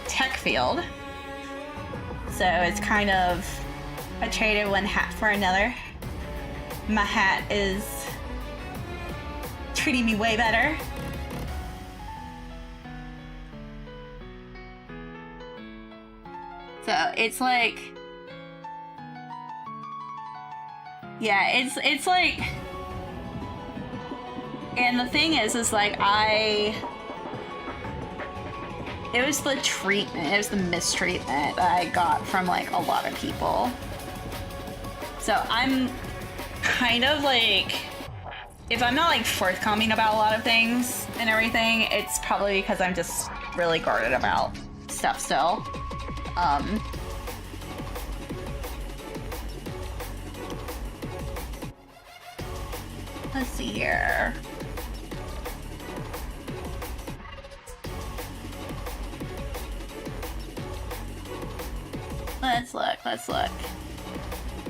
tech field. So it's kind of I traded one hat for another. My hat is treating me way better. So it's like, yeah, it's like, and the thing is like it was the treatment, it was the mistreatment that I got from like a lot of people. So I'm kind of like, if I'm not like forthcoming about a lot of things and everything, it's probably because I'm just really guarded about stuff still. Let's see here. Let's look.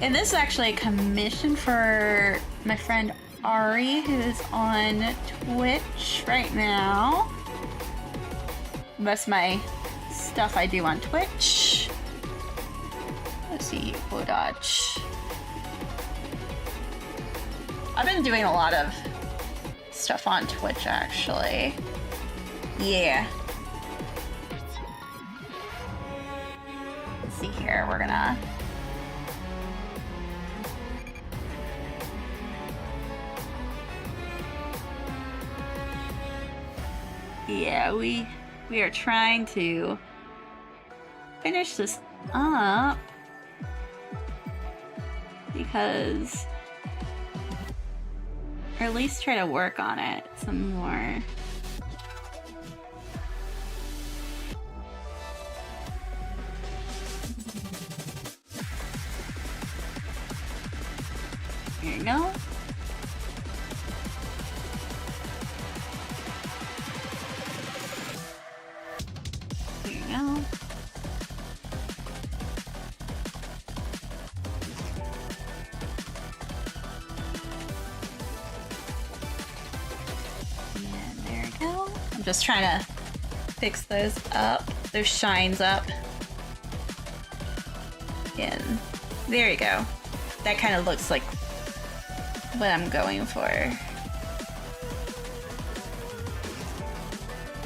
And this is actually a commission for my friend Ari, who is on Twitch right now. Most of my stuff I do on Twitch. Let's see, Blue Dodge. I've been doing a lot of stuff on Twitch, actually. Yeah. Let's see here, we're gonna... Yeah, we are trying to finish this up because, or at least try to work on it some more. Here you go. Just trying to fix those up, those shines up. And there you go. That kind of looks like what I'm going for.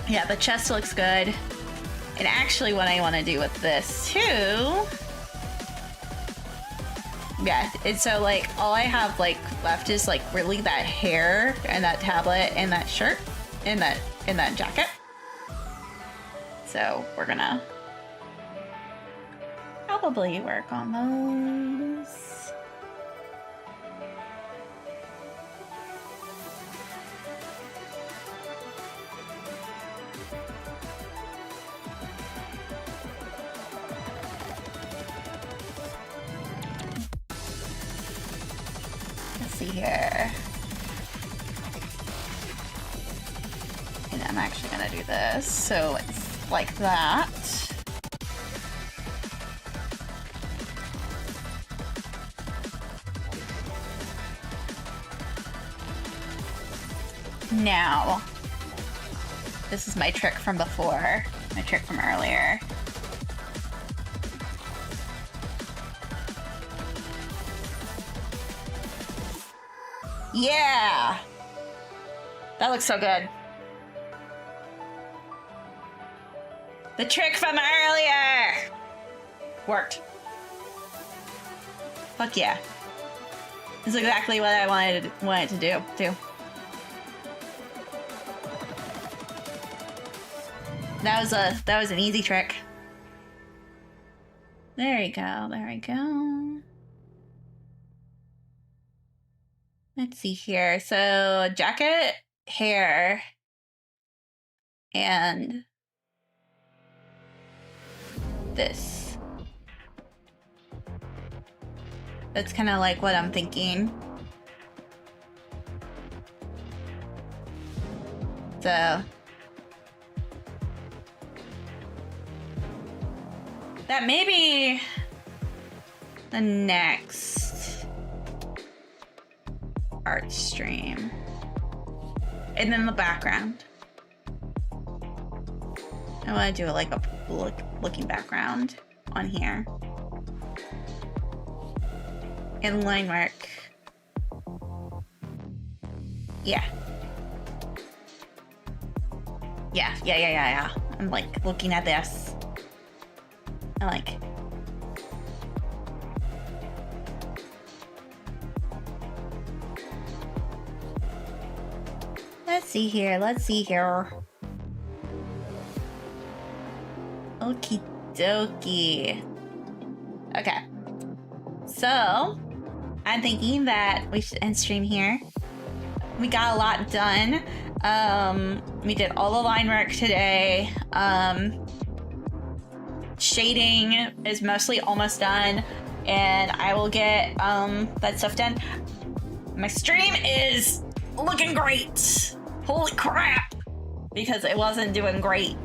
Yeah, the chest looks good. And actually what I want to do with this too, yeah, and so like all I have like left is like really that hair and that tablet and that shirt and that jacket. So we're gonna probably work on those. Let's see here. And I'm actually gonna do this, so it's like that. Now, this is my trick from before, my trick from earlier. Yeah! That looks so good. The trick from earlier! Worked. Fuck yeah. This is exactly what I wanted to do, too. That was an easy trick. There you go, there we go. Let's see here. So, jacket, hair, and this. That's kind of like what I'm thinking. So that may be the next art stream. And then the background. I want to do like a looking background on here. and line work. Yeah. Yeah. I'm like looking at this. I'm like, let's see here. Okie dokie. Okay. So, I'm thinking that we should end stream here. We got a lot done. We did all the line work today. Shading is mostly almost done, and I will get that stuff done. My stream is looking great. Holy crap! Because it wasn't doing great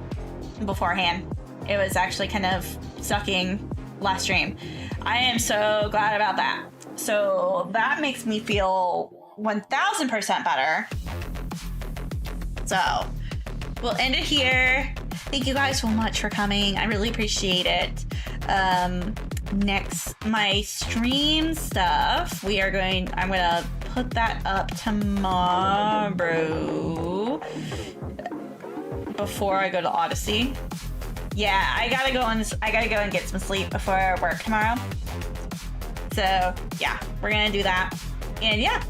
beforehand. It was actually kind of sucking last stream. I am so glad about that. So that makes me feel 1000% better. So we'll end it here. Thank you guys so much for coming. I really appreciate it. Next, my stream stuff, I'm gonna put that up tomorrow before I go to Odyssey. Yeah, I gotta go and get some sleep before work tomorrow. So yeah, we're gonna do that. And yeah,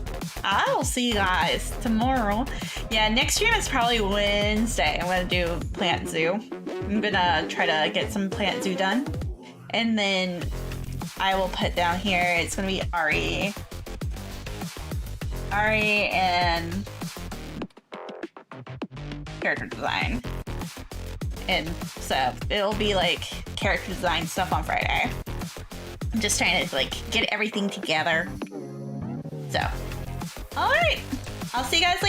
I will see you guys tomorrow. Yeah, next stream is probably Wednesday. I'm gonna do Plant Zoo. I'm gonna try to get some Plant Zoo done. And then I will put down here, it's gonna be Ari and character design. And so it'll be like character design stuff on Friday. I'm just trying to like get everything together. So, all right, I'll see you guys later.